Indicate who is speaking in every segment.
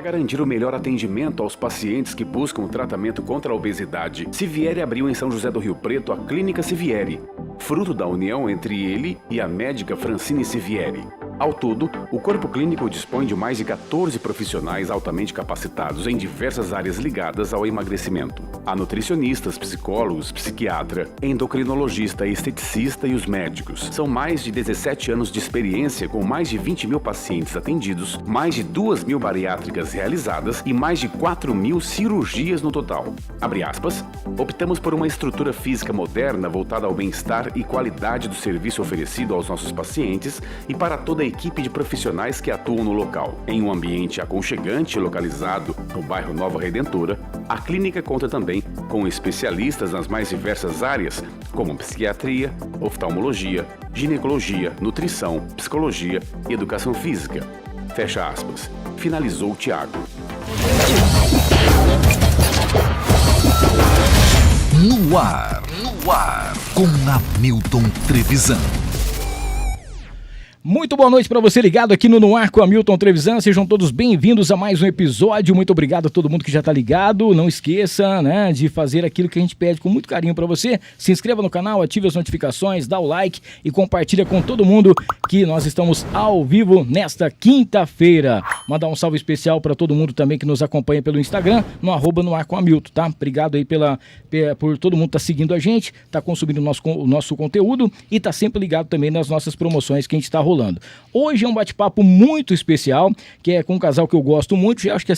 Speaker 1: garantir o melhor atendimento aos pacientes que buscam o tratamento contra a obesidade, Sivieri abriu em São José do Rio Preto a Clínica Sivieri, fruto da união entre ele e a médica Francine Sivieri. Ao todo, o corpo clínico dispõe de mais de 14 profissionais altamente capacitados em diversas áreas ligadas ao emagrecimento. Há nutricionistas, psicólogos, psiquiatra, endocrinologista, esteticista e os médicos. São mais de 17 anos de experiência com mais de 20 mil pacientes atendidos, mais de 2 mil bariátricas realizadas e mais de 4 mil cirurgias no total. Abre aspas, optamos por uma estrutura física moderna voltada ao bem-estar e qualidade do serviço oferecido aos nossos pacientes e para toda a equipe de profissionais que atuam no local. Em um ambiente aconchegante localizado no bairro Nova Redentora, a clínica conta também com especialistas nas mais diversas áreas, como psiquiatria, oftalmologia, ginecologia, nutrição, psicologia e educação física. Fecha aspas. Finalizou o Thiago.
Speaker 2: No ar, com Hamilton Trevisan.
Speaker 3: Muito boa noite para você ligado aqui no Ar com Hamilton Trevisan. Sejam todos bem-vindos a mais um episódio. Muito obrigado a todo mundo que já está ligado. Não esqueça, né, de fazer aquilo que a gente pede com muito carinho para você. Se inscreva no canal, ative as notificações, dá o like e compartilha com todo mundo que nós estamos ao vivo nesta quinta-feira. Mandar um salve especial para todo mundo também que nos acompanha pelo Instagram, no @noarcomhamilton, tá? Obrigado aí por todo mundo tá seguindo a gente, tá consumindo o nosso conteúdo e tá sempre ligado também nas nossas promoções que a gente tá rolando. Hoje é um bate-papo muito especial, que é com um casal que eu gosto muito, já acho que é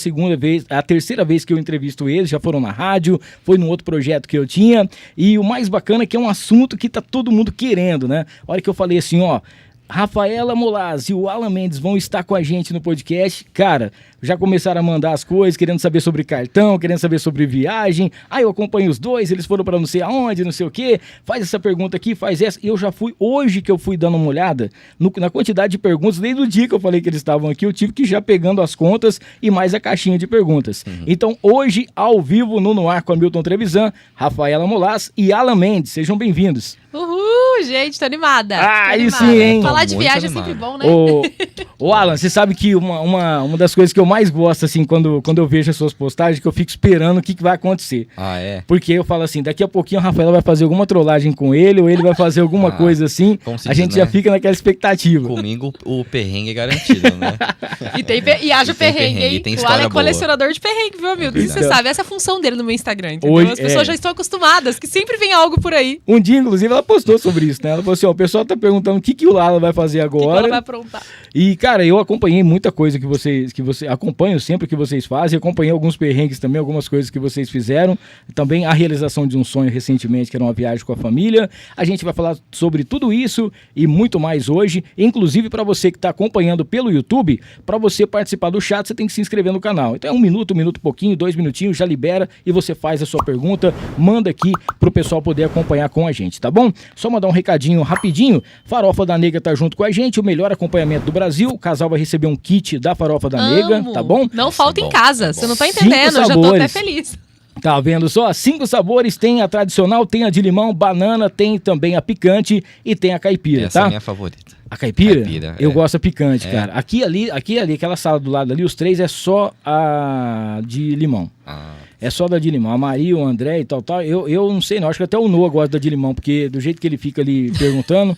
Speaker 3: a terceira vez que eu entrevisto eles, já foram na rádio, foi num outro projeto que eu tinha, e o mais bacana é que é um assunto que tá todo mundo querendo, né? A hora que eu falei assim, ó, Rafaela Molaz e o Alan Mendes vão estar com a gente no podcast, cara, já começaram a mandar as coisas, querendo saber sobre cartão, querendo saber sobre viagem. Aí eu acompanho os dois, eles foram pra não sei aonde, não sei o quê. Faz essa pergunta aqui, faz essa. Eu já fui, hoje que eu fui dando uma olhada na quantidade de perguntas, desde o dia que eu falei que eles estavam aqui, eu tive que ir já pegando as contas e mais a caixinha de perguntas. Então, hoje, ao vivo, no Ar com Hamilton Trevisan, Rafaela Molaz e Alan Mendes. Sejam bem-vindos.
Speaker 4: Uhul, gente, tô animada.
Speaker 3: Aí sim, hein?
Speaker 4: Falar de viagem é sempre bom, né?
Speaker 3: Ô Alan, você sabe que uma das coisas que eu mais gosto, assim, quando eu vejo as suas postagens, que eu fico esperando o que vai acontecer.
Speaker 5: Ah, é?
Speaker 3: Porque eu falo assim, daqui a pouquinho a Rafaela vai fazer alguma trollagem com ele, ou ele vai fazer alguma coisa assim, a gente já fica naquela expectativa.
Speaker 5: Comigo o perrengue é garantido, né?
Speaker 4: E haja perrengue, hein? O Alan é colecionador de perrengue, viu, Hamilton? Você sabe, essa é a função dele no meu Instagram, entendeu?
Speaker 3: Hoje,
Speaker 4: as pessoas já estão acostumadas, que sempre vem algo por aí.
Speaker 3: Um dia, inclusive, ela postou sobre isso, né? Ela falou assim, ó, o pessoal tá perguntando o que o Alan vai fazer agora.
Speaker 4: O que ela vai aprontar.
Speaker 3: E, cara, eu acompanhei muita coisa que você acompanho sempre que vocês fazem, acompanhei alguns perrengues também, algumas coisas que vocês fizeram, também a realização de um sonho recentemente, que era uma viagem com a família. A gente vai falar sobre tudo isso e muito mais hoje, inclusive para você que está acompanhando pelo YouTube, para você participar do chat, você tem que se inscrever no canal. Então é um minuto e pouquinho, 2 minutinhos, já libera e você faz a sua pergunta, manda aqui pro pessoal poder acompanhar com a gente, tá bom? Só mandar um recadinho rapidinho, Farofa da Nega tá junto com a gente, o melhor acompanhamento do Brasil, o casal vai receber um kit da Farofa da Nega, tá bom?
Speaker 4: Não falta em casa, você não tá entendendo, eu já tô até feliz.
Speaker 3: Tá vendo só? 5 sabores, tem a tradicional, tem a de limão, banana, tem também a picante e tem a caipira,
Speaker 5: Essa
Speaker 3: tá?
Speaker 5: é a minha favorita.
Speaker 3: A caipira? Eu
Speaker 5: é.
Speaker 3: gosto da picante, cara. Aqui ali, aquela sala do lado ali, os 3 é só a de limão. É só da de limão. A Maria, o André e tal. Eu não sei não, acho que até o Noah gosta da de limão, porque do jeito que ele fica ali perguntando,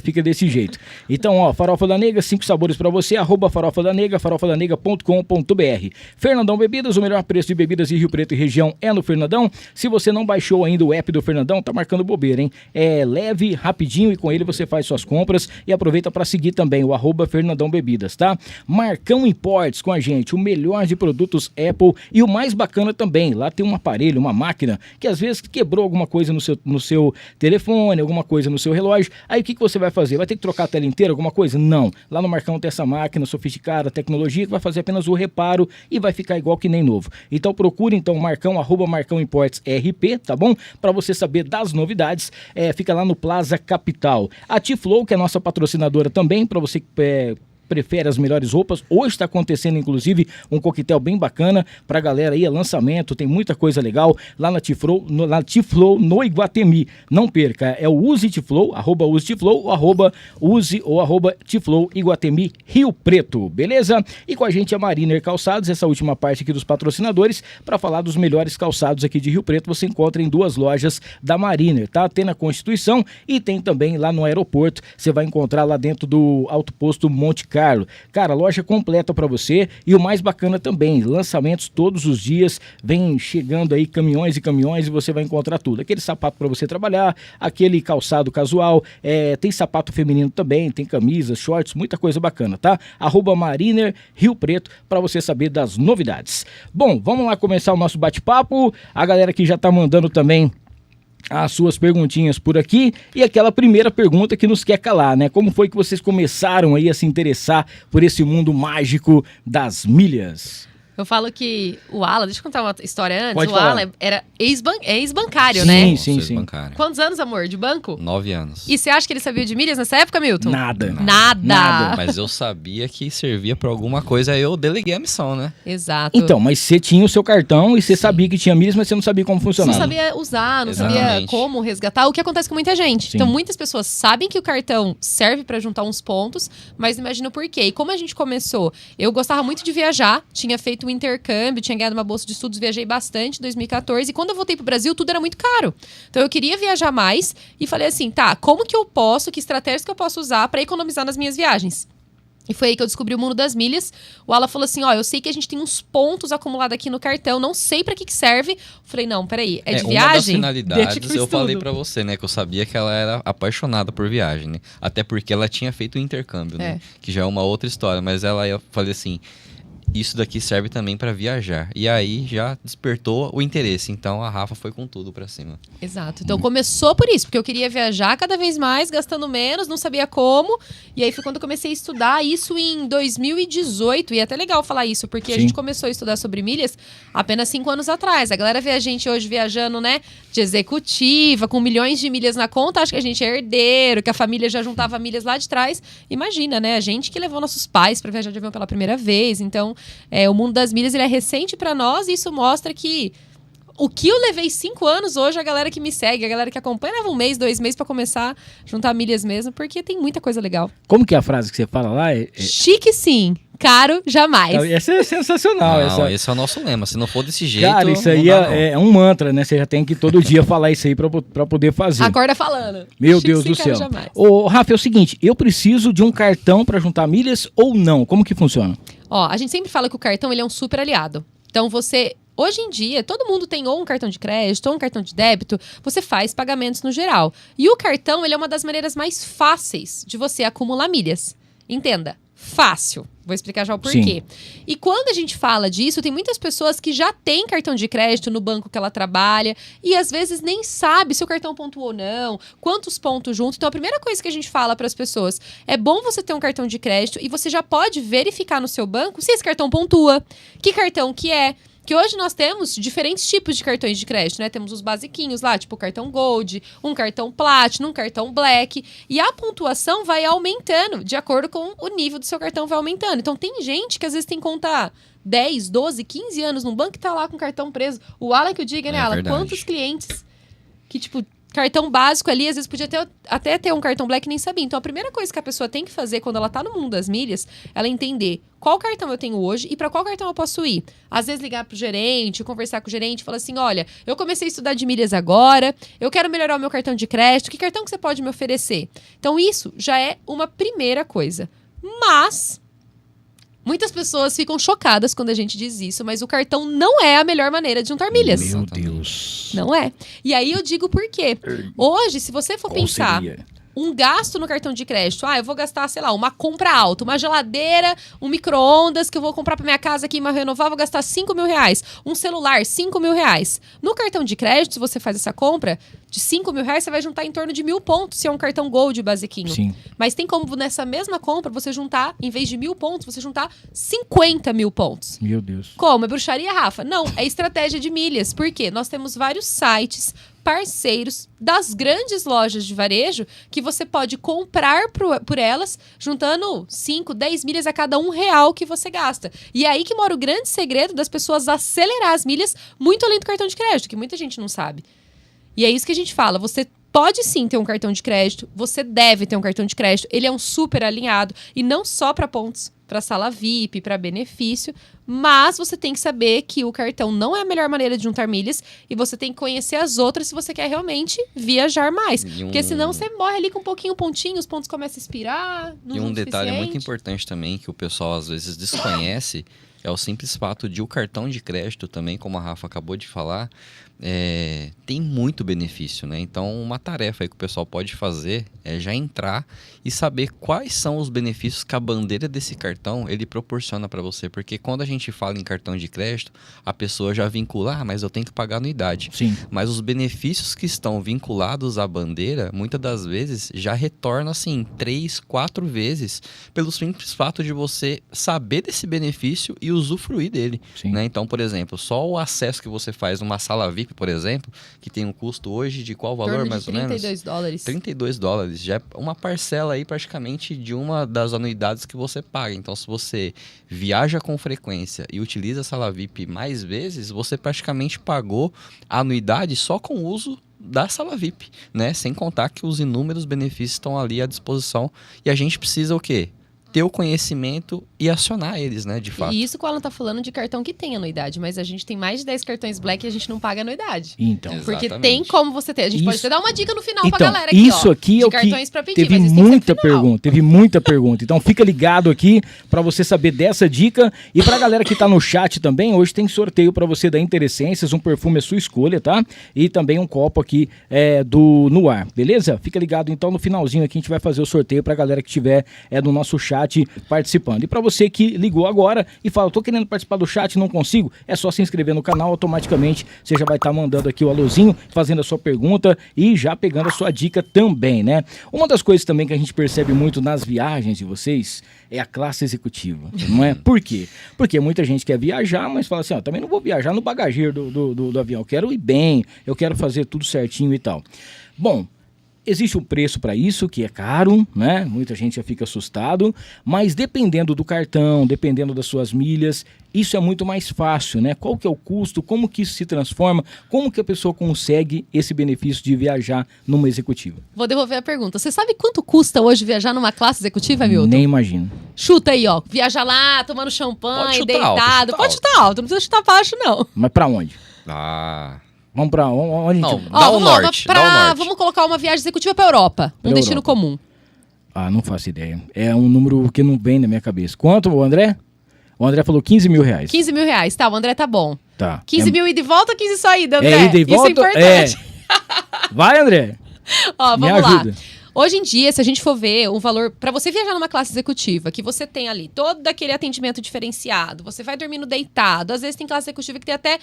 Speaker 3: fica desse jeito. Então, ó, Farofa da Nega, 5 sabores pra você, @Farofa da Nega, farofadanega.com.br. Fernandão Bebidas, o melhor preço de bebidas de Rio Preto e região é no Fernandão. Se você não baixou ainda o app do Fernandão, tá marcando bobeira, hein? É leve, rapidinho e com ele você faz suas compras e aproveita pra seguir também o @Fernandão Bebidas, tá? Marcão Imports com a gente, o melhor de produtos Apple e o mais bacana também, lá tem um aparelho, uma máquina, que às vezes quebrou alguma coisa no seu telefone, alguma coisa no seu relógio, aí o que você vai fazer? Vai ter que trocar a tela inteira, alguma coisa? Não. Lá no Marcão tem essa máquina sofisticada, tecnologia, que vai fazer apenas o reparo e vai ficar igual que nem novo. Então procure então Marcão, @Marcão Imports RP, tá bom? Para você saber das novidades, fica lá no Plaza Capital. A Tiflow, que é a nossa patrocinadora também, para você prefere as melhores roupas. Hoje está acontecendo, inclusive, um coquetel bem bacana pra galera aí, é lançamento, tem muita coisa legal lá na T-Flow, no Iguatemi. Não perca, é o Use T-Flow, @Use T-Flow, @Use T-Flow Iguatemi Rio Preto, beleza? E com a gente a Mariner Calçados, essa última parte aqui dos patrocinadores, para falar dos melhores calçados aqui de Rio Preto. Você encontra em 2 lojas da Mariner, tá? Tem na Constituição e tem também lá no aeroporto. Você vai encontrar lá dentro do autoposto Monte Carlo. Cara, loja completa para você e o mais bacana também, lançamentos todos os dias, vem chegando aí caminhões e caminhões e você vai encontrar tudo. Aquele sapato para você trabalhar, aquele calçado casual, tem sapato feminino também, tem camisas, shorts, muita coisa bacana, tá? @Mariner Rio Preto para você saber das novidades. Bom, vamos lá começar o nosso bate-papo. A galera que já tá mandando também as suas perguntinhas por aqui e aquela primeira pergunta que nos quer calar, né? Como foi que vocês começaram aí a se interessar por esse mundo mágico das milhas?
Speaker 4: Eu falo que o Alan, deixa eu contar uma história antes.
Speaker 3: Pode
Speaker 4: o
Speaker 3: falar.
Speaker 4: Alan era ex-bancário, né?
Speaker 3: Sim.
Speaker 5: Bancário.
Speaker 4: Quantos anos, amor, de banco?
Speaker 5: 9 anos.
Speaker 4: E você acha que ele sabia de milhas nessa época, Milton?
Speaker 3: Nada.
Speaker 5: Mas eu sabia que servia pra alguma coisa, aí eu deleguei a missão, né?
Speaker 4: Exato.
Speaker 3: Então, mas você tinha o seu cartão e você sabia que tinha milhas, mas você não sabia como
Speaker 4: Você
Speaker 3: funcionava.
Speaker 4: não sabia usar, não sabia
Speaker 5: Exatamente.
Speaker 4: como resgatar, o que acontece com muita gente.
Speaker 3: Sim.
Speaker 4: Então, muitas pessoas sabem que o cartão serve pra juntar uns pontos, mas não imaginam por quê. E como a gente começou? Eu gostava muito de viajar, tinha feito um intercâmbio, tinha ganhado uma bolsa de estudos, viajei bastante em 2014. E quando eu voltei pro Brasil, tudo era muito caro. Então, eu queria viajar mais e falei assim, tá, como que eu posso, que estratégias que eu posso usar pra economizar nas minhas viagens? E foi aí que eu descobri o mundo das milhas. O Alan falou assim, ó, eu sei que a gente tem uns pontos acumulados aqui no cartão, não sei pra que serve. Eu falei, não, peraí, é de
Speaker 5: Uma das
Speaker 4: viagem? Deixa
Speaker 5: finalidades,
Speaker 4: que
Speaker 5: eu
Speaker 4: estudo.
Speaker 5: falei pra você, né? Que eu sabia que ela era apaixonada por viagem, né? Até porque ela tinha feito o intercâmbio, né? Que já é uma outra história. Mas eu falei assim, isso daqui serve também pra viajar. E aí já despertou o interesse. Então a Rafa foi com tudo pra cima.
Speaker 4: Exato. Então começou por isso, porque eu queria viajar cada vez mais, gastando menos, não sabia como. E aí foi quando eu comecei a estudar isso em 2018. E é até legal falar isso, porque a gente começou a estudar sobre milhas apenas 5 anos atrás. A galera vê a gente hoje viajando, né, de executiva, com milhões de milhas na conta, acha que a gente é herdeiro, que a família já juntava milhas lá de trás. Imagina, né? A gente que levou nossos pais pra viajar de avião pela primeira vez. Então, o mundo das milhas ele é recente pra nós e isso mostra que o que eu levei 5 anos, hoje a galera que me segue, a galera que acompanha, leva 1 mês, 2 meses pra começar a juntar milhas mesmo, porque tem muita coisa legal.
Speaker 3: Como que é a frase que você fala lá?
Speaker 4: Chique sim, caro jamais.
Speaker 3: Essa é sensacional.
Speaker 5: Esse é o nosso lema. Se não for desse jeito,
Speaker 3: Cara, isso aí é um mantra, né? Você já tem que todo dia falar isso aí pra poder fazer.
Speaker 4: Acorda falando.
Speaker 3: Meu
Speaker 4: Chique
Speaker 3: Deus
Speaker 4: sim,
Speaker 3: do
Speaker 4: caro
Speaker 3: céu.
Speaker 4: jamais.
Speaker 3: Ô, Rafa, é o seguinte, eu preciso de um cartão pra juntar milhas ou não? Como que funciona?
Speaker 4: Ó, a gente sempre fala que o cartão ele é um super aliado. Então você... Hoje em dia, todo mundo tem ou um cartão de crédito ou um cartão de débito, você faz pagamentos no geral. E o cartão, ele é uma das maneiras mais fáceis de você acumular milhas. Entenda, fácil. Vou explicar já o porquê.
Speaker 3: Sim.
Speaker 4: E quando a gente fala disso, tem muitas pessoas que já têm cartão de crédito no banco que ela trabalha e às vezes nem sabe se o cartão pontuou ou não, quantos pontos junto. Então a primeira coisa que a gente fala para as pessoas, é bom você ter um cartão de crédito e você já pode verificar no seu banco se esse cartão pontua, que cartão que é. Que hoje nós temos diferentes tipos de cartões de crédito, né? Temos os basiquinhos lá, tipo o cartão Gold, um cartão Platinum, um cartão Black. E a pontuação vai aumentando, de acordo com o nível do seu cartão vai aumentando. Então tem gente que às vezes tem conta 10, 12, 15 anos num banco e tá lá com o cartão preso. O Alan que o diga, né, Alan?
Speaker 5: Verdade.
Speaker 4: Quantos clientes que, tipo... Cartão básico ali, às vezes podia até ter um cartão Black e nem sabia. Então, a primeira coisa que a pessoa tem que fazer quando ela tá no mundo das milhas, ela entender qual cartão eu tenho hoje e para qual cartão eu posso ir. Às vezes ligar pro gerente, conversar com o gerente e falar assim, olha, eu comecei a estudar de milhas agora, eu quero melhorar o meu cartão de crédito, que cartão que você pode me oferecer? Então, isso já é uma primeira coisa. Mas... muitas pessoas ficam chocadas quando a gente diz isso, mas o cartão não é a melhor maneira de juntar milhas.
Speaker 3: Meu Deus.
Speaker 4: Não é. E aí eu digo por quê. Hoje, se você for pensar um gasto no cartão de crédito, eu vou gastar, sei lá, uma compra alta, uma geladeira, um micro-ondas que eu vou comprar pra minha casa aqui, mas renovar, vou gastar R$5.000. Um celular, R$5.000. No cartão de crédito, se você faz essa compra de R$5.000, você vai juntar em torno de 1.000 pontos, se é um cartão Gold basiquinho.
Speaker 3: Sim.
Speaker 4: Mas tem como nessa mesma compra você juntar, em vez de 1.000 pontos, você juntar 50.000 pontos.
Speaker 3: Meu Deus.
Speaker 4: Como? É bruxaria, Rafa? Não, é estratégia de milhas. Por quê? Nós temos vários sites parceiros das grandes lojas de varejo que você pode comprar por elas, juntando 5, 10 milhas a cada R$1 que você gasta. E é aí que mora o grande segredo das pessoas acelerar as milhas muito além do cartão de crédito, que muita gente não sabe. E é isso que a gente fala, você pode sim ter um cartão de crédito, você deve ter um cartão de crédito, ele é um super alinhado, e não só para pontos, para sala VIP, para benefício, mas você tem que saber que o cartão não é a melhor maneira de juntar milhas, e você tem que conhecer as outras se você quer realmente viajar mais. Porque senão você morre ali com um pouquinho pontinho, os pontos começam a expirar, não
Speaker 5: E um detalhe
Speaker 4: suficiente.
Speaker 5: muito importante também, que o pessoal às vezes desconhece, é o simples fato de o cartão de crédito também, como a Rafa acabou de falar, tem muito benefício, né? Então, uma tarefa aí que o pessoal pode fazer é já entrar e saber quais são os benefícios que a bandeira desse cartão ele proporciona para você. Porque quando a gente fala em cartão de crédito, a pessoa já vincula, mas eu tenho que pagar anuidade.
Speaker 3: Sim.
Speaker 5: Mas os benefícios que estão vinculados à bandeira, muitas das vezes, já retornam assim 3, 4 vezes, pelo simples fato de você saber desse benefício e usufruir dele. Né? Então, por exemplo, só o acesso que você faz numa sala VIP, por exemplo, que tem um custo hoje de qual valor, mais ou menos?
Speaker 4: $32.
Speaker 5: $32. Já é uma parcela aí praticamente de uma das anuidades que você paga. Então, se você viaja com frequência e utiliza a sala VIP mais vezes, você praticamente pagou a anuidade só com o uso da sala VIP, né? Sem contar que os inúmeros benefícios estão ali à disposição. E a gente precisa o quê? Ter o conhecimento e acionar eles, né, de fato.
Speaker 4: E isso que o Alan tá falando de cartão que tem anuidade, mas a gente tem mais de 10 cartões Black e a gente não paga anuidade.
Speaker 3: Então.
Speaker 4: Porque
Speaker 5: Exatamente.
Speaker 4: tem como você ter. A gente pode até dar uma dica no final pra
Speaker 3: Então,
Speaker 4: galera aqui,
Speaker 3: isso aqui
Speaker 4: de
Speaker 3: é o
Speaker 4: cartões
Speaker 3: que
Speaker 4: pra pedir,
Speaker 3: teve
Speaker 4: mas isso tem que ser
Speaker 3: muita
Speaker 4: no final.
Speaker 3: pergunta, teve muita pergunta. Então fica ligado aqui pra você saber dessa dica. E pra galera que tá no chat também, hoje tem sorteio pra você da Interessências, um perfume à sua escolha, tá? E também um copo aqui do No Ar, beleza? Fica ligado então no finalzinho aqui, a gente vai fazer o sorteio pra galera que estiver no nosso chat participando. E para você que ligou agora e fala, tô querendo participar do chat, não consigo, é só se inscrever no canal, automaticamente você já vai estar mandando aqui o alôzinho, fazendo a sua pergunta e já pegando a sua dica também, né? Uma das coisas também que a gente percebe muito nas viagens de vocês é a classe executiva, não é? Por quê? Porque muita gente quer viajar, mas fala assim, ó, também não vou viajar no bagageiro do avião, eu quero ir bem, eu quero fazer tudo certinho e tal. Bom, existe um preço para isso, que é caro, né? Muita gente já fica assustado, mas dependendo do cartão, dependendo das suas milhas, isso é muito mais fácil, né? Qual que é o custo, como que isso se transforma, como que a pessoa consegue esse benefício de viajar numa executiva?
Speaker 4: Vou devolver a pergunta. Você sabe quanto custa hoje viajar numa classe executiva, Milton?
Speaker 3: Nem imagino.
Speaker 4: Chuta aí, ó. Viajar lá, tomando champanhe,
Speaker 5: chutar
Speaker 4: deitado.
Speaker 5: alto,
Speaker 4: Pode chutar alto, não precisa chutar baixo, não.
Speaker 3: Mas para onde? Vamos pra onde?
Speaker 5: Não,
Speaker 3: Gente...
Speaker 5: dá o norte, dá o norte.
Speaker 4: Vamos colocar uma viagem executiva pra Europa. Um destino comum.
Speaker 3: Ah, não faço ideia. É um número que não vem na minha cabeça. Quanto, André? O André falou 15 mil reais.
Speaker 4: 15 mil reais. Tá, o André tá bom.
Speaker 3: Tá.
Speaker 4: 15 mil ida e volta, 15 só ida, André.
Speaker 3: Ida e volta?
Speaker 4: Isso é importante.
Speaker 3: Vai, André.
Speaker 4: Ó,
Speaker 3: Me
Speaker 4: vamos
Speaker 3: ajuda.
Speaker 4: lá. Hoje em dia, se a gente for ver um valor para você viajar numa classe executiva, que você tem ali todo aquele atendimento diferenciado, você vai dormindo deitado, às vezes tem classe executiva que tem até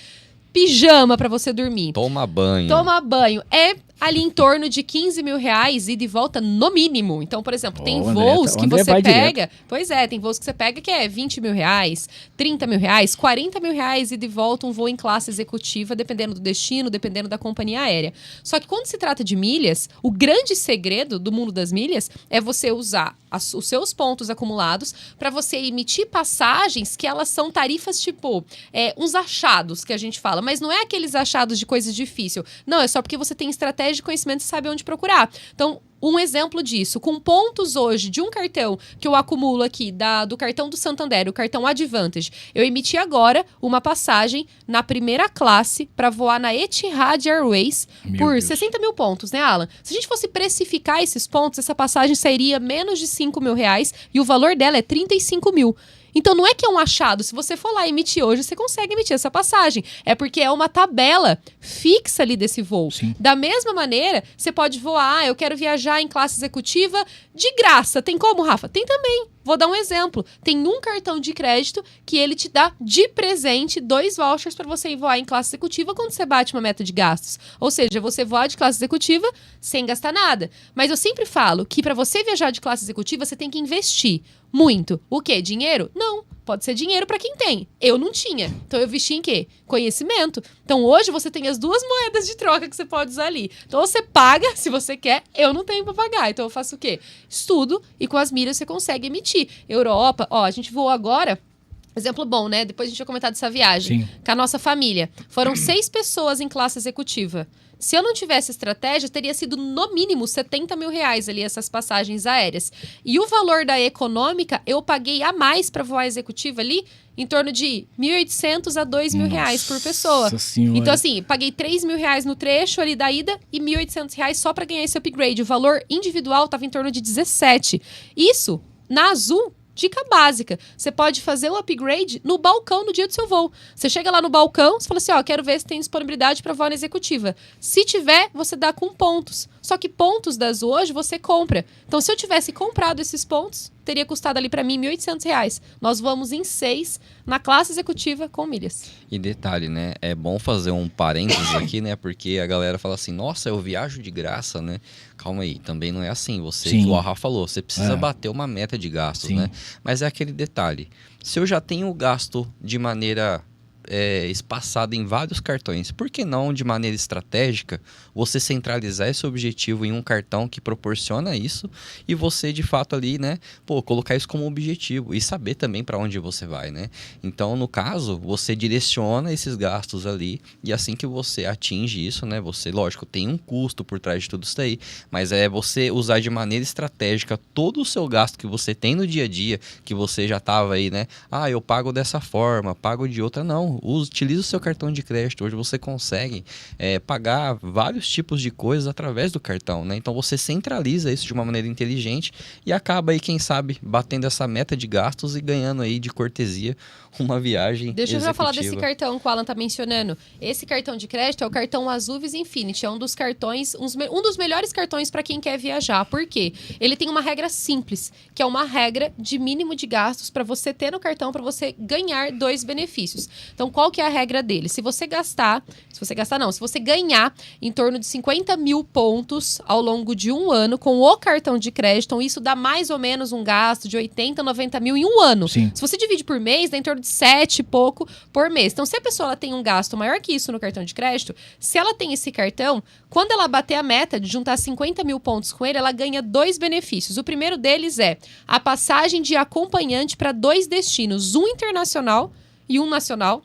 Speaker 4: pijama para você dormir.
Speaker 5: Toma banho.
Speaker 4: Toma banho. É ali em torno de 15 mil reais ida e volta no mínimo. Então, por exemplo, tem voos que você pega... Direto. Pois é, tem voos que você pega que é 20 mil reais, 30 mil reais, 40 mil reais ida e volta um voo em classe executiva, dependendo do destino, dependendo da companhia aérea. Só que quando se trata de milhas, o grande segredo do mundo das milhas é você usar os seus pontos acumulados para você emitir passagens que elas são tarifas tipo uns achados que a gente fala, mas não é aqueles achados de coisa difícil. Não, é só porque você tem estratégia de conhecimento e sabe onde procurar. Então, um exemplo disso, com pontos hoje de um cartão que eu acumulo aqui, do cartão do Santander, o cartão Advantage, eu emiti agora uma passagem na primeira classe para voar na Etihad Airways por 60 mil pontos, né, Alan? Se a gente fosse precificar esses pontos, essa passagem sairia menos de 5 mil reais e o valor dela é 35 mil. Então não é que é um achado, se você for lá emitir hoje, você consegue emitir essa passagem. É porque é uma tabela fixa ali desse voo.
Speaker 3: Sim.
Speaker 4: Da mesma maneira, você pode voar, eu quero viajar em classe executiva de graça. Tem como, Rafa? Tem também. Vou dar um exemplo. Tem um cartão de crédito que ele te dá de presente 2 vouchers para você ir voar em classe executiva quando você bate uma meta de gastos. Ou seja, você voar de classe executiva sem gastar nada. Mas eu sempre falo que para você viajar de classe executiva, você tem que investir muito. O quê? Dinheiro? Não. pode ser dinheiro para quem tem. Eu não tinha. Então eu investi em quê? Conhecimento. Então hoje você tem as duas moedas de troca que você pode usar ali. Então você paga se você quer, eu não tenho para pagar. Então eu faço o quê? Estudo e com as milhas você consegue emitir. Europa, a gente voou agora. Exemplo bom, né? Depois a gente vai comentar dessa viagem. Sim. Com a nossa família. Foram 6 pessoas em classe executiva. Se eu não tivesse estratégia, teria sido no mínimo R$70 mil ali essas passagens aéreas. E o valor da econômica, eu paguei a mais para voar executiva ali, em torno de R$1.800 a R$2.000 por pessoa. Senhora. Então, assim, paguei R$3.000 no trecho ali da ida e R$1.800 só para ganhar esse upgrade. O valor individual estava em torno de 17. Isso, na Azul, dica básica. Você pode fazer o upgrade no balcão no dia do seu voo. Você chega lá no balcão, você fala assim, quero ver se tem disponibilidade para voar na executiva. Se tiver, você dá com pontos. Só que pontos da Azul hoje você compra. Então, se eu tivesse comprado esses pontos, teria custado ali para mim R$1.800. Nós vamos em 6 na classe executiva com milhas.
Speaker 5: E detalhe, né? É bom fazer um parênteses aqui, né? Porque a galera fala assim, nossa, eu viajo de graça, né? Calma aí, também não é assim. Você, o Ahá falou, você precisa bater uma meta de gastos, né? Mas é aquele detalhe. Se eu já tenho gasto de maneira espaçada em vários cartões, por que não, de maneira estratégica, você centralizar esse objetivo em um cartão que proporciona isso e você, de fato, ali, né, colocar isso como objetivo e saber também para onde você vai, né? Então, no caso, você direciona esses gastos ali e assim que você atinge isso, né, você, lógico, tem um custo por trás de tudo isso aí, mas é você usar de maneira estratégica todo o seu gasto que você tem no dia a dia, que você já estava aí, né, eu pago dessa forma, pago de outra, não. Utilize o seu cartão de crédito. Hoje você consegue pagar vários tipos de coisas através do cartão, né? Então você centraliza isso de uma maneira inteligente e acaba aí, quem sabe, batendo essa meta de gastos e ganhando aí de cortesia uma viagem
Speaker 4: Deixa eu já falar desse
Speaker 5: executiva.
Speaker 4: cartão que o Alan tá mencionando. Esse cartão de crédito é o cartão Azul Visa Infinity. É um dos cartões, um dos melhores cartões para quem quer viajar. Por quê? Ele tem uma regra simples, que é uma regra de mínimo de gastos para você ter no cartão, para você ganhar 2 benefícios. Então, qual que é a regra dele? Se você ganhar em torno de 50 mil pontos ao longo de um ano com o cartão de crédito, então isso dá mais ou menos um gasto de 80, 90 mil em um ano. Sim. Se você divide por mês, dá em torno de 7 e pouco por mês. Então, se a pessoa ela tem um gasto maior que isso no cartão de crédito, se ela tem esse cartão, quando ela bater a meta de juntar 50 mil pontos com ele, ela ganha 2 benefícios. O primeiro deles é a passagem de acompanhante para 2 destinos, um internacional e um nacional.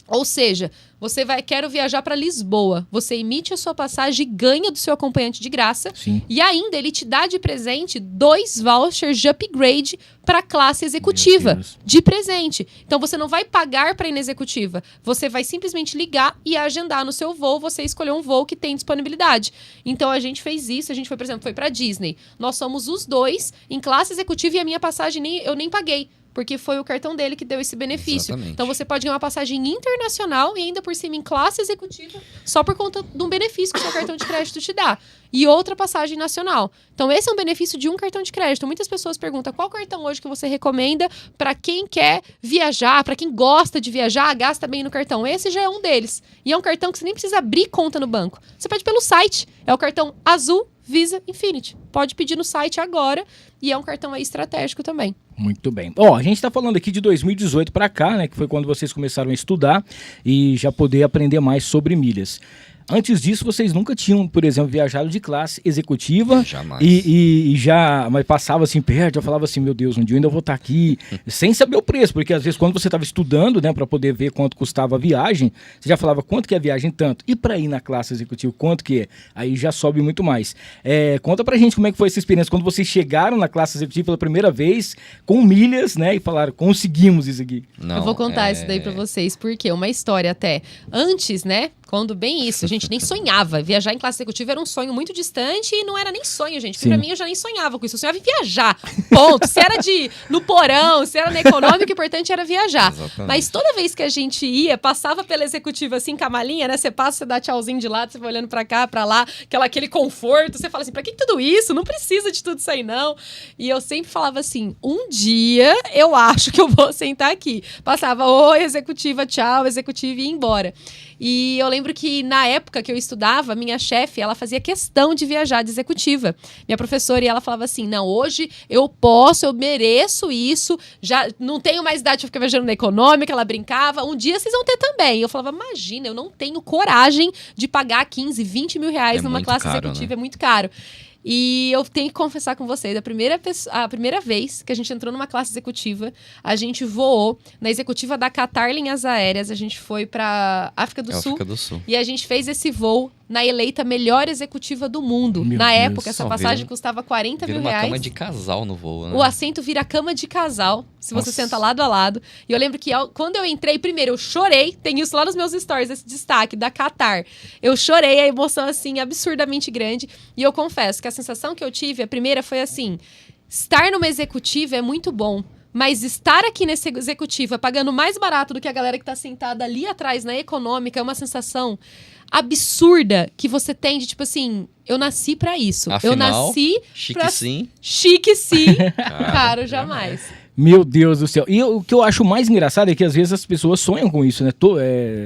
Speaker 4: Ou seja, você quero viajar para Lisboa. Você emite a sua passagem e ganha do seu acompanhante de graça. Sim. E ainda ele te dá de presente 2 vouchers de upgrade para a classe executiva. De presente. Então você não vai pagar para ir na executiva. Você vai simplesmente ligar e agendar no seu voo. Você escolheu um voo que tem disponibilidade. Então a gente fez isso. A gente foi, por exemplo, para Disney. Nós somos os 2 em classe executiva e a minha passagem eu nem paguei. Porque foi o cartão dele que deu esse benefício. Exatamente. Então você pode ganhar uma passagem internacional e ainda por cima em classe executiva só por conta de um benefício que o seu cartão de crédito te dá. E outra passagem nacional. Então esse é um benefício de um cartão de crédito. Muitas pessoas perguntam qual cartão hoje que você recomenda para quem quer viajar, para quem gosta de viajar, gasta bem no cartão. Esse já é um deles. E é um cartão que você nem precisa abrir conta no banco. Você pede pelo site. É o cartão Azul Visa Infinity. Pode pedir no site agora e é um cartão aí estratégico também. Muito bem. A gente está falando aqui de 2018 para cá, né, que foi quando vocês começaram a estudar e já poder aprender mais sobre milhas. Antes disso, vocês nunca tinham, por exemplo, viajado de classe executiva. Jamais. E já mas passava assim perto, eu falava assim, meu Deus, um dia eu ainda vou estar aqui, sem saber o preço, porque às vezes quando você estava estudando, né, para poder ver quanto custava a viagem, você já falava quanto que é a viagem tanto. E para ir na classe executiva, quanto que é? Aí já sobe muito mais. Conta pra gente como é que foi essa experiência, quando vocês chegaram na classe executiva pela primeira vez, com milhas, né, e falaram, conseguimos isso aqui. Não, eu vou contar isso daí pra vocês, porque uma história até. Antes, né, quando bem isso, a gente nem sonhava. Viajar em classe executiva era um sonho muito distante e não era nem sonho, gente. Porque pra mim, eu já nem sonhava com isso. Eu sonhava em viajar. Ponto. Se era no porão, se era na econômica, o importante era viajar. Exatamente. Mas toda vez que a gente ia, passava pela executiva assim, com a malinha, né? Você passa, você dá tchauzinho de lado, você vai olhando pra cá, pra lá, aquele conforto. Você fala assim, pra que tudo isso? Não precisa de tudo isso aí, não. E eu sempre falava assim, um dia eu acho que eu vou sentar aqui. Passava, oi, executiva, tchau, executiva e ia embora. E eu lembro lembro que na época que eu estudava, minha chefe, ela fazia questão de viajar de executiva. Minha professora, e ela falava assim, não, hoje eu posso, eu mereço isso, já não tenho mais idade pra ficar viajando na econômica, ela brincava, um dia vocês vão ter também. Eu falava, imagina, eu não tenho coragem de pagar 15, 20 mil reais numa classe
Speaker 5: caro,
Speaker 4: executiva,
Speaker 5: né?
Speaker 4: é muito caro. E eu tenho que confessar com vocês, a primeira vez que a gente entrou numa classe executiva, a gente voou na executiva da Qatar Linhas Aéreas, a gente foi pra África do Sul. E a gente fez esse voo na eleita melhor executiva do mundo.
Speaker 3: Meu
Speaker 4: na
Speaker 3: Deus.
Speaker 4: época, essa passagem custava 40 mil
Speaker 5: Vira uma
Speaker 4: reais.
Speaker 5: cama de casal no voo, né?
Speaker 4: O assento vira cama de casal, se você senta lado a lado. E eu lembro que quando eu entrei, primeiro, eu chorei. Tem isso lá nos meus stories, esse destaque da Qatar. Eu chorei, a emoção, assim, absurdamente grande. E eu confesso que a sensação que eu tive, a primeira foi assim, estar numa executiva é muito bom. Mas estar aqui nessa executiva, pagando mais barato do que a galera que tá sentada ali atrás na econômica, é uma sensação absurda que você tem de, tipo assim, eu nasci pra isso.
Speaker 5: Afinal,
Speaker 4: eu nasci
Speaker 5: chique
Speaker 4: pra...
Speaker 5: sim.
Speaker 4: Chique sim, caro jamais.
Speaker 3: Meu Deus do céu. E o que eu acho mais engraçado é que às vezes as pessoas sonham com isso, né?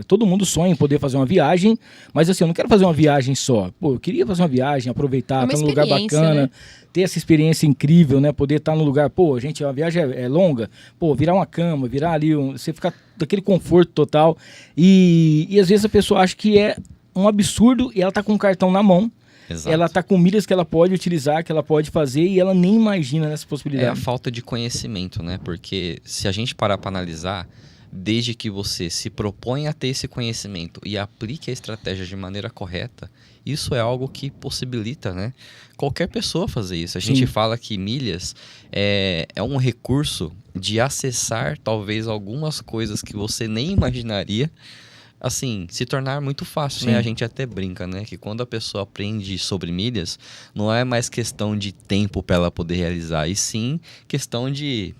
Speaker 3: Todo mundo sonha em poder fazer uma viagem, mas assim, eu não quero fazer uma viagem só. Pô, eu queria fazer uma viagem, aproveitar, estar num lugar bacana, né? Ter essa experiência incrível, né? Poder estar num lugar, pô, gente, a viagem é longa, pô, virar uma cama, virar ali, você ficar daquele conforto total. E às vezes a pessoa acha que é um absurdo e ela tá com um cartão na mão. Exato. Ela tá com milhas que ela pode utilizar, que ela pode fazer e ela nem imagina nessa possibilidade.
Speaker 5: É a falta de conhecimento, né? Porque se a gente parar para analisar, desde que você se propõe a ter esse conhecimento e aplique a estratégia de maneira correta, isso é algo que possibilita, né? Qualquer pessoa fazer isso. A gente fala que milhas é um recurso de acessar talvez algumas coisas que você nem imaginaria, assim, se tornar muito fácil, né? A gente até brinca, né? Que quando a pessoa aprende sobre milhas, não é mais questão de tempo para ela poder realizar, e sim questão de...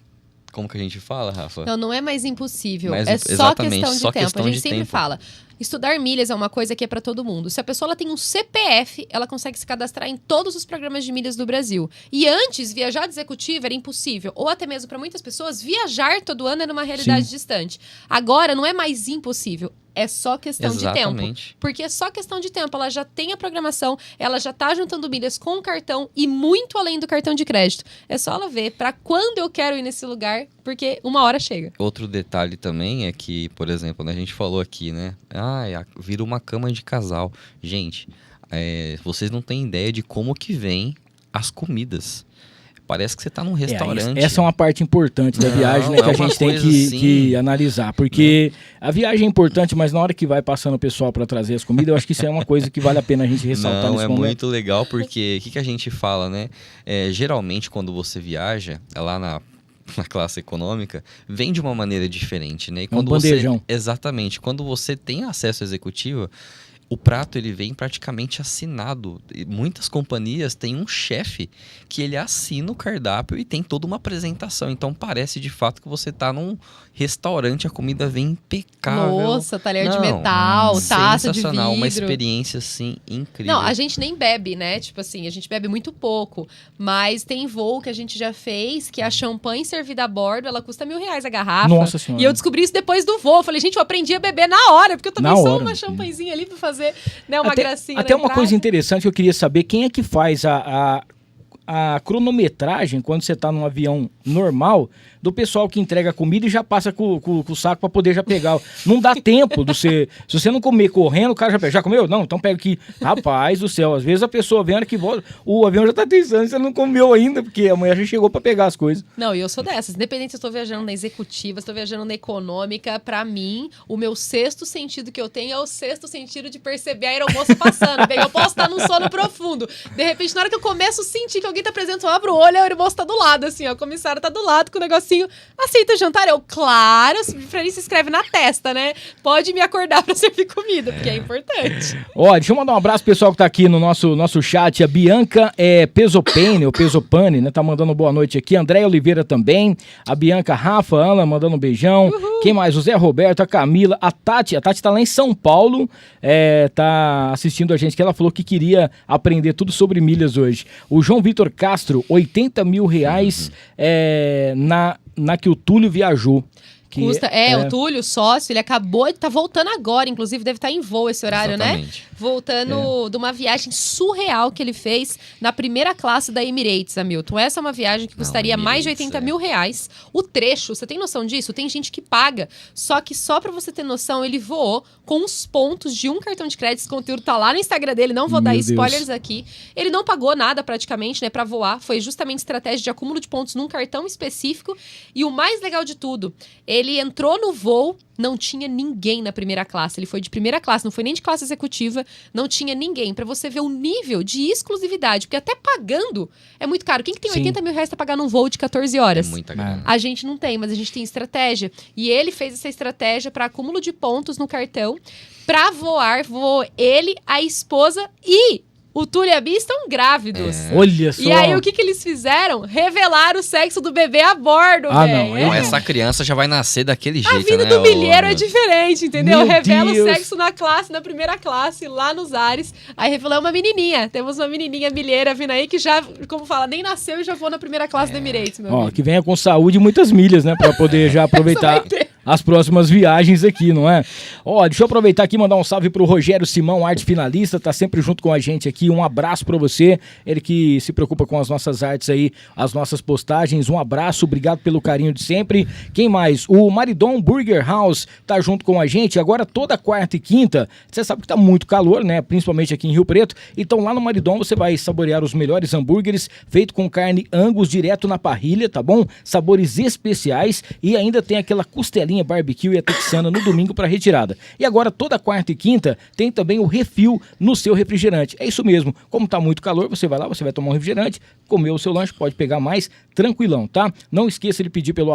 Speaker 5: Como que a gente fala, Rafa?
Speaker 4: Não é mais impossível,
Speaker 5: mas,
Speaker 4: é só questão de tempo.
Speaker 5: Questão
Speaker 4: a gente sempre fala, estudar milhas é uma coisa que é para todo mundo. Se a pessoa ela tem um CPF, ela consegue se cadastrar em todos os programas de milhas do Brasil. E antes, viajar de executiva era impossível. Ou até mesmo para muitas pessoas, viajar todo ano era uma realidade distante. Agora, não é mais impossível. É só questão de tempo. Porque é só questão de tempo. Ela já tem a programação, ela já tá juntando milhas com o cartão e muito além do cartão de crédito. É só ela ver para quando eu quero ir nesse lugar, porque uma hora chega.
Speaker 5: Outro detalhe também é que, por exemplo, né, a gente falou aqui, né? Vira uma cama de casal. Gente, vocês não têm ideia de como que vem as comidas. Parece que você tá num restaurante.
Speaker 3: Essa é uma parte importante da viagem, né, que a gente tem que analisar. Porque a viagem é importante, mas na hora que vai passando o pessoal para trazer as comidas, eu acho que isso é uma coisa que vale a pena a gente ressaltar nesse momento.
Speaker 5: Muito legal, porque o que a gente fala, né? Geralmente, quando você viaja, lá na classe econômica, vem de uma maneira diferente, né? E quando
Speaker 3: bandejão.
Speaker 5: Exatamente. Quando você tem acesso executivo, o prato ele vem praticamente assinado. E muitas companhias têm um chefe que ele assina o cardápio e tem toda uma apresentação. Então parece de fato que você está num restaurante, a comida vem impecável.
Speaker 4: Nossa, talher de metal, taça de vidro.
Speaker 5: Uma experiência assim incrível.
Speaker 4: Não, a gente nem bebe, né? Tipo assim, a gente bebe muito pouco. Mas tem voo que a gente já fez que a champanhe servida a bordo, ela custa R$1.000 a garrafa.
Speaker 3: Nossa Senhora.
Speaker 4: E eu descobri isso depois do voo. Eu falei, gente, eu aprendi a beber na hora, porque eu também sou uma champanhezinha ali pra fazer, né, uma gracinha.
Speaker 3: Até uma coisa interessante que eu queria saber, quem é que faz a cronometragem quando você está num avião normal do pessoal que entrega a comida e já passa com o saco para poder já pegar. Não dá tempo de você... Se você não comer correndo, o cara já pega. Já comeu? Não, então pega aqui. Rapaz do céu, às vezes a pessoa vem, que volta, o avião já tá pensando, você não comeu ainda, porque a mulher já chegou para pegar as coisas.
Speaker 4: Não, e eu sou dessas. Independente se eu estou viajando na executiva, se estou viajando na econômica, para mim, o meu sexto sentido que eu tenho é o sexto sentido de perceber a aeromoça passando. Bem, eu posso estar num sono profundo. De repente, na hora que eu começo a sentir que alguém tá presente, eu abro o olho, a aeromoça tá do lado, assim, ó. A comissária tá do lado com o negocinho. Aceita jantar? Eu, claro, pra mim se escreve na testa, né? Pode me acordar pra servir comida, porque é importante.
Speaker 3: Ó, deixa eu mandar um abraço pro pessoal que tá aqui no nosso chat. A Bianca Pesopane, ou Pesopane, né? Tá mandando boa noite aqui. André Oliveira também. A Bianca, Rafa, Ana mandando um beijão. Uhul. Quem mais? O Zé Roberto, a Camila, a Tati. A Tati tá lá em São Paulo, tá assistindo a gente, que ela falou que queria aprender tudo sobre milhas hoje. O João Vitor Castro, R$80 mil na que o Túlio viajou.
Speaker 4: O Túlio, sócio, ele acabou de tá voltando agora, inclusive deve estar em voo esse horário,
Speaker 5: Exatamente.
Speaker 4: né? Voltando de uma viagem surreal que ele fez na primeira classe da Emirates, Hamilton. Essa é uma viagem que custaria mais de 80 mil reais. O trecho, você tem noção disso? Tem gente que paga, só que só pra você ter noção, ele voou com os pontos de um cartão de crédito. Esse conteúdo tá lá no Instagram dele, não vou dar spoilers aqui. Ele não pagou nada praticamente, né, pra voar. Foi justamente estratégia de acúmulo de pontos num cartão específico. E o mais legal de tudo, ele entrou no voo, não tinha ninguém na primeira classe. Ele foi de primeira classe, não foi nem de classe executiva, não tinha ninguém. Pra você ver o nível de exclusividade, porque até pagando é muito caro. Quem que tem 80 mil reais pra pagar num voo de 14 horas?
Speaker 5: É muita grana.
Speaker 4: A gente não tem, mas a gente tem estratégia. E ele fez essa estratégia para acúmulo de pontos no cartão. Pra voar, voou ele, a esposa e o Túlio e a Bia estão grávidos.
Speaker 3: Olha só.
Speaker 4: E aí, o que eles fizeram? Revelaram o sexo do bebê a bordo, velho.
Speaker 5: Não, essa criança já vai nascer daquele jeito,
Speaker 4: A vida do milheiro é diferente, entendeu?
Speaker 3: Meu
Speaker 4: Revela
Speaker 3: Deus.
Speaker 4: o sexo na primeira classe, lá nos ares. Aí revelou uma menininha. Temos uma menininha milheira vindo aí que já, como fala, nem nasceu e já voou na primeira classe do Emirates, meu amigo.
Speaker 3: Que venha com saúde e muitas milhas, né? Pra poder já aproveitar as próximas viagens aqui, não é? Deixa eu aproveitar aqui e mandar um salve pro Rogério Simão, arte finalista, tá sempre junto com a gente aqui. Um abraço pra você, ele que se preocupa com as nossas artes aí, as nossas postagens. Um abraço, obrigado pelo carinho de sempre. Quem mais? O Maridon Burger House tá junto com a gente. Agora toda quarta e quinta, você sabe que tá muito calor, né? Principalmente aqui em Rio Preto. Então lá no Maridon você vai saborear os melhores hambúrgueres, feito com carne Angus direto na parrilha, tá bom? Sabores especiais e ainda tem aquela costelinha barbecue e a texana no domingo para retirada. E agora toda quarta e quinta tem também o refil no seu refrigerante. É isso mesmo, como tá muito calor, você vai lá, você vai tomar um refrigerante, comer o seu lanche, pode pegar mais tranquilão, tá? Não esqueça de pedir pelo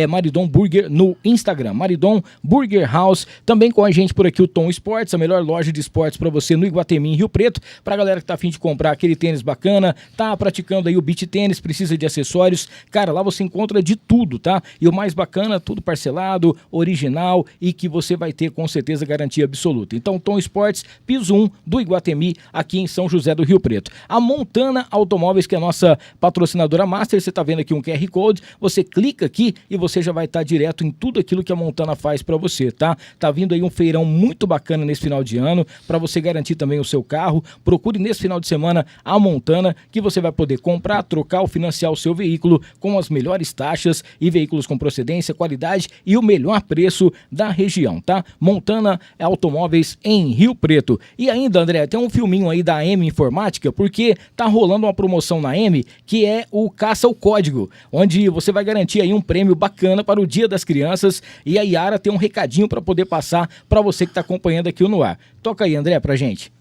Speaker 3: @Maridon Burger no Instagram, Maridon Burger House. Também com a gente por aqui o Tom Esportes, a melhor loja de esportes para você no Iguatemi, em Rio Preto, pra galera que tá a fim de comprar aquele tênis bacana, tá praticando aí o beach tênis, precisa de acessórios, cara, lá você encontra de tudo, tá? E o mais bacana, tudo parcelado, original e que você vai ter com certeza garantia absoluta. Então, Tom Esportes, piso 1 do Iguatemi, aqui em São José do Rio Preto. A Montana Automóveis, que é a nossa patrocinadora master, você tá vendo aqui um QR Code, você clica aqui e você já vai estar direto em tudo aquilo que a Montana faz para você, tá? Tá vindo aí um feirão muito bacana nesse final de ano, para você garantir também o seu carro. Procure nesse final de semana a Montana, que você vai poder comprar, trocar ou financiar o seu veículo com as melhores taxas e veículos com procedência, qualidade e o melhor preço da região, tá? Montana Automóveis em Rio Preto. E ainda, André, tem um filminho aí da M Informática, porque tá rolando uma promoção na M, que é o Caça ao Código, onde você vai garantir aí um prêmio bacana para o Dia das Crianças, e a Yara tem um recadinho para poder passar para você que tá acompanhando aqui no ar. Toca aí, André, pra gente.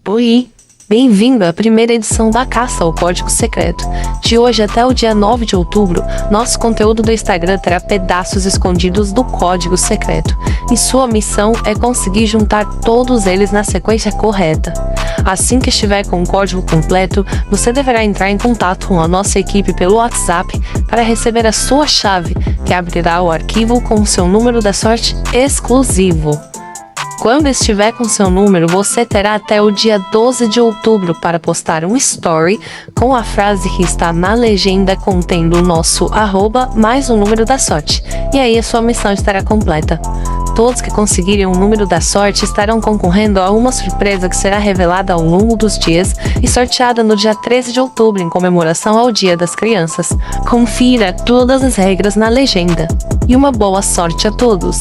Speaker 6: Oi, bem-vindo à primeira edição da Caça ao Código Secreto. De hoje até o dia 9 de outubro, nosso conteúdo do Instagram terá pedaços escondidos do Código Secreto, e sua missão é conseguir juntar todos eles na sequência correta. Assim que estiver com o código completo, você deverá entrar em contato com a nossa equipe pelo WhatsApp para receber a sua chave, que abrirá o arquivo com o seu número da sorte exclusivo. Quando estiver com seu número, você terá até o dia 12 de outubro para postar um story com a frase que está na legenda contendo o nosso @ mais o número da sorte. E aí a sua missão estará completa. Todos que conseguirem o número da sorte estarão concorrendo a uma surpresa que será revelada ao longo dos dias e sorteada no dia 13 de outubro em comemoração ao Dia das Crianças. Confira todas as regras na legenda. E uma boa sorte a todos!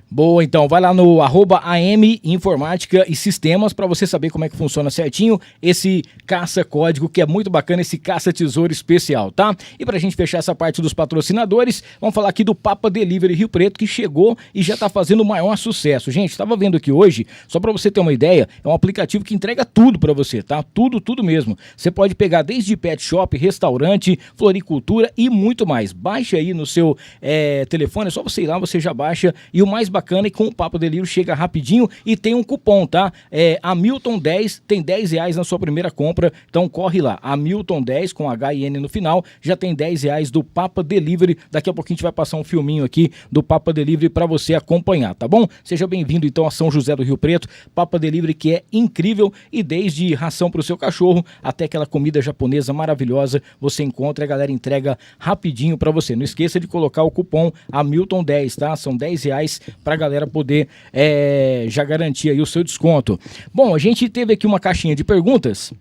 Speaker 3: Boa, então, vai lá no @AM Informática e Sistemas para você saber como é que funciona certinho esse caça-código, que é muito bacana, esse caça-tesouro especial, tá? E pra gente fechar essa parte dos patrocinadores, vamos falar aqui do Papa Delivery Rio Preto, que chegou e já tá fazendo o maior sucesso. Gente, tava vendo aqui hoje, só pra você ter uma ideia, é um aplicativo que entrega tudo pra você, tá? Tudo mesmo. Você pode pegar desde pet shop, restaurante, floricultura e muito mais. Baixa aí no seu telefone, é só você ir lá, você já baixa. E o mais bacana bacana e com o Papo Delivery chega rapidinho e tem um cupom, tá? Hamilton 10, tem R$10 na sua primeira compra, então corre lá, Hamilton 10 com H-I-N no final, já tem R$10 do Papo Delivery, daqui a pouquinho a gente vai passar um filminho aqui do Papo Delivery para você acompanhar, tá bom? Seja bem-vindo então a São José do Rio Preto, Papo Delivery que é incrível e desde ração para o seu cachorro até aquela comida japonesa maravilhosa, você encontra e a galera entrega rapidinho para você. Não esqueça de colocar o cupom Hamilton 10, tá? São R$10 para a galera poder já garantir aí o seu desconto. Bom, a gente teve aqui uma caixinha de perguntas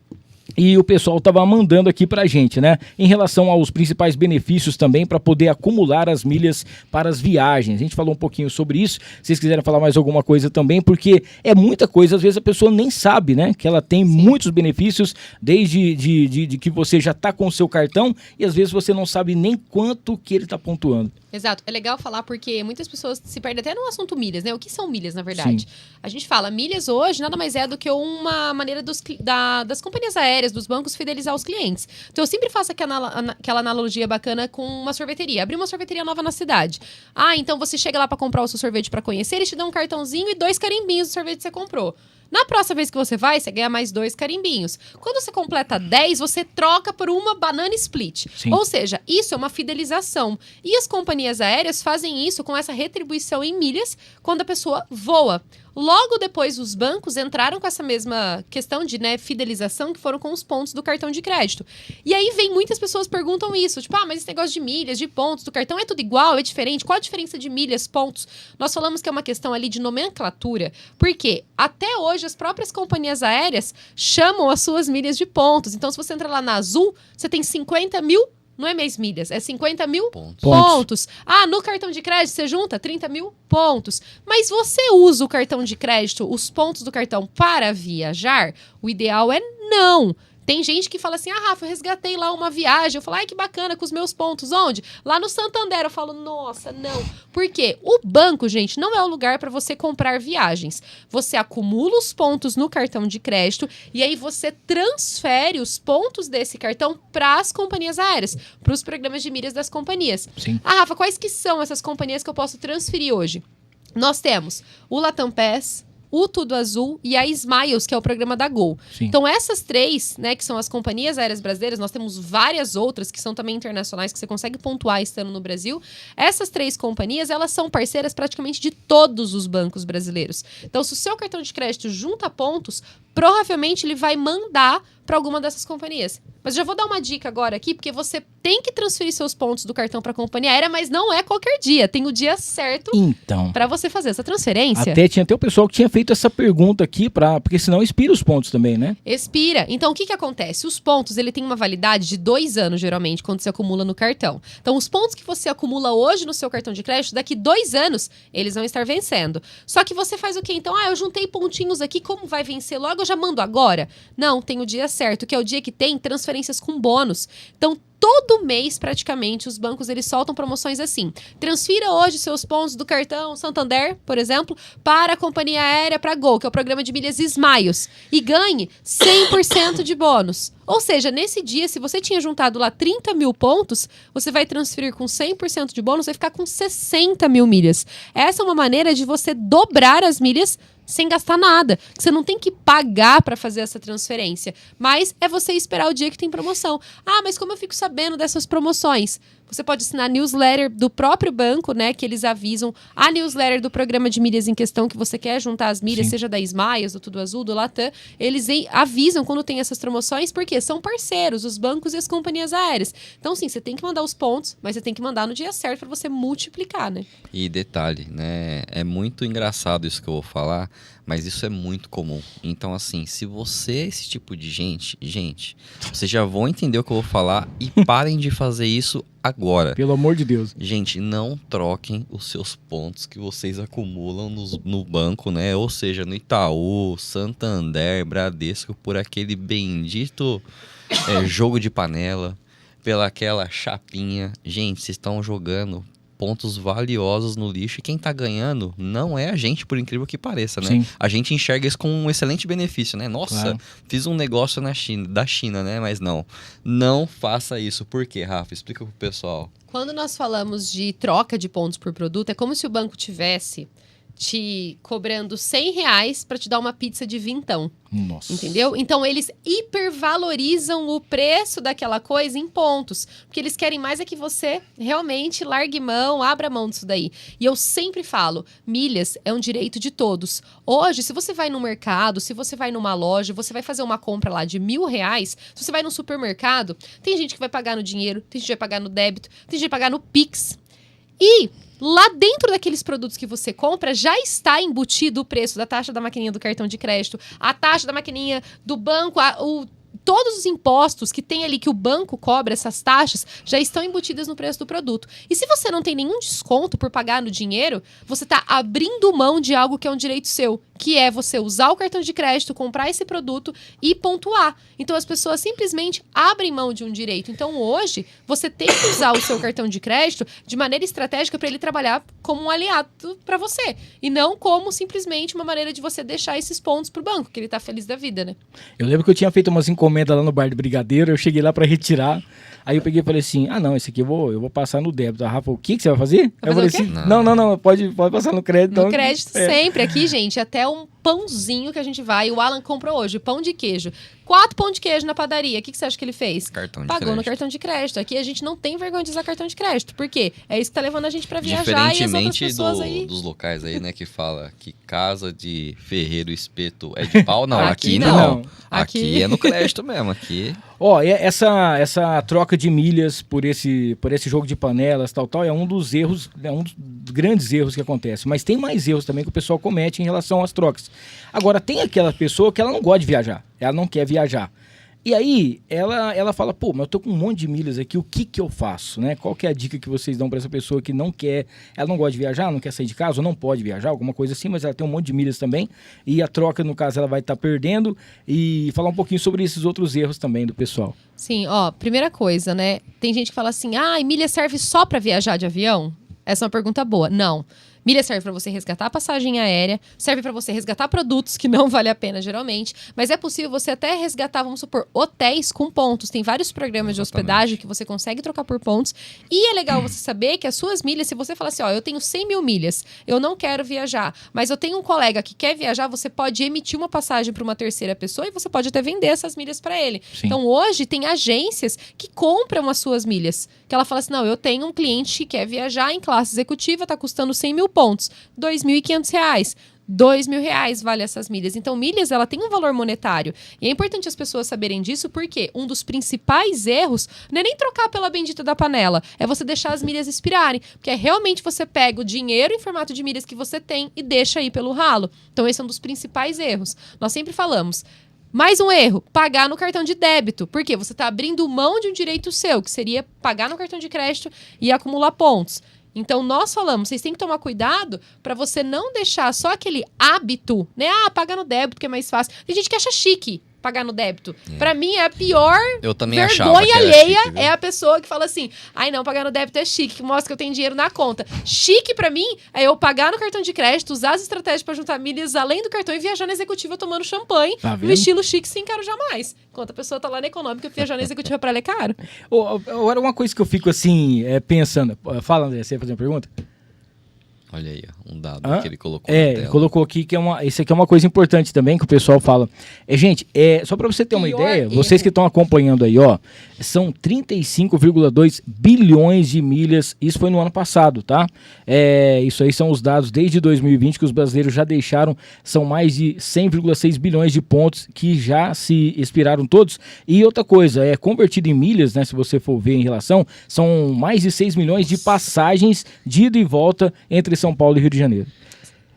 Speaker 3: e o pessoal estava mandando aqui pra gente, né? Em relação aos principais benefícios também para poder acumular as milhas para as viagens. A gente falou um pouquinho sobre isso. Se vocês quiserem falar mais alguma coisa também, porque é muita coisa, às vezes a pessoa nem sabe, né? Que ela tem muitos benefícios, desde de que você já tá com o seu cartão e às vezes você não sabe nem quanto que ele tá pontuando.
Speaker 4: Exato. É legal falar porque muitas pessoas se perdem até no assunto milhas, né? O que são milhas, na verdade? Sim. A gente fala, milhas hoje nada mais é do que uma maneira das companhias aéreas, dos bancos, fidelizar os clientes. Então, eu sempre faço aquela analogia bacana com uma sorveteria. Abrir uma sorveteria nova na cidade. Então você chega lá para comprar o seu sorvete para conhecer, eles te dão um cartãozinho e 2 carimbinhos do sorvete que você comprou. Na próxima vez que você vai, você ganha mais 2 carimbinhos. Quando você completa 10, você troca por uma banana split. Sim. Ou seja, isso é uma fidelização. E as companhias aéreas fazem isso com essa retribuição em milhas quando a pessoa voa. Logo depois, os bancos entraram com essa mesma questão de fidelização, que foram com os pontos do cartão de crédito. E aí muitas pessoas perguntam isso, tipo, mas esse negócio de milhas, de pontos do cartão, é tudo igual, é diferente? Qual a diferença de milhas, pontos? Nós falamos que é uma questão ali de nomenclatura, porque até hoje as próprias companhias aéreas chamam as suas milhas de pontos. Então, se você entrar lá na Azul, você tem 50 mil. Não é mais milhas, é 50 mil pontos. No cartão de crédito você junta 30 mil pontos. Mas você usa o cartão de crédito, os pontos do cartão para viajar? O ideal é não. Tem gente que fala assim, Rafa, eu resgatei lá uma viagem. Eu falo, que bacana, com os meus pontos. Onde? Lá no Santander. Eu falo, nossa, não. Por quê? O banco, gente, não é o lugar para você comprar viagens. Você acumula os pontos no cartão de crédito e aí você transfere os pontos desse cartão para as companhias aéreas, para os programas de milhas das companhias.
Speaker 3: Sim.
Speaker 4: Rafa, quais que são essas companhias que eu posso transferir hoje? Nós temos o Latam Pass, o Tudo Azul e a Smiles, que é o programa da Gol. Sim. Então, essas 3, que são as companhias aéreas brasileiras, nós temos várias outras que são também internacionais, que você consegue pontuar estando no Brasil. Essas 3 companhias, elas são parceiras praticamente de todos os bancos brasileiros. Então, se o seu cartão de crédito junta pontos, provavelmente ele vai mandar para alguma dessas companhias. Mas já vou dar uma dica agora aqui, porque você tem que transferir seus pontos do cartão para a companhia aérea, mas não é qualquer dia. Tem o dia certo para você fazer essa transferência.
Speaker 3: Tinha até o pessoal que tinha feito essa pergunta aqui, porque senão expira os pontos também, né?
Speaker 4: Expira. Então, o que acontece? Os pontos, ele tem uma validade de 2 anos, geralmente, quando você acumula no cartão. Então, os pontos que você acumula hoje no seu cartão de crédito, daqui 2 anos, eles vão estar vencendo. Só que você faz o quê? Então, eu juntei pontinhos aqui, como vai vencer logo? Eu já mando agora? Não, tem o dia certo, que é o dia que tem transferências com bônus. Então, todo mês, praticamente, os bancos eles soltam promoções assim. Transfira hoje seus pontos do cartão Santander, por exemplo, para a companhia aérea, para a Gol, que é o programa de milhas Smiles, e ganhe 100% de bônus. Ou seja, nesse dia, se você tinha juntado lá 30 mil pontos, você vai transferir com 100% de bônus, vai ficar com 60 mil milhas. Essa é uma maneira de você dobrar as milhas sem gastar nada. Você não tem que pagar para fazer essa transferência, mas é você esperar o dia que tem promoção. Mas como eu fico sabendo dessas promoções? Você pode assinar a newsletter do próprio banco, que eles avisam. A newsletter do programa de milhas em questão, que você quer juntar as milhas, seja da Smiles, do Tudo Azul, do Latam, eles avisam quando tem essas promoções, porque são parceiros, os bancos e as companhias aéreas. Então, sim, você tem que mandar os pontos, mas você tem que mandar no dia certo para você multiplicar,
Speaker 5: E detalhe, é muito engraçado isso que eu vou falar, mas isso é muito comum. Então, assim, se você é esse tipo de gente, vocês já vão entender o que eu vou falar e parem de fazer isso agora.
Speaker 3: Pelo amor de Deus.
Speaker 5: Gente, não troquem os seus pontos que vocês acumulam no banco, Ou seja, no Itaú, Santander, Bradesco, por aquele bendito jogo de panela, pela aquela chapinha. Gente, vocês estão jogando pontos valiosos no lixo, e quem tá ganhando não é a gente, por incrível que pareça,
Speaker 3: Sim.
Speaker 5: A gente enxerga isso como um excelente benefício, Nossa,
Speaker 3: claro.
Speaker 5: Fiz um negócio da China, Mas não faça isso. Por quê, Rafa? Explica pro pessoal.
Speaker 4: Quando nós falamos de troca de pontos por produto, é como se o banco tivesse te cobrando R$100 para te dar uma pizza de vintão.
Speaker 3: Nossa.
Speaker 4: Entendeu? Então, eles hipervalorizam o preço daquela coisa em pontos. Porque eles querem mais é que você realmente largue mão, abra mão disso daí. E eu sempre falo, milhas é um direito de todos. Hoje, se você vai no mercado, se você vai numa loja, você vai fazer uma compra lá de R$1.000, se você vai no supermercado, tem gente que vai pagar no dinheiro, tem gente que vai pagar no débito, tem gente que vai pagar no Pix. E lá dentro daqueles produtos que você compra, já está embutido o preço da taxa da maquininha do cartão de crédito, a taxa da maquininha do banco, todos os impostos que tem ali que o banco cobra, essas taxas, já estão embutidas no preço do produto. E se você não tem nenhum desconto por pagar no dinheiro, você está abrindo mão de algo que é um direito seu, que é você usar o cartão de crédito, comprar esse produto e pontuar. Então, as pessoas simplesmente abrem mão de um direito. Então, hoje, você tem que usar o seu cartão de crédito de maneira estratégica para ele trabalhar como um aliado para você. E não como simplesmente uma maneira de você deixar esses pontos pro banco, que ele tá feliz da vida, né?
Speaker 3: Eu lembro que eu tinha feito umas encomendas lá no bar do Brigadeiro, eu cheguei lá para retirar. Aí eu peguei e falei assim, não, esse aqui eu vou passar no débito. A Rafa, o que você vai fazer?
Speaker 4: Vai
Speaker 3: eu falei
Speaker 4: fazer
Speaker 3: assim, não, pode passar no crédito.
Speaker 4: No crédito sempre. Aqui, gente, até um pãozinho que a gente vai, o Alan comprou hoje, pão de queijo. 4 pão de queijo na padaria. O que você acha que ele fez? Pagou no cartão de crédito. Aqui a gente não tem vergonha de usar cartão de crédito. Por quê? É isso que tá levando a gente pra viajar e as outras pessoas aí.
Speaker 5: Dos locais aí, né, que fala que casa de ferreiro espeto é de pau. Não, aqui não. Aqui é no crédito mesmo. Aqui...
Speaker 3: Essa troca de milhas por esse jogo de panelas, tal, é um dos erros, um dos grandes erros que acontece. Mas tem mais erros também que o pessoal comete em relação às trocas. Agora, tem aquela pessoa que ela não gosta de viajar, ela não quer viajar. E aí, ela fala, pô, mas eu tô com um monte de milhas aqui, o que eu faço, né? Qual que é a dica que vocês dão pra essa pessoa que não quer, ela não gosta de viajar, não quer sair de casa, ou não pode viajar, alguma coisa assim, mas ela tem um monte de milhas também, e a troca, no caso, ela vai estar perdendo, e falar um pouquinho sobre esses outros erros também do pessoal.
Speaker 4: Sim, primeira coisa, né? Tem gente que fala assim, milha serve só pra viajar de avião? Essa é uma pergunta boa. Não. Milha serve para você resgatar a passagem aérea, serve para você resgatar produtos que não vale a pena geralmente, mas é possível você até resgatar, vamos supor, hotéis com pontos. Tem vários programas de hospedagem que você consegue trocar por pontos. E é legal você saber que as suas milhas, se você falar assim, eu tenho 100 mil milhas, eu não quero viajar, mas eu tenho um colega que quer viajar, você pode emitir uma passagem para uma terceira pessoa e você pode até vender essas milhas para ele. Sim. Então hoje tem agências que compram as suas milhas, que ela fala assim, não, eu tenho um cliente que quer viajar em classe executiva, tá custando 100 mil pontos, R$2.500. R$2.000 vale essas milhas. Então, milhas, ela tem um valor monetário. E é importante as pessoas saberem disso, porque um dos principais erros não é nem trocar pela bendita da panela, é você deixar as milhas expirarem. Porque é realmente você pega o dinheiro em formato de milhas que você tem e deixa aí pelo ralo. Então, esse é um dos principais erros. Nós sempre falamos, mais um erro, pagar no cartão de débito. Por quê? Você está abrindo mão de um direito seu, que seria pagar no cartão de crédito e acumular pontos. Então, nós falamos, vocês têm que tomar cuidado para você não deixar só aquele hábito, né? Pagar no débito que é mais fácil. Tem gente que acha chique pagar no débito. Pra mim, é a pior vergonha alheia chique, é a pessoa que fala assim, não, pagar no débito é chique, que mostra que eu tenho dinheiro na conta. Chique pra mim é eu pagar no cartão de crédito, usar as estratégias pra juntar milhas além do cartão e viajar na executiva tomando champanhe, no estilo chique sem caro jamais. Enquanto a pessoa tá lá na econômica, viajar na executiva pra ela é caro.
Speaker 3: Agora, uma coisa que eu fico assim, pensando, fala, André, você ia fazer uma pergunta?
Speaker 5: Olha aí, um dado que ele colocou na tela.
Speaker 3: Colocou aqui que isso aqui é uma coisa importante também que o pessoal fala. Gente, só para você ter uma ideia, vocês que estão acompanhando aí, são 35,2 bilhões de milhas, isso foi no ano passado, tá? Isso aí são os dados desde 2020 que os brasileiros já deixaram, são mais de 100,6 bilhões de pontos que já se expiraram todos. E outra coisa, convertido em milhas, né, se você for ver em relação, são mais de 6 milhões de passagens de ida e volta entre São Paulo e Rio de Janeiro.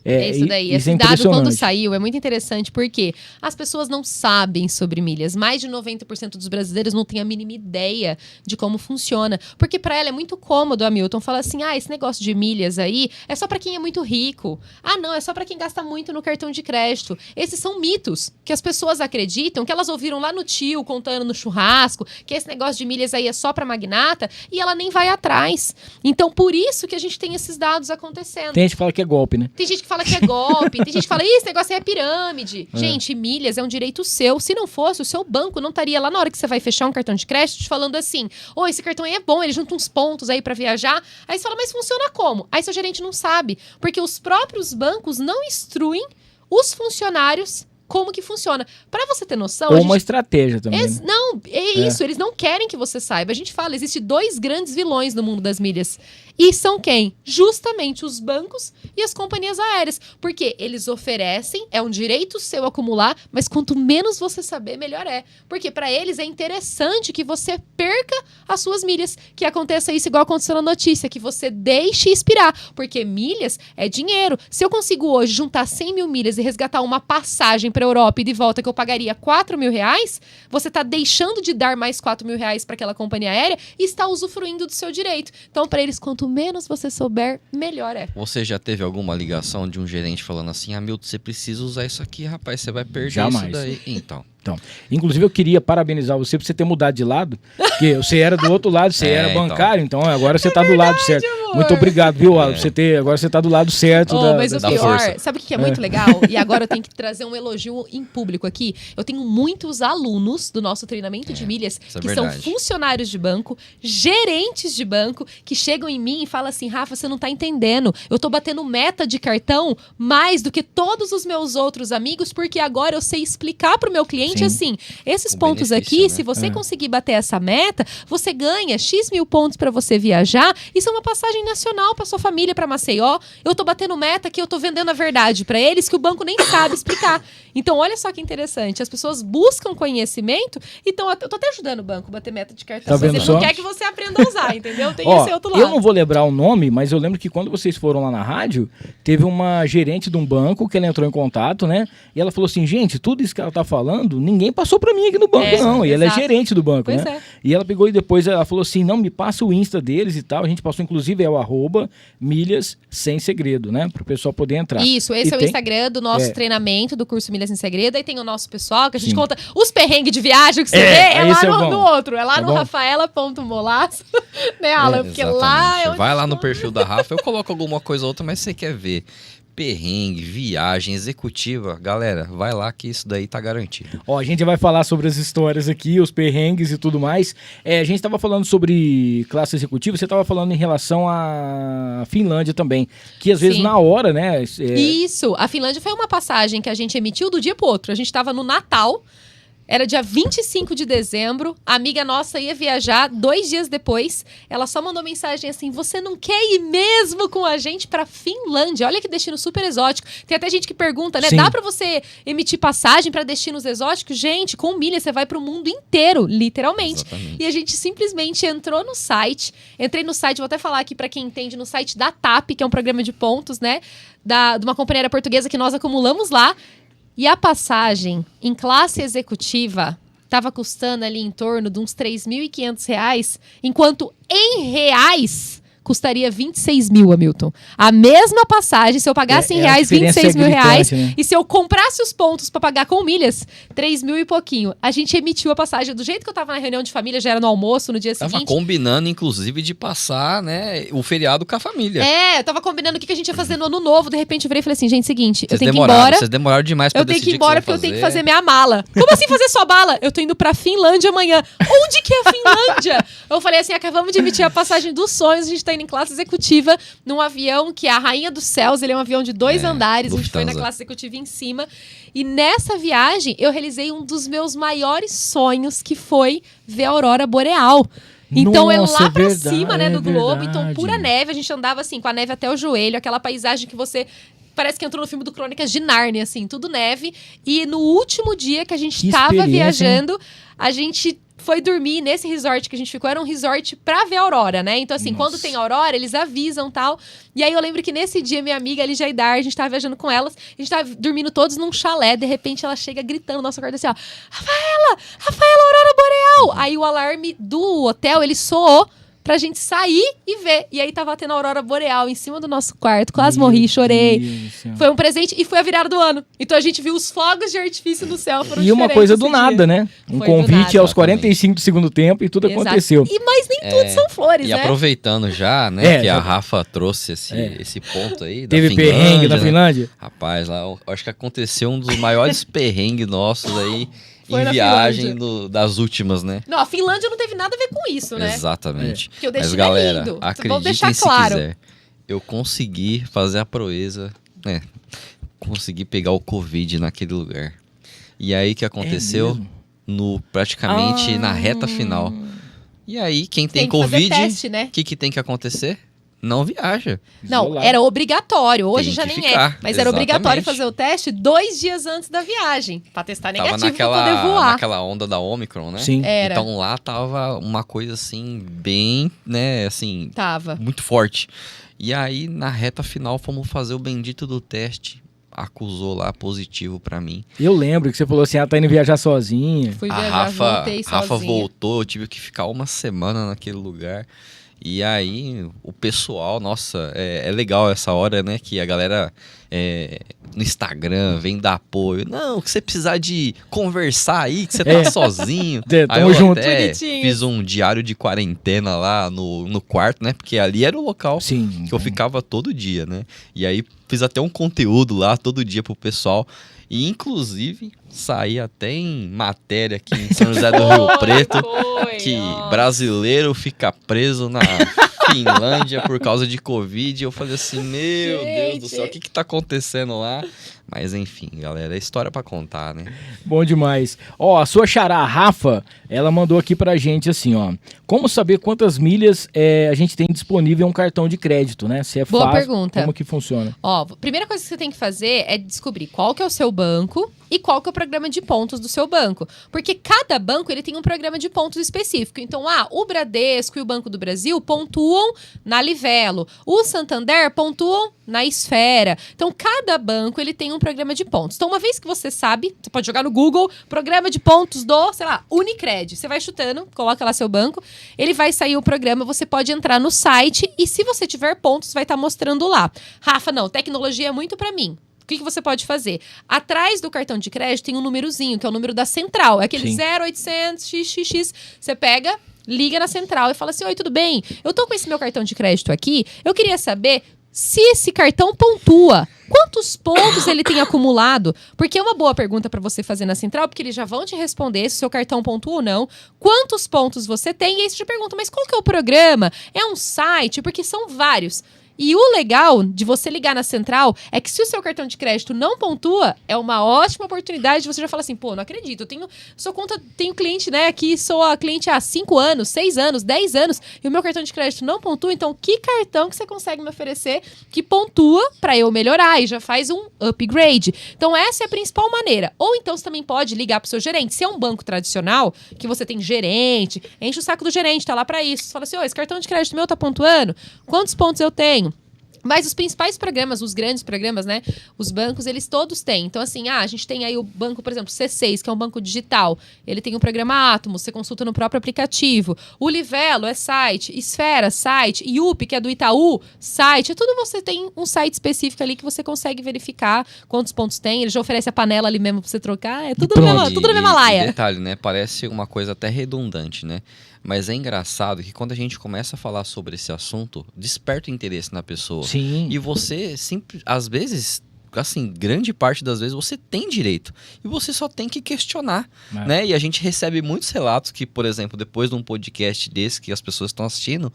Speaker 4: Isso daí. Esse dado, quando saiu, é muito interessante porque as pessoas não sabem sobre milhas. Mais de 90% dos brasileiros não têm a mínima ideia de como funciona. Porque para ela é muito cômodo, Hamilton, falar assim, esse negócio de milhas aí é só para quem é muito rico. Não, é só para quem gasta muito no cartão de crédito. Esses são mitos que as pessoas acreditam, que elas ouviram lá no tio, contando no churrasco, que esse negócio de milhas aí é só para magnata, e ela nem vai atrás. Então, por isso que a gente tem esses dados acontecendo.
Speaker 3: Tem gente que fala que é golpe, né?
Speaker 4: Tem gente que fala fala que é golpe, tem gente que fala, esse negócio aí é pirâmide. Gente, milhas é um direito seu. Se não fosse, o seu banco não estaria lá na hora que você vai fechar um cartão de crédito te falando assim, esse cartão aí é bom, ele junta uns pontos aí pra viajar. Aí você fala, mas funciona como? Aí seu gerente não sabe, porque os próprios bancos não instruem os funcionários como que funciona. Pra você ter noção...
Speaker 3: Ou uma estratégia também. Né?
Speaker 4: Não, isso. Eles não querem que você saiba. A gente fala, existem 2 grandes vilões no mundo das milhas. E são quem? Justamente os bancos e as companhias aéreas. Porque eles oferecem, é um direito seu acumular, mas quanto menos você saber, melhor é. Porque pra eles é interessante que você perca as suas milhas. Que aconteça isso igual aconteceu na notícia, que você deixe expirar. Porque milhas é dinheiro. Se eu consigo hoje juntar 100 mil milhas e resgatar uma passagem pra Europa e de volta que eu pagaria 4 mil reais, você tá deixando de dar mais 4 mil reais pra aquela companhia aérea e está usufruindo do seu direito. Então, pra eles, quanto menos você souber, melhor é.
Speaker 5: Você já teve alguma ligação de um gerente falando assim, Milton, você precisa usar isso aqui, rapaz, você vai perder
Speaker 3: Jamais.
Speaker 5: Isso daí. Então,
Speaker 3: inclusive eu queria parabenizar você por você ter mudado de lado, porque você era do outro lado, você era bancário, então agora você tá do lado certo.
Speaker 4: Amor.
Speaker 3: Muito obrigado, viu, Alan? Agora você tá do lado certo
Speaker 4: mas o
Speaker 5: da
Speaker 4: pior,
Speaker 5: força.
Speaker 4: sabe o que é muito legal? E agora eu tenho que trazer um elogio em público aqui. Eu tenho muitos alunos do nosso treinamento de milhas que são funcionários de banco, gerentes de banco, que chegam em mim e falam assim, Rafa, você não tá entendendo. Eu tô batendo meta de cartão mais do que todos os meus outros amigos, porque agora eu sei explicar pro meu cliente assim, esses pontos aqui, né? Se você conseguir bater essa meta, você ganha X mil pontos pra você viajar. Isso é uma passagem nacional pra sua família, pra Maceió. Eu tô batendo meta que eu tô vendendo a verdade pra eles, que o banco nem sabe explicar. Então, olha só que interessante. As pessoas buscam conhecimento, então eu tô até ajudando o banco a bater meta de cartão.
Speaker 3: Tá,
Speaker 4: mas ele não quer que você aprenda a usar, entendeu? Tem esse outro lado.
Speaker 3: Eu não vou lembrar o nome, mas eu lembro que quando vocês foram lá na rádio, teve uma gerente de um banco que ela entrou em contato, né? E ela falou assim, gente, tudo isso que ela tá falando, ninguém passou pra mim aqui no banco, não. E ela é gerente do banco,
Speaker 4: pois
Speaker 3: né? E ela pegou e depois ela falou assim, não, me passa o Insta deles e tal. A gente passou, inclusive, é o @milhas sem segredo, né? Pro pessoal poder entrar.
Speaker 4: Isso, esse é o Instagram do nosso treinamento do curso Milhas sem Segredo. Aí tem o nosso pessoal, que a gente conta os perrengues de viagem que você vê, lá no outro. É lá no rafaela.molasso, né, Alan? Porque lá é onde
Speaker 5: vai lá no perfil da Rafa, eu coloco alguma coisa ou outra, mas você quer ver perrengue, viagem, executiva, galera, vai lá que isso daí tá garantido.
Speaker 3: A gente vai falar sobre as histórias aqui, os perrengues e tudo mais. A gente tava falando sobre classe executiva, você tava falando em relação à Finlândia também, que às vezes na hora, né?
Speaker 4: Isso, a Finlândia foi uma passagem que a gente emitiu do dia pro outro. A gente tava no Natal, era dia 25 de dezembro, a amiga nossa ia viajar 2 dias depois, ela só mandou mensagem assim, você não quer ir mesmo com a gente pra Finlândia? Olha que destino super exótico. Tem até gente que pergunta, né, dá pra você emitir passagem pra destinos exóticos? Gente, com milha você vai pro mundo inteiro, literalmente.
Speaker 5: Exatamente.
Speaker 4: E a gente simplesmente entrou no site, entrei no site, vou até falar aqui pra quem entende, no site da TAP, que é um programa de pontos, né, de uma companhia portuguesa que nós acumulamos lá. E a passagem em classe executiva estava custando ali em torno de uns R$3.500, enquanto em reais custaria 26 mil, Hamilton. A mesma passagem, se eu pagasse em reais, 26 mil reais, né? E se eu comprasse os pontos para pagar com milhas, 3 mil e pouquinho. A gente emitiu a passagem do jeito que eu tava na reunião de família, já era no almoço, no dia seguinte.
Speaker 5: Tava combinando, inclusive, de passar, né, o feriado com a família.
Speaker 4: Eu tava combinando o que a gente ia fazer no ano novo, de repente eu virei e falei assim, gente, seguinte, eu tenho que ir embora.
Speaker 5: Vocês demoraram demais pra decidir.
Speaker 4: Eu tenho que ir embora porque eu tenho que fazer minha mala. Como assim fazer sua mala? Eu tô indo pra Finlândia amanhã. Onde que é a Finlândia? Eu falei assim, acabamos de emitir a passagem dos sonhos, a gente tá indo em classe executiva, num avião que é a Rainha dos Céus, ele é um avião de 2 andares,
Speaker 5: Lufthansa.
Speaker 4: A gente foi na classe executiva em cima, e nessa viagem eu realizei um dos meus maiores sonhos, que foi ver a aurora boreal. Então
Speaker 3: Nossa,
Speaker 4: é lá pra
Speaker 3: verdade,
Speaker 4: cima, né, do globo,
Speaker 3: verdade.
Speaker 4: então pura neve, a gente andava assim, com a neve até o joelho, aquela paisagem que você... Parece que entrou no filme do Crônicas de Nárnia, assim, tudo neve. E no último dia que a gente tava viajando, a gente foi dormir nesse resort que a gente ficou. Era um resort pra ver a aurora, né? Então, assim, quando tem aurora, eles avisam e tal. E aí eu lembro que nesse dia, minha amiga, a Lígia Aidar, a gente tava viajando com elas, a gente tava dormindo todos num chalé, de repente ela chega gritando no nosso quarto assim, ó, Rafaela, aurora boreal! Aí o alarme do hotel, ele soou pra gente sair e ver. E aí tava tendo a aurora boreal em cima do nosso quarto. Quase morri, chorei. Foi um presente e foi a virada do ano. Então a gente viu os fogos de artifício no céu.
Speaker 3: E uma coisa do nada, né? Um convite aos 45 do segundo tempo e tudo aconteceu.
Speaker 4: Mas nem tudo são flores,
Speaker 5: e
Speaker 4: né?
Speaker 5: E aproveitando já, né, que a Rafa trouxe esse ponto aí da
Speaker 3: Teve
Speaker 5: Finlândia,
Speaker 3: perrengue na Finlândia?
Speaker 5: Rapaz, lá eu acho que aconteceu um dos maiores perrengues nossos aí
Speaker 4: Foi
Speaker 5: em viagem das últimas, né?
Speaker 4: Não, a Finlândia não teve nada a ver com isso, né?
Speaker 5: Exatamente.
Speaker 4: Porque o
Speaker 5: Mas
Speaker 4: destino
Speaker 5: galera,
Speaker 4: é lindo.
Speaker 5: acreditem
Speaker 4: deixar
Speaker 5: se
Speaker 4: claro.
Speaker 5: quiser. Eu consegui fazer a proeza, né? Consegui pegar o Covid naquele lugar. E aí o que aconteceu? Praticamente na reta final. E aí, quem tem Covid,
Speaker 4: teste, né?
Speaker 5: o que tem que acontecer? Não viaja.
Speaker 4: Não, era obrigatório. Hoje
Speaker 5: Tem
Speaker 4: já
Speaker 5: que
Speaker 4: nem
Speaker 5: ficar,
Speaker 4: Mas era obrigatório
Speaker 5: exatamente.
Speaker 4: fazer o teste 2 dias antes da viagem. Pra testar negativo
Speaker 5: Tava
Speaker 4: pra poder voar.
Speaker 5: naquela onda da Omicron, né?
Speaker 3: Sim.
Speaker 4: Era.
Speaker 5: Então lá tava uma coisa assim, bem, né, assim...
Speaker 4: Tava.
Speaker 5: Muito forte. E aí, na reta final, fomos fazer o bendito do teste. Acusou lá positivo pra mim.
Speaker 3: Eu lembro que você falou assim, tá indo viajar sozinha.
Speaker 4: Fui
Speaker 5: A
Speaker 4: viajar, voltei
Speaker 5: Rafa
Speaker 4: sozinha.
Speaker 5: voltou, eu tive que ficar uma semana naquele lugar. E aí, o pessoal, nossa, é legal essa hora, né? Que a galera no Instagram vem dar apoio. Não, que você precisar de conversar aí, que você tá sozinho. Aí
Speaker 3: tamo
Speaker 5: eu
Speaker 3: junto.
Speaker 5: até
Speaker 4: Bonitinho.
Speaker 5: fiz um diário de quarentena lá no quarto, né? Porque ali era o local
Speaker 3: Sim.
Speaker 5: que eu ficava todo dia, né? E aí fiz até um conteúdo lá todo dia pro pessoal. E inclusive saí até em matéria aqui em São José do Rio Preto que brasileiro fica preso na Finlândia por causa de Covid. Eu falei assim, meu Deus do céu, o que tá acontecendo lá? Mas enfim, galera, é história pra contar, né?
Speaker 3: Bom demais. Ó, a sua xará, a Rafa, ela mandou aqui pra gente assim, ó. Como saber quantas milhas a gente tem disponível em um cartão de crédito, né? Se é
Speaker 4: Boa
Speaker 3: fácil,
Speaker 4: pergunta.
Speaker 3: como que funciona?
Speaker 4: Ó, primeira coisa que você tem que fazer é descobrir qual que é o seu banco e qual que é o programa de pontos do seu banco. Porque cada banco, ele tem um programa de pontos específico. Então, o Bradesco e o Banco do Brasil pontuam na Livelo. O Santander pontuam na Esfera. Então, cada banco, ele tem um programa de pontos. Então, uma vez que você sabe, você pode jogar no Google, programa de pontos do, sei lá, Unicred. Você vai chutando, coloca lá seu banco, ele vai sair o programa, você pode entrar no site e se você tiver pontos, vai estar mostrando lá. Rafa, não, tecnologia é muito pra mim. O que você pode fazer? Atrás do cartão de crédito tem um númerozinho, que é o número da central. É aquele 0800 XXX. Você pega, liga na central e fala assim, oi, tudo bem? Eu tô com esse meu cartão de crédito aqui, eu queria saber se esse cartão pontua. Quantos pontos ele tem acumulado? Porque é uma boa pergunta para você fazer na central, porque eles já vão te responder se o seu cartão pontua ou não. Quantos pontos você tem? E aí você te pergunta, mas qual que é o programa? É um site? Porque são vários. E o legal de você ligar na central é que se o seu cartão de crédito não pontua, é uma ótima oportunidade de você já falar assim, pô, não acredito, tenho cliente, né, que sou a cliente há 5 anos, 6 anos, 10 anos, e o meu cartão de crédito não pontua, então que cartão que você consegue me oferecer que pontua para eu melhorar e já faz um upgrade. Então essa é a principal maneira. Ou então você também pode ligar pro seu gerente. Se é um banco tradicional, que você tem gerente, enche o saco do gerente, tá lá para isso. Você fala assim, esse cartão de crédito meu tá pontuando? Quantos pontos eu tenho? Mas os principais programas, os grandes programas, né? Os bancos, eles todos têm. Então, assim, a gente tem aí o banco, por exemplo, C6, que é um banco digital. Ele tem o programa Atomos, você consulta no próprio aplicativo. O Livelo é site, Esfera, site, IUP, que é do Itaú, site. É tudo você tem um site específico ali que você consegue verificar quantos pontos tem. Ele já oferece a panela ali mesmo pra você trocar. É tudo na mesma laia.
Speaker 5: E detalhe, né? Parece uma coisa até redundante, né? Mas é engraçado que quando a gente começa a falar sobre esse assunto, desperta o interesse na pessoa.
Speaker 3: Sim.
Speaker 5: E você, sempre, às vezes, assim, grande parte das vezes, você tem direito. E você só tem que questionar, né? E a gente recebe muitos relatos que, por exemplo, depois de um podcast desse que as pessoas estão assistindo,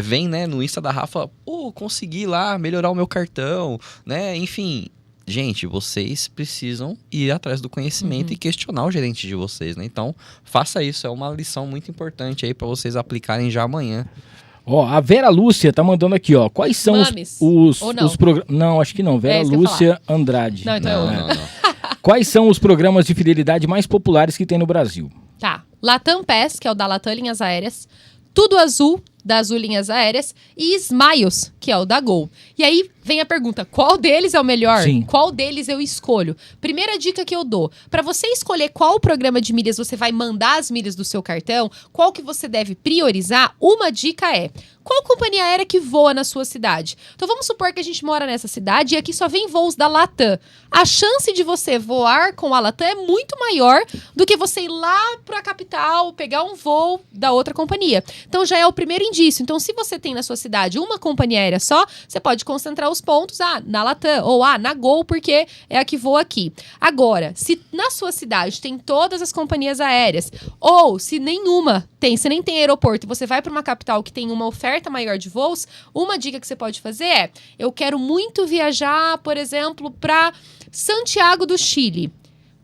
Speaker 5: vem, né, no Insta da Rafa, consegui lá melhorar o meu cartão, né? Enfim... Gente, vocês precisam ir atrás do conhecimento e questionar o gerente de vocês, né? Então, faça isso. É uma lição muito importante aí para vocês aplicarem já amanhã.
Speaker 3: Ó, a Vera Lúcia tá mandando aqui, ó. Quais são os programas... Não, acho que não. Vera Lúcia Andrade.
Speaker 4: Não, então
Speaker 5: não.
Speaker 3: Quais são os programas de fidelidade mais populares que tem no Brasil?
Speaker 4: Tá. Latam Pass, que é o da Latam Linhas Aéreas. Tudo Azul, da Azul Linhas Aéreas. E Smiles, que é o da Gol. E aí... vem a pergunta, qual deles é o melhor?
Speaker 3: Sim.
Speaker 4: Qual deles eu escolho? Primeira dica que eu dou, para você escolher qual programa de milhas você vai mandar as milhas do seu cartão, qual que você deve priorizar, uma dica é, qual companhia aérea que voa na sua cidade? Então vamos supor que a gente mora nessa cidade e aqui só vem voos da Latam. A chance de você voar com a Latam é muito maior do que você ir lá para a capital, pegar um voo da outra companhia. Então já é o primeiro indício. Então se você tem na sua cidade uma companhia aérea só, você pode concentrar os pontos na Latam ou na Gol, porque é a que voa aqui. Agora, se na sua cidade tem todas as companhias aéreas, ou se nenhuma tem, se nem tem aeroporto e você vai para uma capital que tem uma oferta maior de voos, uma dica que você pode fazer é, eu quero muito viajar, por exemplo, para Santiago do Chile.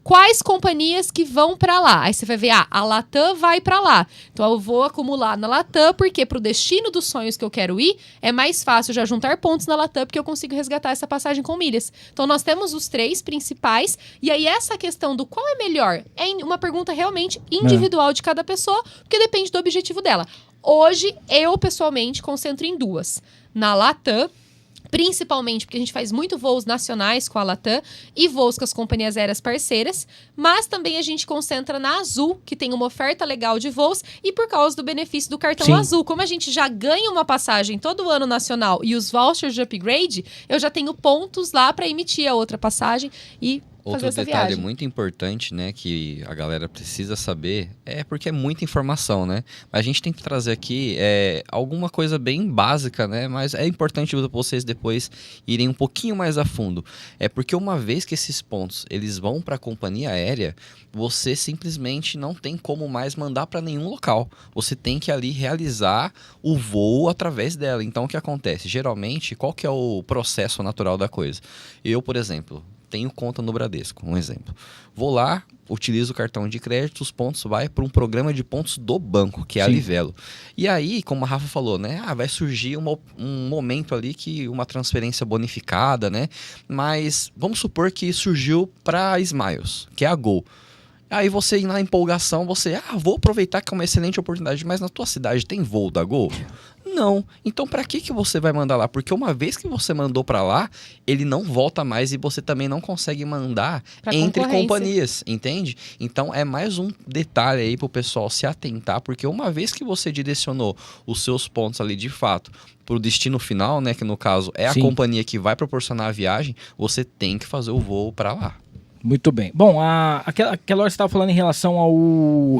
Speaker 4: Quais companhias que vão para lá? Aí você vai ver, a Latam vai para lá. Então eu vou acumular na Latam, porque pro destino dos sonhos que eu quero ir, é mais fácil já juntar pontos na Latam, porque eu consigo resgatar essa passagem com milhas. Então nós temos os 3 principais, e aí essa questão do qual é melhor, é uma pergunta realmente individual de cada pessoa, porque depende do objetivo dela. Hoje, eu pessoalmente concentro em 2. Na Latam, principalmente porque a gente faz muito voos nacionais com a Latam e voos com as companhias aéreas parceiras, mas também a gente concentra na Azul, que tem uma oferta legal de voos, e por causa do benefício do cartão Azul. Como a gente já ganha uma passagem todo ano nacional e os vouchers de upgrade, eu já tenho pontos lá para emitir a outra passagem e
Speaker 5: outro detalhe muito importante, né, que a galera precisa saber, é porque é muita informação, né? Mas a gente tem que trazer aqui alguma coisa bem básica, né? Mas é importante vocês depois irem um pouquinho mais a fundo. É porque uma vez que esses pontos eles vão para a companhia aérea, você simplesmente não tem como mais mandar para nenhum local. Você tem que ali realizar o voo através dela. Então o que acontece? Geralmente, qual que é o processo natural da coisa? Eu, por exemplo, tenho conta no Bradesco, um exemplo. Vou lá, utilizo o cartão de crédito, os pontos vai para um programa de pontos do banco, que é a Livelo. E aí, como a Rafa falou, né? Vai surgir um momento ali que uma transferência bonificada, né? Mas vamos supor que surgiu para a Smiles, que é a Gol. Aí você, na empolgação, vou aproveitar que é uma excelente oportunidade, mas na tua cidade tem voo da Gol? Não. Então, para que você vai mandar lá? Porque uma vez que você mandou para lá, ele não volta mais e você também não consegue mandar entre companhias, entende? Então, é mais um detalhe aí pro pessoal se atentar, porque uma vez que você direcionou os seus pontos ali de fato pro destino final, né, que no caso é a companhia que vai proporcionar a viagem, você tem que fazer o voo para lá.
Speaker 3: Muito bem. Bom, aquela hora você estava falando em relação ao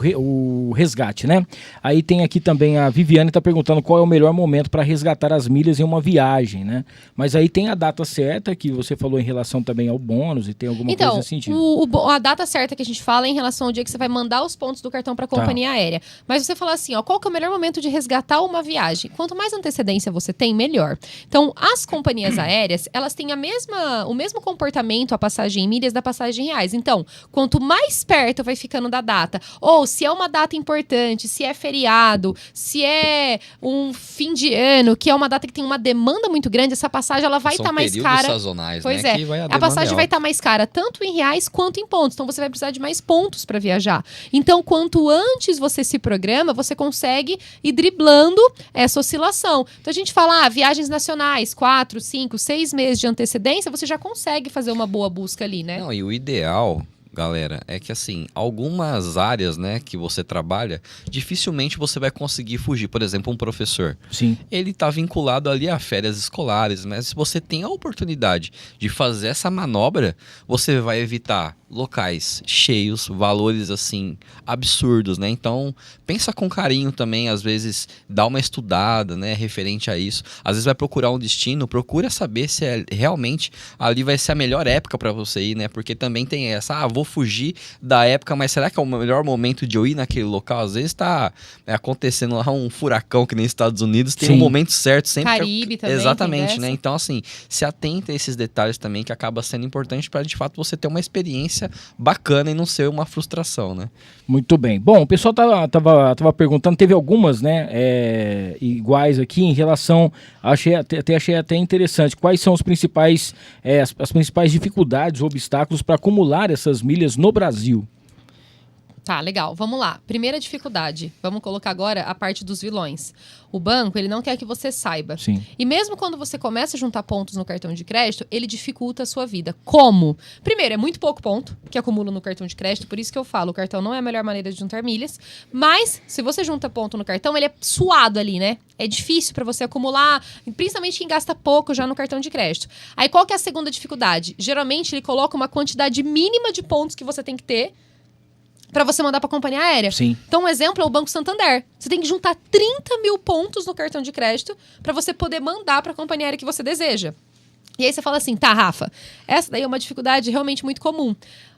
Speaker 3: resgate, né? Aí tem aqui também a Viviane está perguntando qual é o melhor momento para resgatar as milhas em uma viagem, né? Mas aí tem a data certa que você falou em relação também ao bônus e tem alguma coisa nesse sentido.
Speaker 4: A data certa que a gente fala é em relação ao dia que você vai mandar os pontos do cartão para a companhia aérea. Mas você fala assim, qual que é o melhor momento de resgatar uma viagem? Quanto mais antecedência você tem, melhor. Então, as companhias aéreas, elas têm o mesmo comportamento, a passagem em milhas da passagem reais. Então, quanto mais perto vai ficando da data, ou se é uma data importante, se é feriado, se é um fim de ano, que é uma data que tem uma demanda muito grande, essa passagem ela vai estar mais cara.
Speaker 5: Sazonais,
Speaker 4: pois
Speaker 5: né?
Speaker 4: A passagem vai estar mais cara, tanto em reais quanto em pontos. Então, você vai precisar de mais pontos para viajar. Então, quanto antes você se programa, você consegue ir driblando essa oscilação. Então, a gente fala, viagens nacionais, 4, 5, 6 meses de antecedência, você já consegue fazer uma boa busca ali, né?
Speaker 5: Não, e o ideal, galera, é que assim, algumas áreas, né, que você trabalha, dificilmente você vai conseguir fugir. Por exemplo, um professor.
Speaker 3: Sim.
Speaker 5: Ele está vinculado ali a férias escolares, mas se você tem a oportunidade de fazer essa manobra, você vai evitar locais cheios, valores assim absurdos, né? Então, pensa com carinho também, às vezes dá uma estudada, né, referente a isso. Às vezes vai procurar um destino, procura saber se realmente ali vai ser a melhor época para você ir, né? Porque também tem essa, vou fugir da época, mas será que é o melhor momento de eu ir naquele local? Às vezes tá acontecendo lá um furacão que nem Estados Unidos, tem um momento certo sempre.
Speaker 4: Caribe também.
Speaker 5: Exatamente, né? Então, assim, se atenta a esses detalhes também, que acaba sendo importante para de fato você ter uma experiência bacana e não ser uma frustração, né?
Speaker 3: Muito bem. Bom, o pessoal tava perguntando, teve algumas, né, iguais aqui em relação, achei até interessante, quais são os principais, as principais dificuldades ou obstáculos para acumular essas milhas no Brasil?
Speaker 4: Tá, legal. Vamos lá. Primeira dificuldade. Vamos colocar agora a parte dos vilões. O banco, ele não quer que você saiba.
Speaker 3: Sim.
Speaker 4: E mesmo quando você começa a juntar pontos no cartão de crédito, ele dificulta a sua vida. Como? Primeiro, é muito pouco ponto que acumula no cartão de crédito, por isso que eu falo, o cartão não é a melhor maneira de juntar milhas, mas se você junta ponto no cartão, ele é suado ali, né? É difícil para você acumular, principalmente quem gasta pouco já no cartão de crédito. Aí qual que é a segunda dificuldade? Geralmente ele coloca uma quantidade mínima de pontos que você tem que ter para você mandar para a companhia aérea.
Speaker 3: Sim.
Speaker 4: Então, um exemplo é o Banco Santander. Você tem que juntar 30 mil pontos no cartão de crédito para você poder mandar para a companhia aérea que você deseja. E aí você fala assim, tá, Rafa, essa daí é uma dificuldade realmente muito comum.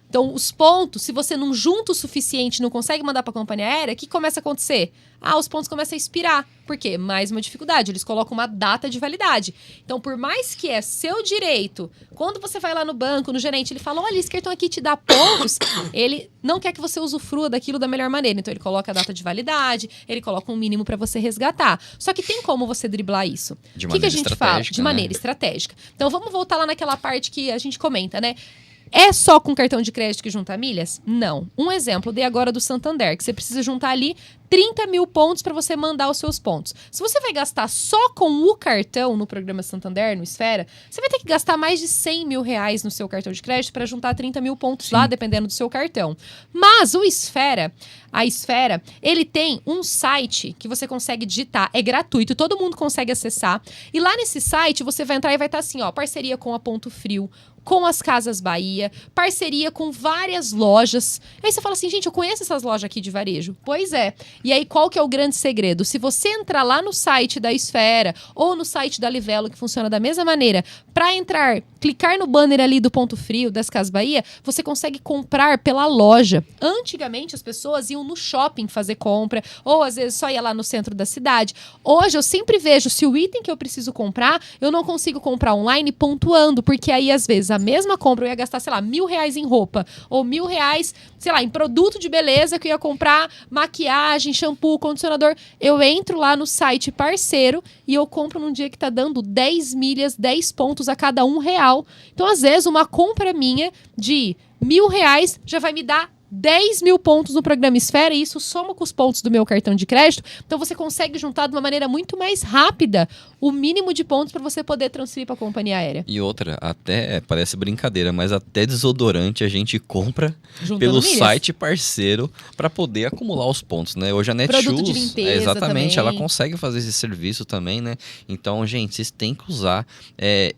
Speaker 4: Então, os pontos, se você não junta o suficiente, não consegue mandar para a companhia aérea, o que começa a acontecer? Os pontos começam a expirar. Por quê? Mais uma dificuldade. Eles colocam uma data de validade. Então, por mais que é seu direito, quando você vai lá no banco, no gerente, ele fala, olha, esse cartão aqui te dá pontos, ele não quer que você usufrua daquilo da melhor maneira. Então, ele coloca a data de validade, ele coloca um mínimo para você resgatar. Só que tem como você driblar isso.
Speaker 5: De
Speaker 4: O que a gente fala? De maneira estratégica. Então, vamos voltar lá naquela parte que a gente comenta, né? É só com cartão de crédito que junta milhas? Não. Um exemplo, dei agora do Santander, que você precisa juntar ali 30 mil pontos para você mandar os seus pontos. Se você vai gastar só com o cartão no programa Santander, no Esfera, você vai ter que gastar mais de 100 mil reais no seu cartão de crédito para juntar 30 mil pontos lá, dependendo do seu cartão. Mas o Esfera, a Esfera, ele tem um site que você consegue digitar, é gratuito, todo mundo consegue acessar. E lá nesse site você vai entrar e vai estar assim, ó, parceria com a Ponto Frio, com as Casas Bahia, parceria com várias lojas. Aí você fala assim, gente, eu conheço essas lojas aqui de varejo. Pois é. E aí, qual que é o grande segredo? Se você entrar lá no site da Esfera ou no site da Livelo, que funciona da mesma maneira, para entrar, clicar no banner ali do Ponto Frio, das Casas Bahia, você consegue comprar pela loja. Antigamente, as pessoas iam no shopping fazer compra, ou às vezes só ia lá no centro da cidade. Hoje, eu sempre vejo, se o item que eu preciso comprar, eu não consigo comprar online pontuando, porque aí, às vezes, a mesma compra, eu ia gastar, sei lá, R$1.000 em roupa, ou R$1.000, sei lá, em produto de beleza, que eu ia comprar maquiagem, shampoo, condicionador. Eu entro lá no site parceiro e eu compro num dia que tá dando 10 milhas, 10 pontos a cada R$1. Então, às vezes, uma compra minha de R$1.000 já vai me dar 10 mil pontos no programa Esfera, e isso soma com os pontos do meu cartão de crédito. Então você consegue juntar de uma maneira muito mais rápida o mínimo de pontos para você poder transferir para a companhia aérea.
Speaker 5: E outra, até parece brincadeira, mas até desodorante a gente compra
Speaker 4: Juntando
Speaker 5: pelo
Speaker 4: milhas.
Speaker 5: site parceiro para poder acumular os pontos, né? Hoje a Netshoes,
Speaker 4: Produto de limpeza
Speaker 5: exatamente,
Speaker 4: também.
Speaker 5: ela consegue fazer esse serviço também, né? Então, gente, vocês têm que usar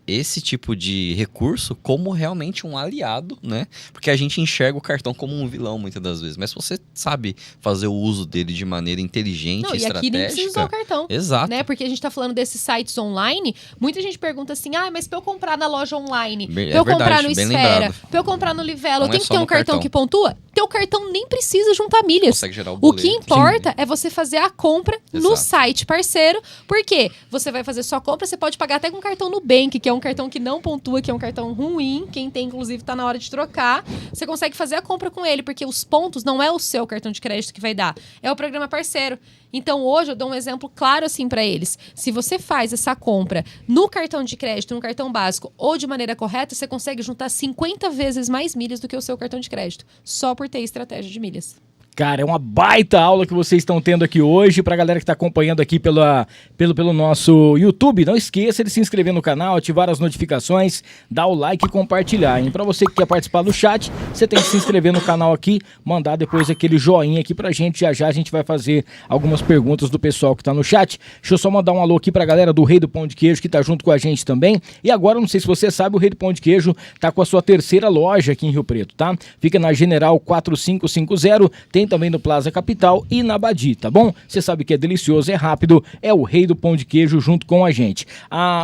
Speaker 5: esse tipo de recurso como realmente um aliado, né? Porque a gente enxerga o cartão como um vilão muitas das vezes, mas se você sabe fazer o uso dele de maneira inteligente e
Speaker 4: E aqui nem precisa usar o cartão.
Speaker 5: Exato.
Speaker 4: Né? Porque a gente tá falando desses sites online, muita gente pergunta assim, mas pra eu comprar na loja online, pra eu comprar no Esfera, pra eu comprar no Livelo, eu tenho que ter um cartão que pontua? Teu cartão nem precisa juntar milhas.
Speaker 5: Consegue gerar o
Speaker 4: O
Speaker 5: boleto.
Speaker 4: que importa é você fazer a compra no
Speaker 5: Exato.
Speaker 4: site parceiro, porque você vai fazer sua compra, você pode pagar até com cartão Nubank, que é um cartão que não pontua, que é um cartão ruim, quem tem, inclusive, tá na hora de trocar. Você consegue fazer a compra com ele, porque os pontos não é o seu cartão de crédito que vai dar, é o programa parceiro. Então, hoje, eu dou um exemplo claro assim para eles. Se você faz essa compra no cartão de crédito, no cartão básico, ou de maneira correta, você consegue juntar 50 vezes mais milhas do que o seu cartão de crédito, só por ter estratégia de milhas.
Speaker 3: Cara, é uma baita aula que vocês estão tendo aqui hoje. Pra galera que tá acompanhando aqui pelo nosso YouTube, não esqueça de se inscrever no canal, ativar as notificações, dar o like e compartilhar, hein? Pra você que quer participar do chat, você tem que se inscrever no canal aqui, mandar depois aquele joinha aqui pra gente. Já a gente vai fazer algumas perguntas do pessoal que tá no chat. Deixa eu só mandar um alô aqui pra galera do Rei do Pão de Queijo, que tá junto com a gente também. E agora, não sei se você sabe, o Rei do Pão de Queijo tá com a sua terceira loja aqui em Rio Preto, tá? Fica na General 4550, tem também no Plaza Capital e na Badi, tá bom? Você sabe que é delicioso, é rápido, é o Rei do Pão de Queijo junto com a gente.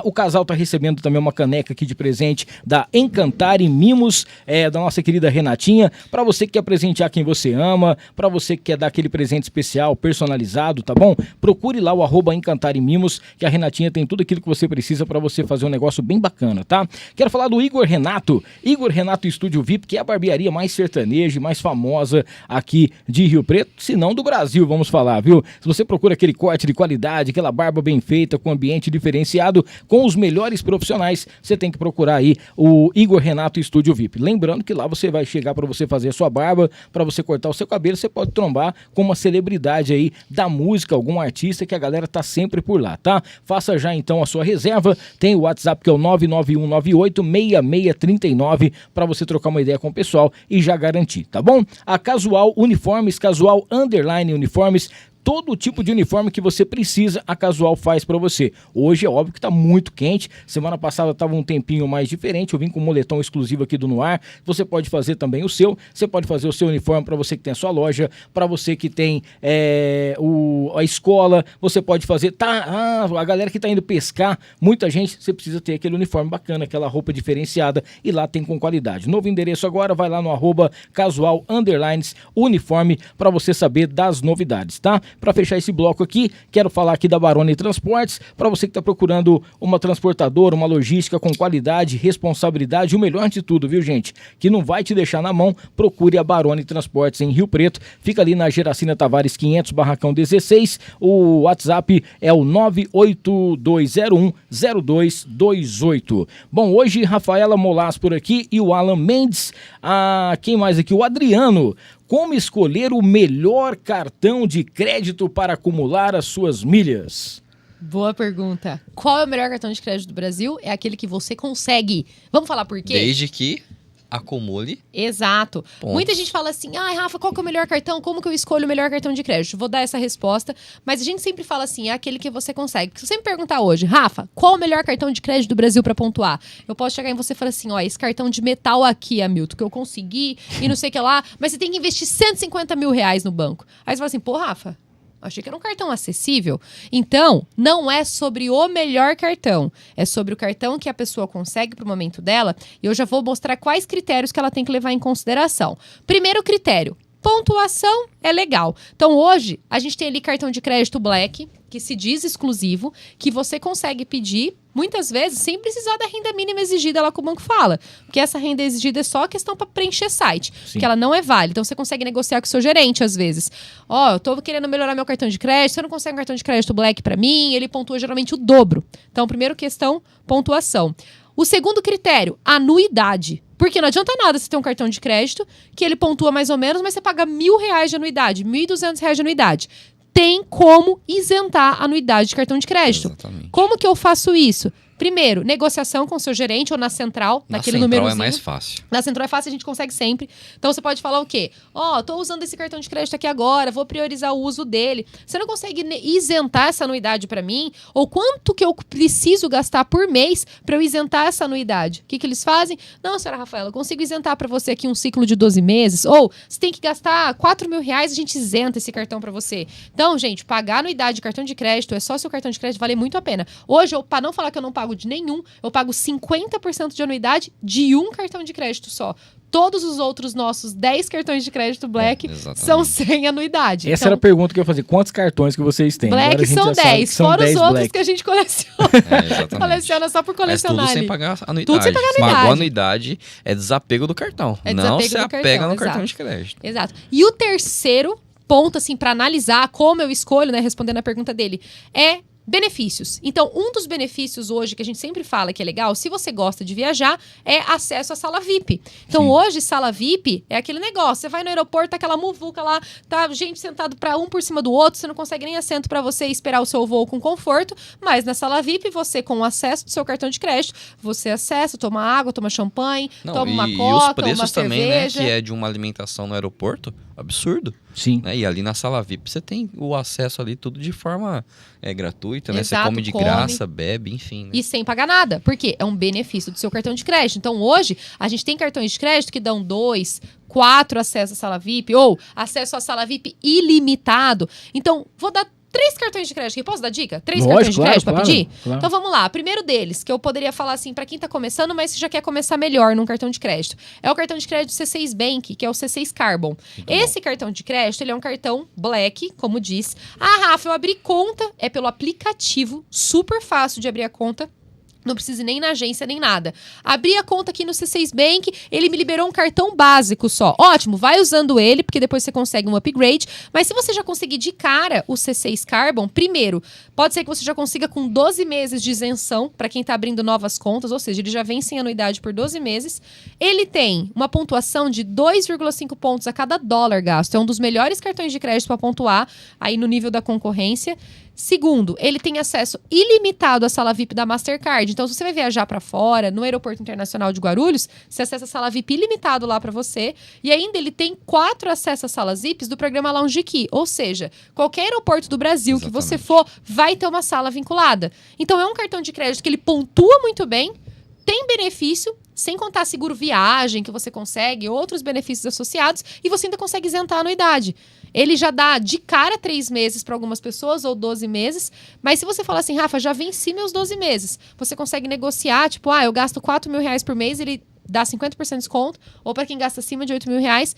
Speaker 3: O casal tá recebendo também uma caneca aqui de presente da Encantar e Mimos, da nossa querida Renatinha, pra você que quer presentear quem você ama, pra você que quer dar aquele presente especial, personalizado, tá bom? Procure lá o @Encantar e Mimos, que a Renatinha tem tudo aquilo que você precisa pra você fazer um negócio bem bacana, tá? Quero falar do Igor Renato Estúdio VIP, que é a barbearia mais sertaneja e mais famosa aqui de Rio Preto, se não do Brasil, vamos falar, viu? Se você procura aquele corte de qualidade, aquela barba bem feita, com ambiente diferenciado, com os melhores profissionais, você tem que procurar aí o Igor Renato Estúdio VIP. Lembrando que lá você vai chegar para você fazer a sua barba, para você cortar o seu cabelo, você pode trombar com uma celebridade aí da música, algum artista que a galera tá sempre por lá, tá? Faça já então a sua reserva, tem o WhatsApp que é o 991986639 para você trocar uma ideia com o pessoal e já garantir, tá bom? A Casual Uniformes, Casual Underline Uniformes, todo tipo de uniforme que você precisa, a Casual faz pra você. Hoje é óbvio que tá muito quente. Semana passada tava um tempinho mais diferente. Eu vim com um moletom exclusivo aqui do Noir. Você pode fazer também o seu. Você pode fazer o seu uniforme para você que tem a sua loja, para você que tem a escola. Você pode fazer... a galera que tá indo pescar, muita gente, você precisa ter aquele uniforme bacana, aquela roupa diferenciada, e lá tem com qualidade. Novo endereço agora, vai lá no @Casual Underlines Uniforme para você saber das novidades, tá? Para fechar esse bloco aqui, quero falar aqui da Baroni Transportes, para você que está procurando uma transportadora, uma logística com qualidade, responsabilidade, o melhor de tudo, viu, gente? Que não vai te deixar na mão, procure a Baroni Transportes em Rio Preto, fica ali na Geracina Tavares 500, Barracão 16, o WhatsApp é o 982010228. Bom, hoje Rafaela Molas por aqui e o Alan Mendes, quem mais aqui? O Adriano. Como escolher o melhor cartão de crédito para acumular as suas milhas?
Speaker 4: Boa pergunta. Qual é o melhor cartão de crédito do Brasil? É aquele que você consegue. Vamos falar por quê?
Speaker 5: Desde que acumule.
Speaker 4: Exato.
Speaker 5: Pontos.
Speaker 4: Muita gente fala assim, Rafa, qual que é o melhor cartão? Como que eu escolho o melhor cartão de crédito? Vou dar essa resposta, mas a gente sempre fala assim, é aquele que você consegue. Se você me perguntar hoje, Rafa, qual o melhor cartão de crédito do Brasil pra pontuar? Eu posso chegar em você e falar assim, esse cartão de metal aqui, Hamilton, que eu consegui e não sei o que lá, mas você tem que investir R$150 mil no banco. Aí você fala assim, pô, Rafa, achei que era um cartão acessível. Então, não é sobre o melhor cartão. É sobre o cartão que a pessoa consegue pro momento dela. E eu já vou mostrar quais critérios que ela tem que levar em consideração. Primeiro critério, pontuação é legal. Então, hoje, a gente tem ali cartão de crédito Black, que se diz exclusivo, que você consegue pedir, muitas vezes, sem precisar da renda mínima exigida lá que o banco fala. Porque essa renda exigida é só questão para preencher site, porque ela não é válida. Então, você consegue negociar com o seu gerente, às vezes. Eu tô querendo melhorar meu cartão de crédito, você não consegue um cartão de crédito Black para mim, ele pontua geralmente o dobro. Então, primeiro questão, pontuação. O segundo critério, anuidade. Porque não adianta nada você ter um cartão de crédito que ele pontua mais ou menos, mas você paga R$1.000 de anuidade, R$1.200 de anuidade. Tem como isentar a anuidade de cartão de crédito.
Speaker 5: Exatamente.
Speaker 4: Como que eu faço isso? Primeiro, negociação com o seu gerente ou na central, naquele númerozinho.
Speaker 5: Na central é mais fácil.
Speaker 4: Na central é fácil, a gente consegue sempre. Então, você pode falar o quê? Tô usando esse cartão de crédito aqui agora, vou priorizar o uso dele. Você não consegue isentar essa anuidade para mim? Ou quanto que eu preciso gastar por mês para eu isentar essa anuidade? O que eles fazem? Não, senhora Rafaela, eu consigo isentar para você aqui um ciclo de 12 meses. Ou, você tem que gastar R$4.000, a gente isenta esse cartão para você. Então, gente, pagar anuidade de cartão de crédito é só se o cartão de crédito vale muito a pena. Hoje, para não falar que eu não pago de nenhum, eu pago 50% de anuidade de um cartão de crédito só. Todos os outros nossos 10 cartões de crédito Black são sem anuidade.
Speaker 3: Essa era a pergunta que eu ia fazer. Quantos cartões que vocês têm?
Speaker 4: Black são 10, fora os outros que a gente coleciona. Coleciona só por colecionar.
Speaker 5: Mas tudo sem pagar anuidade.
Speaker 4: Tudo sem pagar anuidade.
Speaker 5: Pagou anuidade, é desapego do cartão. Não se apega no cartão de crédito.
Speaker 4: Exato. E o terceiro ponto, assim, para analisar como eu escolho, né, respondendo a pergunta dele, é benefícios. Então, um dos benefícios hoje que a gente sempre fala que é legal, se você gosta de viajar, é acesso à sala VIP. Então, hoje, sala VIP é aquele negócio. Você vai no aeroporto, tá aquela muvuca lá, tá gente sentado para um por cima do outro, você não consegue nem assento para você esperar o seu voo com conforto, mas na sala VIP, você com o acesso do seu cartão de crédito, você acessa, toma água, toma champanhe, toma uma coca,
Speaker 5: e os preços
Speaker 4: uma
Speaker 5: também,
Speaker 4: cerveja.
Speaker 5: Né, que é de uma alimentação no aeroporto, absurdo.
Speaker 3: Sim.
Speaker 5: Né? E ali na sala VIP você tem o acesso ali tudo de forma gratuita, né?
Speaker 4: Exato,
Speaker 5: você come de graça, bebe, enfim. Né?
Speaker 4: E sem pagar nada, porque é um benefício do seu cartão de crédito. Então hoje a gente tem cartões de crédito que dão 2, 4 acessos à sala VIP ou acesso à sala VIP ilimitado. Então vou dar 3 cartões de crédito aqui. Posso dar dica? 3 cartões de crédito pra pedir? Claro. Então vamos lá. Primeiro deles, que eu poderia falar assim pra quem tá começando, mas já quer começar melhor num cartão de crédito. É o cartão de crédito C6 Bank, que é o C6 Carbon. Esse cartão de crédito, ele é um cartão Black, como diz. Rafa, eu abri conta, é pelo aplicativo, super fácil de abrir a conta. Não precisa ir nem na agência, nem nada. Abri a conta aqui no C6 Bank, ele me liberou um cartão básico só. Ótimo, vai usando ele, porque depois você consegue um upgrade. Mas se você já conseguir de cara o C6 Carbon, primeiro, pode ser que você já consiga com 12 meses de isenção para quem está abrindo novas contas, ou seja, ele já vem sem anuidade por 12 meses. Ele tem uma pontuação de 2,5 pontos a cada dólar gasto. É um dos melhores cartões de crédito para pontuar aí no nível da concorrência. Segundo, ele tem acesso ilimitado à sala VIP da Mastercard. Então, se você vai viajar para fora, no Aeroporto Internacional de Guarulhos, você acessa a sala VIP ilimitado lá para você. E ainda ele tem 4 acessos às salas VIPs do programa Lounge Key. Ou seja, qualquer aeroporto do Brasil que você for, vai ter uma sala vinculada. Então, é um cartão de crédito que ele pontua muito bem, tem benefício, sem contar seguro viagem que você consegue, outros benefícios associados, e você ainda consegue isentar a anuidade. Ele já dá de cara 3 meses para algumas pessoas, ou 12 meses. Mas se você falar assim, Rafa, já venci meus 12 meses. Você consegue negociar, tipo, eu gasto R$4.000 por mês, ele dá 50% de desconto. Ou para quem gasta acima de R$8.000,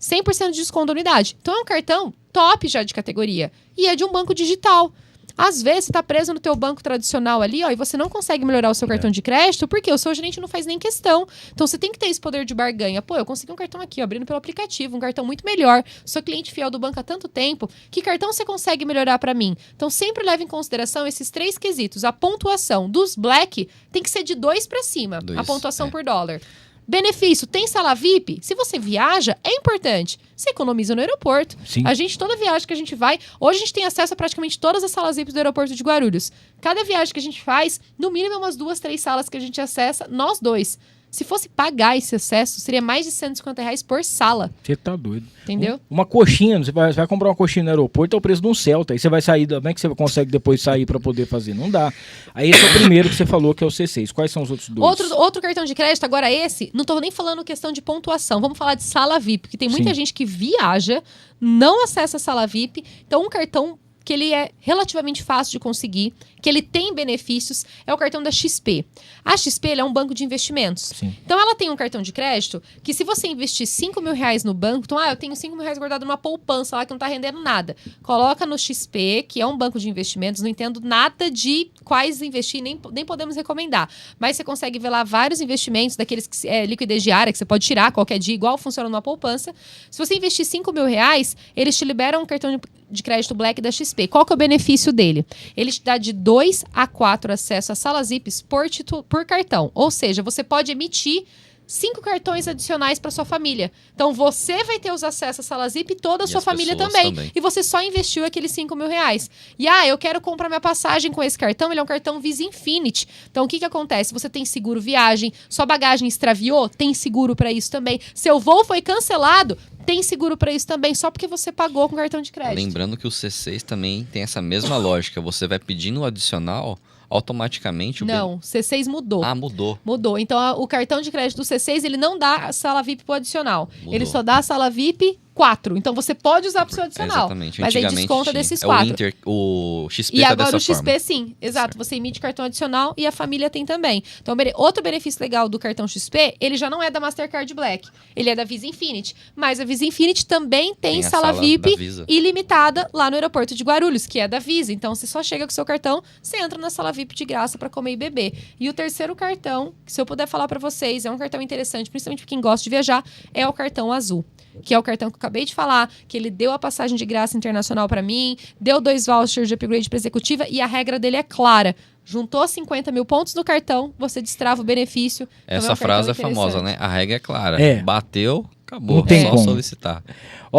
Speaker 4: 100% de desconto da unidade. Então é um cartão top já de categoria. E é de um banco digital. Às vezes, você tá preso no teu banco tradicional ali, e você não consegue melhorar o seu cartão de crédito, porque o seu gerente não faz nem questão. Então, você tem que ter esse poder de barganha. Pô, eu consegui um cartão aqui, abrindo pelo aplicativo, um cartão muito melhor. Sou cliente fiel do banco há tanto tempo. Que cartão você consegue melhorar para mim? Então, sempre leve em consideração esses 3 quesitos. A pontuação dos Black tem que ser de 2 para cima, a pontuação por dólar. Benefício, tem sala VIP? Se você viaja, é importante. Você economiza no aeroporto.
Speaker 3: Sim.
Speaker 4: A gente, toda viagem que a gente vai... Hoje a gente tem acesso a praticamente todas as salas VIP do aeroporto de Guarulhos. Cada viagem que a gente faz, no mínimo umas 2, 3 salas que a gente acessa, nós dois. Se fosse pagar esse acesso, seria mais de R$150 por sala.
Speaker 3: Você tá doido.
Speaker 4: Entendeu?
Speaker 3: Uma coxinha, você vai comprar uma coxinha no aeroporto, é o preço de um Celta. Aí você vai sair, como é que você consegue depois sair para poder fazer? Não dá. Aí esse é o primeiro que você falou, que é o C6. Quais são os outros 2?
Speaker 4: Outro cartão de crédito, agora esse, não tô nem falando questão de pontuação. Vamos falar de sala VIP, porque tem muita gente que viaja, não acessa a sala VIP. Então, um cartão que ele é relativamente fácil de conseguir, que ele tem benefícios, é o cartão da XP. A XP é um banco de investimentos.
Speaker 3: Sim.
Speaker 4: Então, ela tem um cartão de crédito que, se você investir R$5.000 no banco, então, eu tenho R$5.000 guardado numa poupança lá que não tá rendendo nada. Coloca no XP, que é um banco de investimentos, não entendo nada de quais investir, nem podemos recomendar. Mas você consegue ver lá vários investimentos, daqueles que é liquidez diária, que você pode tirar qualquer dia, igual funciona numa poupança. Se você investir R$5.000, eles te liberam um cartão de crédito Black da XP. Qual que é o benefício dele? Ele te dá de 2 a 4 acessos a salas VIPs por cartão. Ou seja, você pode emitir 5 cartões adicionais para sua família. Então, você vai ter os acessos à salas VIP e toda a sua família também. E você só investiu aqueles R$5.000. E, eu quero comprar minha passagem com esse cartão. Ele é um cartão Visa Infinity. Então, o que acontece? Você tem seguro viagem, sua bagagem extraviou, tem seguro para isso também. Seu voo foi cancelado, tem seguro para isso também, só porque você pagou com cartão de crédito.
Speaker 5: Lembrando que o C6 também tem essa mesma lógica. Você vai pedindo o adicional, automaticamente...
Speaker 4: Não, C6 mudou.
Speaker 5: Mudou.
Speaker 4: Mudou. Então, o cartão de crédito do C6, ele não dá a sala VIP pro adicional.
Speaker 5: Mudou.
Speaker 4: Ele só dá a sala VIP 4. Então, você pode usar pro seu adicional.
Speaker 5: Exatamente.
Speaker 4: Mas aí desconta desses 4.
Speaker 5: O XP
Speaker 4: e
Speaker 5: tá
Speaker 4: agora
Speaker 5: dessa
Speaker 4: o XP,
Speaker 5: forma.
Speaker 4: sim. Exato. Você emite cartão adicional e a família tem também. Então, outro benefício legal do cartão XP, ele já não é da Mastercard Black. Ele é da Visa Infinity. Mas a Visa Infinity também tem sala VIP ilimitada lá no aeroporto de Guarulhos, que é da Visa. Então, você só chega com o seu cartão, você entra na sala VIP de graça para comer e beber. E o terceiro cartão, que se eu puder falar para vocês, é um cartão interessante, principalmente para quem gosta de viajar, é o cartão azul. Que é o cartão que eu acabei de falar, que ele deu a passagem de graça internacional para mim, deu 2 vouchers de upgrade para executiva e a regra dele é clara. Juntou 50 mil pontos no cartão, você destrava o benefício.
Speaker 5: Essa frase é famosa, né? A regra é clara. Bateu, acabou.
Speaker 3: Não tem
Speaker 5: só
Speaker 3: como
Speaker 5: solicitar.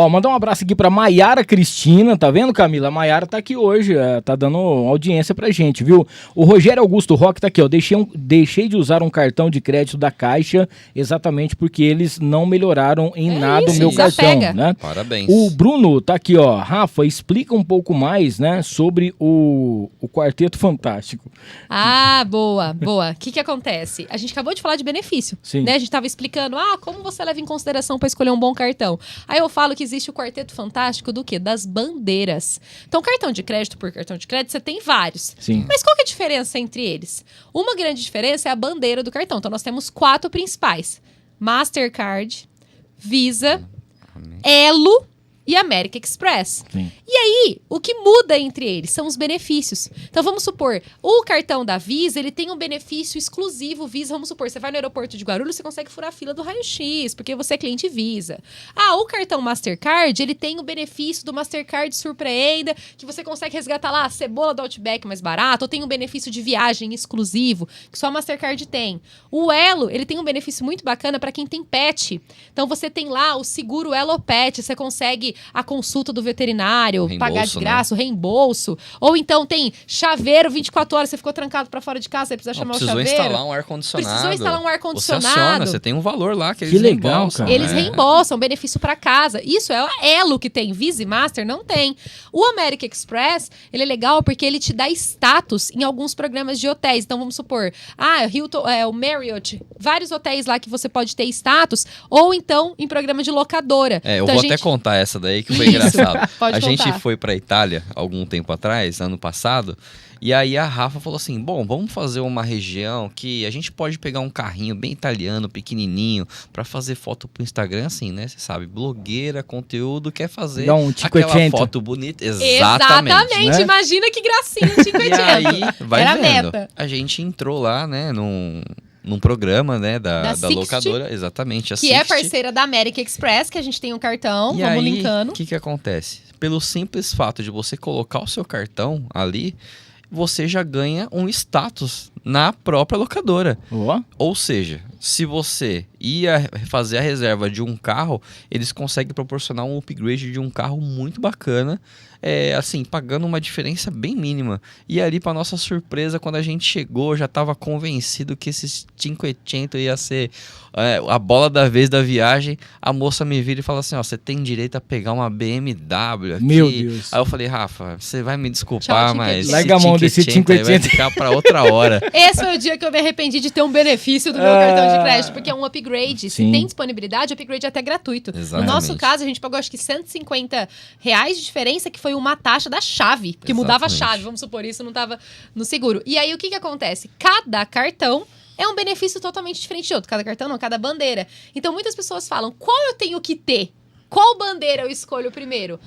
Speaker 3: Mandar um abraço aqui pra Maiara Cristina, tá vendo, Camila? A Maiara tá aqui hoje, tá dando audiência pra gente, viu? O Rogério Augusto Roque tá aqui, deixei de usar um cartão de crédito da Caixa exatamente porque eles não melhoraram em nada o meu cartão, né?
Speaker 5: Parabéns.
Speaker 3: O Bruno tá aqui, Rafa, explica um pouco mais, né, sobre o Quarteto Fantástico.
Speaker 4: Boa. O que acontece? A gente acabou de falar de benefício, né? A gente tava explicando, como você leva em consideração pra escolher um bom cartão. Aí eu falo que existe o Quarteto Fantástico do quê? Das bandeiras. Então, cartão de crédito por cartão de crédito, você tem vários.
Speaker 3: Sim.
Speaker 4: Mas qual que é a diferença entre eles? Uma grande diferença é a bandeira do cartão. Então, nós temos 4 principais. Mastercard, Visa, Elo e American Express.
Speaker 3: Sim.
Speaker 4: E aí, aí, o que muda entre eles são os benefícios. Então, vamos supor, o cartão da Visa, ele tem um benefício exclusivo Visa. Vamos supor, você vai no aeroporto de Guarulhos, você consegue furar a fila do raio-x, porque você é cliente Visa. O cartão Mastercard, ele tem o benefício do Mastercard Surpreenda, que você consegue resgatar lá a cebola do Outback mais barato, ou tem um benefício de viagem exclusivo, que só a Mastercard tem. O Elo, ele tem um benefício muito bacana para quem tem pet. Então, você tem lá o seguro Elo Pet, você consegue a consulta do veterinário, pagar de graça, o reembolso. Ou então tem chaveiro 24 horas, você ficou trancado pra fora de casa, você precisa chamar o chaveiro.
Speaker 5: Precisou instalar um ar-condicionado.
Speaker 4: Você
Speaker 5: aciona, você tem um valor lá que eles
Speaker 3: legal,
Speaker 5: reembolsam.
Speaker 3: cara.
Speaker 4: Eles reembolsam, benefício pra casa. Isso é o Elo que tem, Visa e Master não tem. O American Express, ele é legal porque ele te dá status em alguns programas de hotéis. Então, vamos supor, Hilton, o Marriott, vários hotéis lá que você pode ter status, ou então em programa de locadora.
Speaker 5: Eu
Speaker 4: então,
Speaker 5: vou até contar essa daí que foi engraçado.
Speaker 4: Pode
Speaker 5: a
Speaker 4: contar.
Speaker 5: gente foi pra Itália algum tempo atrás, ano passado, e aí a Rafa falou assim, bom, vamos fazer uma região que a gente pode pegar um carrinho bem italiano, pequenininho, pra fazer foto pro Instagram, assim, né? Você sabe, blogueira, conteúdo, quer fazer aquela foto bonita. Exatamente.
Speaker 4: Né? Imagina que gracinha, 580.
Speaker 5: E aí, vai
Speaker 4: Era
Speaker 5: vendo.
Speaker 4: meta.
Speaker 5: A gente entrou lá, né, num programa, né, da locadora, exatamente, a
Speaker 4: que é
Speaker 5: 60.
Speaker 4: parceira da American Express, que a gente tem um cartão,
Speaker 5: e
Speaker 4: vamos
Speaker 5: aí,
Speaker 4: linkando.
Speaker 5: O que acontece? Pelo simples fato de você colocar o seu cartão ali, você já ganha um status na própria locadora. Ou seja, se você ia fazer a reserva de um carro, eles conseguem proporcionar um upgrade de um carro muito bacana, assim, pagando uma diferença bem mínima. E ali, para nossa surpresa, quando a gente chegou, já estava convencido que esse 580 ia ser a bola da vez da viagem. A moça me vira e fala assim, você tem direito a pegar uma BMW aqui.
Speaker 3: Meu Deus.
Speaker 5: Aí eu falei, Rafa, você vai me desculpar,
Speaker 4: Tchau,
Speaker 5: mas
Speaker 3: larga a mão desse 580
Speaker 5: vai ficar para outra hora.
Speaker 4: Esse foi o dia que eu me arrependi de ter um benefício do meu cartão de crédito, porque é um upgrade.
Speaker 3: Sim.
Speaker 4: Se tem disponibilidade, o upgrade é até gratuito.
Speaker 5: Exatamente.
Speaker 4: No nosso caso, a gente pagou acho que R$150 de diferença, que foi uma taxa da chave, que mudava a chave, vamos supor, isso não estava no seguro. E aí, o que acontece? Cada cartão é um benefício totalmente diferente de outro. Cada cartão não, cada bandeira. Então, muitas pessoas falam, qual eu tenho que ter? Qual bandeira eu escolho primeiro?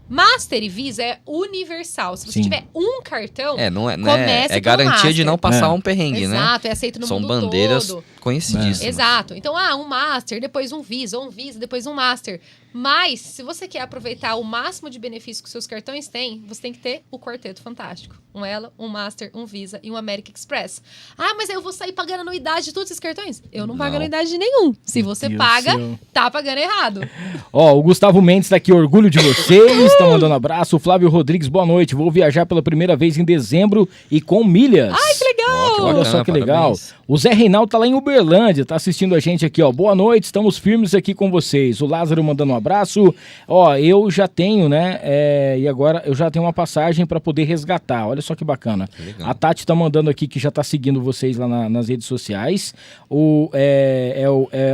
Speaker 4: Master e Visa é universal. Se você tiver um cartão,
Speaker 5: é garantia de não passar um perrengue, né?
Speaker 4: Exato, é aceito no
Speaker 5: São
Speaker 4: mundo
Speaker 5: bandeiras
Speaker 4: todo.
Speaker 5: conhecidíssimas.
Speaker 4: Exato. Então, um Master, depois um Visa, ou um Visa, depois um Master. Mas, se você quer aproveitar o máximo de benefício que os seus cartões têm, você tem que ter o Quarteto Fantástico. Um Elo, um Master, um Visa e um American Express. Mas aí eu vou sair pagando anuidade de todos esses cartões? Eu não pago anuidade de nenhum. Se você paga, tá pagando errado.
Speaker 3: O Gustavo Mendes tá aqui, orgulho de vocês, tá mandando abraço. O Flávio Rodrigues, boa noite. Vou viajar pela primeira vez em dezembro e com milhas.
Speaker 4: Ai, que legal!
Speaker 3: Olha só que legal.
Speaker 5: Parabéns.
Speaker 3: O Zé Reinaldo tá lá em Uberlândia, tá assistindo a gente aqui, Boa noite, estamos firmes aqui com vocês. O Lázaro mandando um abraço. Eu já tenho, né? E agora eu já tenho uma passagem para poder resgatar. Olha só que bacana. A Tati tá mandando aqui que já tá seguindo vocês lá nas redes sociais.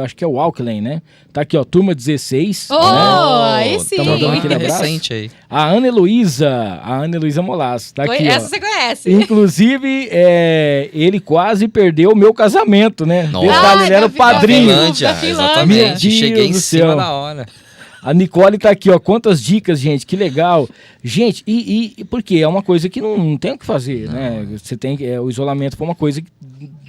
Speaker 3: Acho que é o Alcklen, né? Tá aqui, Turma 16.
Speaker 4: Aí sim.
Speaker 3: Tá mandando aquele abraço.
Speaker 5: Recente aí.
Speaker 3: A Ana Heloísa Molas. Tá aqui,
Speaker 4: essa você conhece.
Speaker 3: Inclusive, ele quase perdeu o meu casamento, né?
Speaker 5: Nossa.
Speaker 3: Detalhe, ele era o padrinho.
Speaker 5: Exatamente. Cheguei em cima da hora.
Speaker 3: A Nicole tá aqui, quantas dicas, gente, que legal. Gente, e por quê? É uma coisa que não tem o que fazer, né? Você tem, o isolamento foi uma coisa que,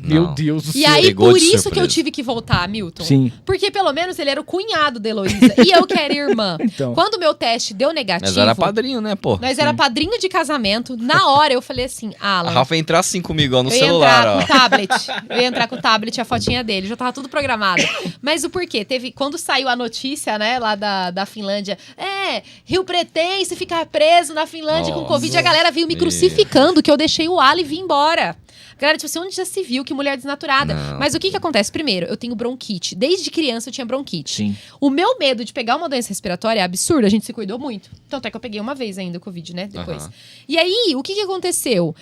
Speaker 3: meu Deus do céu.
Speaker 4: E aí,
Speaker 5: Pegou
Speaker 4: por
Speaker 5: de
Speaker 4: isso
Speaker 5: surpresa.
Speaker 4: que eu tive que voltar, Milton.
Speaker 3: Sim.
Speaker 4: Porque pelo menos ele era o cunhado da Heloísa. E eu que era irmã.
Speaker 3: Então.
Speaker 4: Quando o meu teste deu negativo...
Speaker 5: Mas era padrinho, né, pô?
Speaker 4: Nós era padrinho de casamento. Na hora eu falei assim, Alan...
Speaker 5: A Rafa ia entrar assim comigo, no
Speaker 4: eu ia
Speaker 5: celular,
Speaker 4: entrar com o tablet. Eu ia entrar com o tablet e a fotinha dele. Já tava tudo programado. Mas o porquê? Quando saiu a notícia, né, lá da Finlândia... Rio Pretense ficar preso na Finlândia com Covid. A galera veio me crucificando que eu deixei o Ali e vim embora. Galera, tipo assim, onde já se viu que mulher desnaturada?
Speaker 5: Não.
Speaker 4: Mas o que acontece? Primeiro, eu tenho bronquite. Desde criança eu tinha bronquite.
Speaker 3: Sim.
Speaker 4: O meu medo de pegar uma doença respiratória é absurdo. A gente se cuidou muito. Então até que eu peguei uma vez ainda o Covid, né? Depois. E aí, o que aconteceu?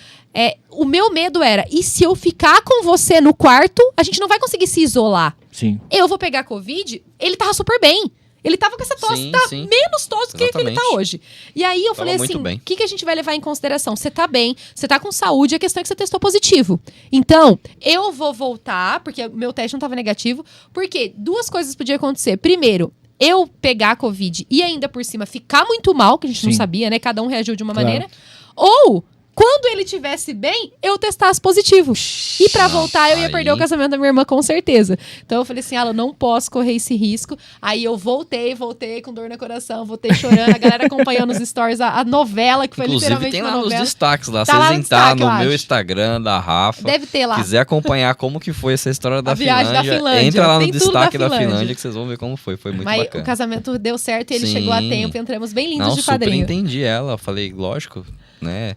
Speaker 4: O meu medo era, e se eu ficar com você no quarto, a gente não vai conseguir se isolar.
Speaker 3: Sim.
Speaker 4: Eu vou pegar Covid, ele tava super bem. Ele tava com essa tosse,
Speaker 5: Sim.
Speaker 4: menos tosse do que ele tá hoje. E aí eu falei assim, o que a gente vai levar em consideração? Você tá bem, você tá com saúde, a questão é que você testou positivo. Então, eu vou voltar, porque o meu teste não tava negativo, porque duas coisas podiam acontecer. Primeiro, eu pegar a Covid e ainda por cima ficar muito mal, que a gente não sabia, né? Cada um reagiu de uma maneira. Ou, quando ele estivesse bem, eu testasse positivo. E pra voltar, eu ia perder o casamento da minha irmã, com certeza. Então eu falei assim, eu não posso correr esse risco. Aí eu voltei com dor no coração, voltei chorando. A galera acompanhando os stories, a novela, que foi literalmente
Speaker 5: tem
Speaker 4: uma
Speaker 5: lá
Speaker 4: novela.
Speaker 5: nos destaques lá.
Speaker 4: Tá
Speaker 5: Se
Speaker 4: lá
Speaker 5: vocês
Speaker 4: no
Speaker 5: entrarem
Speaker 4: destaque,
Speaker 5: no
Speaker 4: eu
Speaker 5: meu
Speaker 4: acho.
Speaker 5: Instagram da Rafa,
Speaker 4: Deve ter lá.
Speaker 5: quiser acompanhar como que foi essa história da
Speaker 4: viagem da Finlândia.
Speaker 5: entra lá no
Speaker 4: Tem tudo
Speaker 5: destaque
Speaker 4: da
Speaker 5: da
Speaker 4: Finlândia.
Speaker 5: Finlândia que vocês vão ver como foi. Foi muito
Speaker 4: Mas
Speaker 5: bacana.
Speaker 4: o casamento deu certo e ele
Speaker 5: Sim.
Speaker 4: chegou a tempo. Entramos bem lindos
Speaker 5: Não,
Speaker 4: de
Speaker 5: super
Speaker 4: padrinho.
Speaker 5: entendi ela. Falei, lógico, né?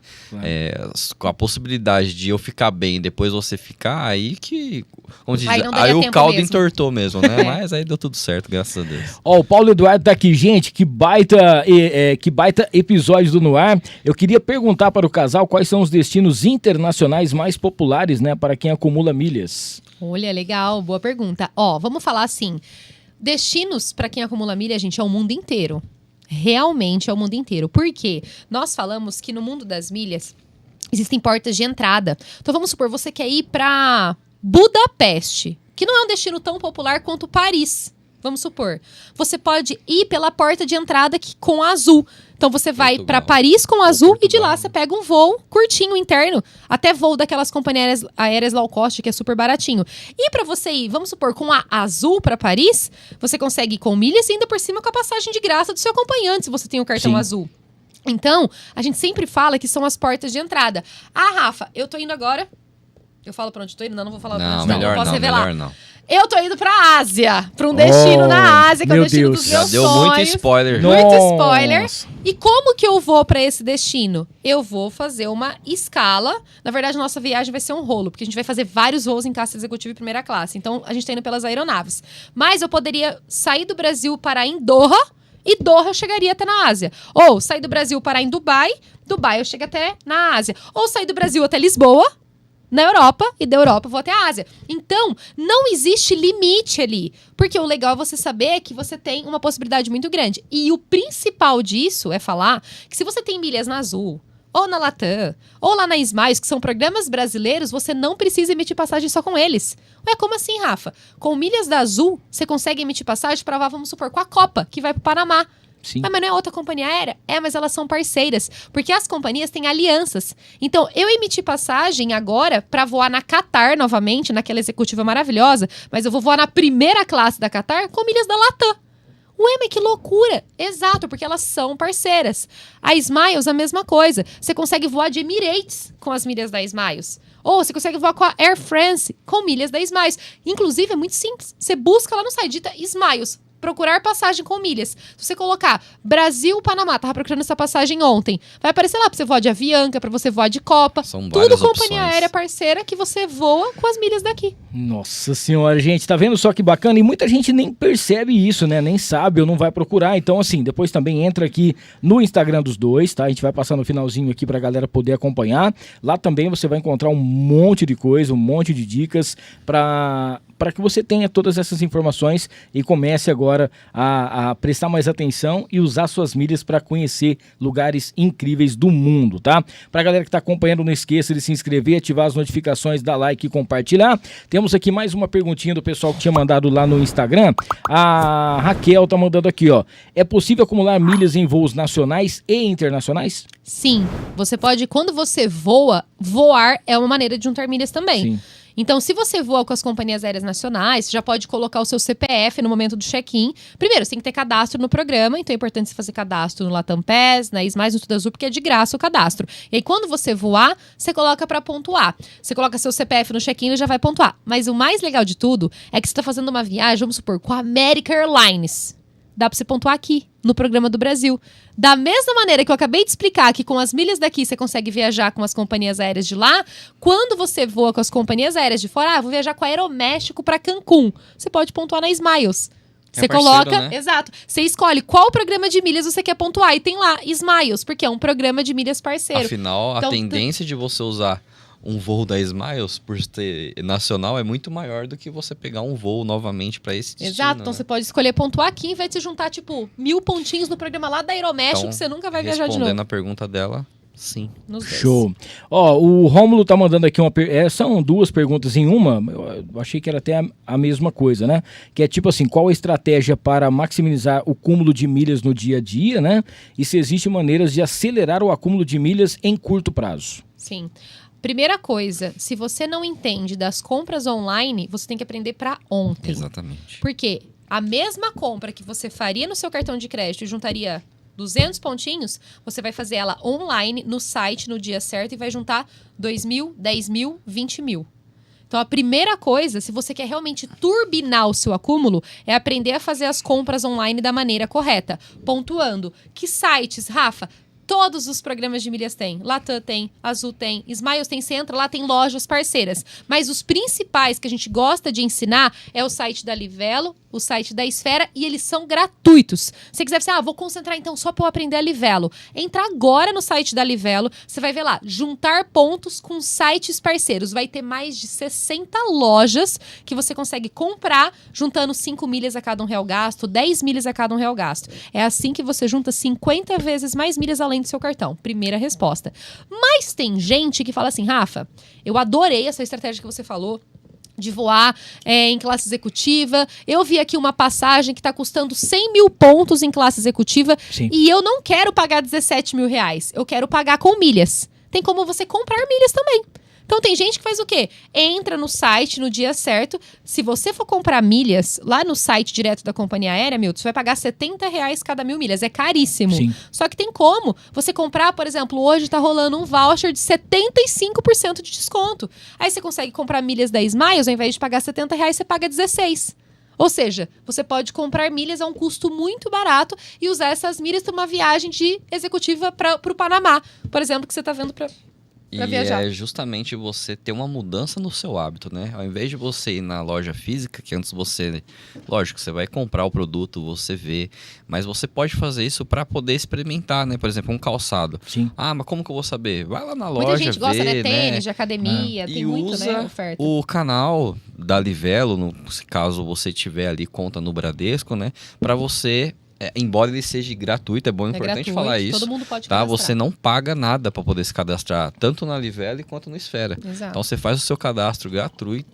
Speaker 5: Com a possibilidade de eu ficar bem e depois você ficar, aí que... Como diz,
Speaker 4: Aí não daria
Speaker 5: aí o
Speaker 4: tempo
Speaker 5: caldo
Speaker 4: mesmo.
Speaker 5: entortou mesmo, né? Mas aí deu tudo certo, graças a Deus.
Speaker 3: Ó, o Paulo Eduardo tá aqui, gente, que baita episódio do No Ar. Eu queria perguntar para o casal quais são os destinos internacionais mais populares, né, para quem acumula milhas.
Speaker 4: Olha, legal, boa pergunta. Ó, vamos falar assim, destinos para quem acumula milha, gente, é o mundo inteiro. Realmente é o mundo inteiro. Por quê? Nós falamos que no mundo das milhas existem portas de entrada. Então vamos supor, você quer ir para Budapeste, que não é um destino tão popular quanto Paris. Vamos supor. Você pode ir pela porta de entrada com azul. Então você vai para Paris com azul e de lá você pega um voo curtinho interno, até voo daquelas companhias aéreas low cost, que é super baratinho. E para você ir, vamos supor, com a azul para Paris, você consegue ir com milhas e ainda por cima com a passagem de graça do seu acompanhante, se você tem o cartão azul. Então, a gente sempre fala que são as portas de entrada. Ah, Rafa, eu tô indo agora. Eu falo pra onde tô indo? Não vou falar pra onde tô indo.
Speaker 5: Melhor
Speaker 4: Posso
Speaker 5: não,
Speaker 4: revelar.
Speaker 5: melhor não.
Speaker 4: Eu tô indo pra Ásia, pra um destino na Ásia, que é o destino dos meus
Speaker 5: Já deu
Speaker 4: sonhos.
Speaker 5: muito spoiler.
Speaker 4: Muito spoiler. E como que eu vou pra esse destino? Eu vou fazer uma escala. Na verdade, a nossa viagem vai ser um rolo, porque a gente vai fazer vários voos em classe executiva e primeira classe. Então, a gente tá indo pelas aeronaves. Mas eu poderia sair do Brasil, parar em Doha, e Doha eu chegaria até na Ásia. Ou sair do Brasil, parar em Dubai, Dubai eu chego até na Ásia. Ou sair do Brasil até Lisboa, na Europa, e da Europa eu vou até a Ásia. Então, não existe limite ali. Porque o legal é você saber que você tem uma possibilidade muito grande. E o principal disso é falar que se você tem milhas na Azul, ou na Latam, ou lá na Smiles, que são programas brasileiros, você não precisa emitir passagem só com eles. Ué, como assim, Rafa? Com milhas da Azul, você consegue emitir passagem para, vamos supor, com a Copa, que vai para o Panamá.
Speaker 3: Sim.
Speaker 4: Ah, mas não é outra companhia aérea? É, mas elas são parceiras. Porque as companhias têm alianças. Então, eu emiti passagem agora para voar na Qatar novamente, naquela executiva maravilhosa, mas eu vou voar na primeira classe da Qatar com milhas da Latam. Ué, mas que loucura! Exato, porque elas são parceiras. A Smiles, a mesma coisa. Você consegue voar de Emirates com as milhas da Smiles. Ou você consegue voar com a Air France com milhas da Smiles. Inclusive, é muito simples. Você busca lá no site, digita Smiles, procurar passagem com milhas. Se você colocar Brasil-Panamá, tava procurando essa passagem ontem, vai aparecer lá pra você voar de Avianca, pra você voar de Copa.
Speaker 5: São
Speaker 4: tudo
Speaker 5: várias
Speaker 4: companhia
Speaker 5: opções.
Speaker 4: aérea parceira que você voa com as milhas daqui.
Speaker 3: Nossa senhora, gente, tá vendo só que bacana? E muita gente nem percebe isso, né? Nem sabe ou não vai procurar. Então, assim, depois também entra aqui no Instagram dos dois, tá? A gente vai passar no finalzinho aqui pra galera poder acompanhar. Lá também você vai encontrar um monte de coisa, um monte de dicas para que você tenha todas essas informações e comece agora a prestar mais atenção e usar suas milhas para conhecer lugares incríveis do mundo, tá? Pra galera que tá acompanhando, não esqueça de se inscrever, ativar as notificações, dar like e compartilhar. Temos aqui mais uma perguntinha do pessoal que tinha mandado lá no Instagram. A Raquel tá mandando aqui, ó. É possível acumular milhas em voos nacionais e internacionais?
Speaker 4: Sim, você pode, quando você voa, voar é uma maneira de juntar milhas também.
Speaker 3: Sim.
Speaker 4: Então, se você voa com as companhias aéreas nacionais, você já pode colocar o seu CPF no momento do check-in. Primeiro, você tem que ter cadastro no programa, então é importante você fazer cadastro no Latam Pass, na Smiles, no Tudo Azul, porque é de graça o cadastro. E aí, quando você voar, você coloca para pontuar. Você coloca seu CPF no check-in e já vai pontuar. Mas o mais legal de tudo é que você está fazendo uma viagem, vamos supor, com a American Airlines. Dá para você pontuar aqui, no programa do Brasil. Da mesma maneira que eu acabei de explicar que com as milhas daqui você consegue viajar com as companhias aéreas de lá, quando você voa com as companhias aéreas de fora, vou viajar com a Aeroméxico para Cancún, você pode pontuar na Smiles. Você coloca,
Speaker 5: né?
Speaker 4: Exato, você escolhe qual programa de milhas você quer pontuar e tem lá Smiles, porque é um programa de milhas parceiro.
Speaker 5: Afinal,
Speaker 4: Então,
Speaker 5: a tendência de você usar um voo da Smiles por ser nacional é muito maior do que você pegar um voo novamente para esse destino.
Speaker 4: Exato, então
Speaker 5: né?
Speaker 4: você pode escolher pontuar aqui, em vez de se juntar, tipo, 1000 pontinhos no programa lá da Aeroméxico,
Speaker 5: Então,
Speaker 4: que você nunca vai viajar de novo.
Speaker 5: Respondendo a pergunta dela, Sim.
Speaker 4: Nos dois.
Speaker 3: Show. Ó, o Rômulo tá mandando aqui são duas perguntas em uma. Eu achei que era até a mesma coisa, né? Que é tipo assim, qual a estratégia para maximizar o cúmulo de milhas no dia a dia, né? E se existem maneiras de acelerar o acúmulo de milhas em curto prazo.
Speaker 4: Sim. Primeira coisa, se você não entende das compras online, você tem que aprender para ontem.
Speaker 5: Exatamente.
Speaker 4: Porque a mesma compra que você faria no seu cartão de crédito e juntaria 200 pontinhos, você vai fazer ela online, no site, no dia certo, e vai juntar 2 mil, 10 mil, 20 mil. Então, a primeira coisa, se você quer realmente turbinar o seu acúmulo, é aprender a fazer as compras online da maneira correta. Pontuando. Que sites, Rafa? Todos os programas de milhas tem. Latam tem, Azul tem, Smiles tem, você entra lá, tem lojas parceiras. Mas os principais que a gente gosta de ensinar é o site da Livelo, o site da Esfera, e eles são gratuitos. Se você quiser, vou concentrar então só para eu aprender a Livelo. Entra agora no site da Livelo, você vai ver lá, juntar pontos com sites parceiros. Vai ter mais de 60 lojas que você consegue comprar, juntando 5 milhas a cada R$1 gasto, 10 milhas a cada R$1 gasto. É assim que você junta 50 vezes mais milhas além do seu cartão. Primeira resposta. Mas tem gente que fala assim, Rafa, eu adorei essa estratégia que você falou, de voar em classe executiva. Eu vi aqui uma passagem que está custando 100 mil pontos em classe executiva.
Speaker 3: Sim.
Speaker 4: E eu não quero pagar 17 mil reais. Eu quero pagar com milhas. Tem como você comprar milhas também. Então tem gente que faz o quê? Entra no site no dia certo. Se você for comprar milhas lá no site direto da companhia aérea, Milton, você vai pagar R$70 cada 1.000 milhas. É caríssimo.
Speaker 3: Sim.
Speaker 4: Só que tem como você comprar, por exemplo, hoje tá rolando um voucher de 75% de desconto. Aí você consegue comprar milhas da Smiles, ao invés de pagar R$70, você paga 16. Ou seja, você pode comprar milhas a um custo muito barato e usar essas milhas para uma viagem de executiva para o Panamá, por exemplo, que você está vendo para viajar.
Speaker 5: É justamente você ter uma mudança no seu hábito, né? Ao invés de você ir na loja física, que antes você... Lógico, você vai comprar o produto, você vê, mas você pode fazer isso para poder experimentar, né? Por exemplo, um calçado.
Speaker 3: Sim.
Speaker 5: Ah, mas como que eu vou saber? Vai lá na
Speaker 4: Muita
Speaker 5: loja,
Speaker 4: gente gosta,
Speaker 5: vê,
Speaker 4: né? Tênis, de academia, tem
Speaker 5: e
Speaker 4: muito,
Speaker 5: usa
Speaker 4: né, oferta.
Speaker 5: o canal da Livelo, caso você tiver ali conta no Bradesco, né? Para você... embora ele seja gratuito, é importante
Speaker 4: gratuito,
Speaker 5: falar isso.
Speaker 4: Todo mundo pode
Speaker 5: tá?
Speaker 4: cadastrar.
Speaker 5: Você não paga nada para poder se cadastrar, tanto na Livelo quanto no Esfera.
Speaker 4: Exato.
Speaker 5: Então você faz o seu cadastro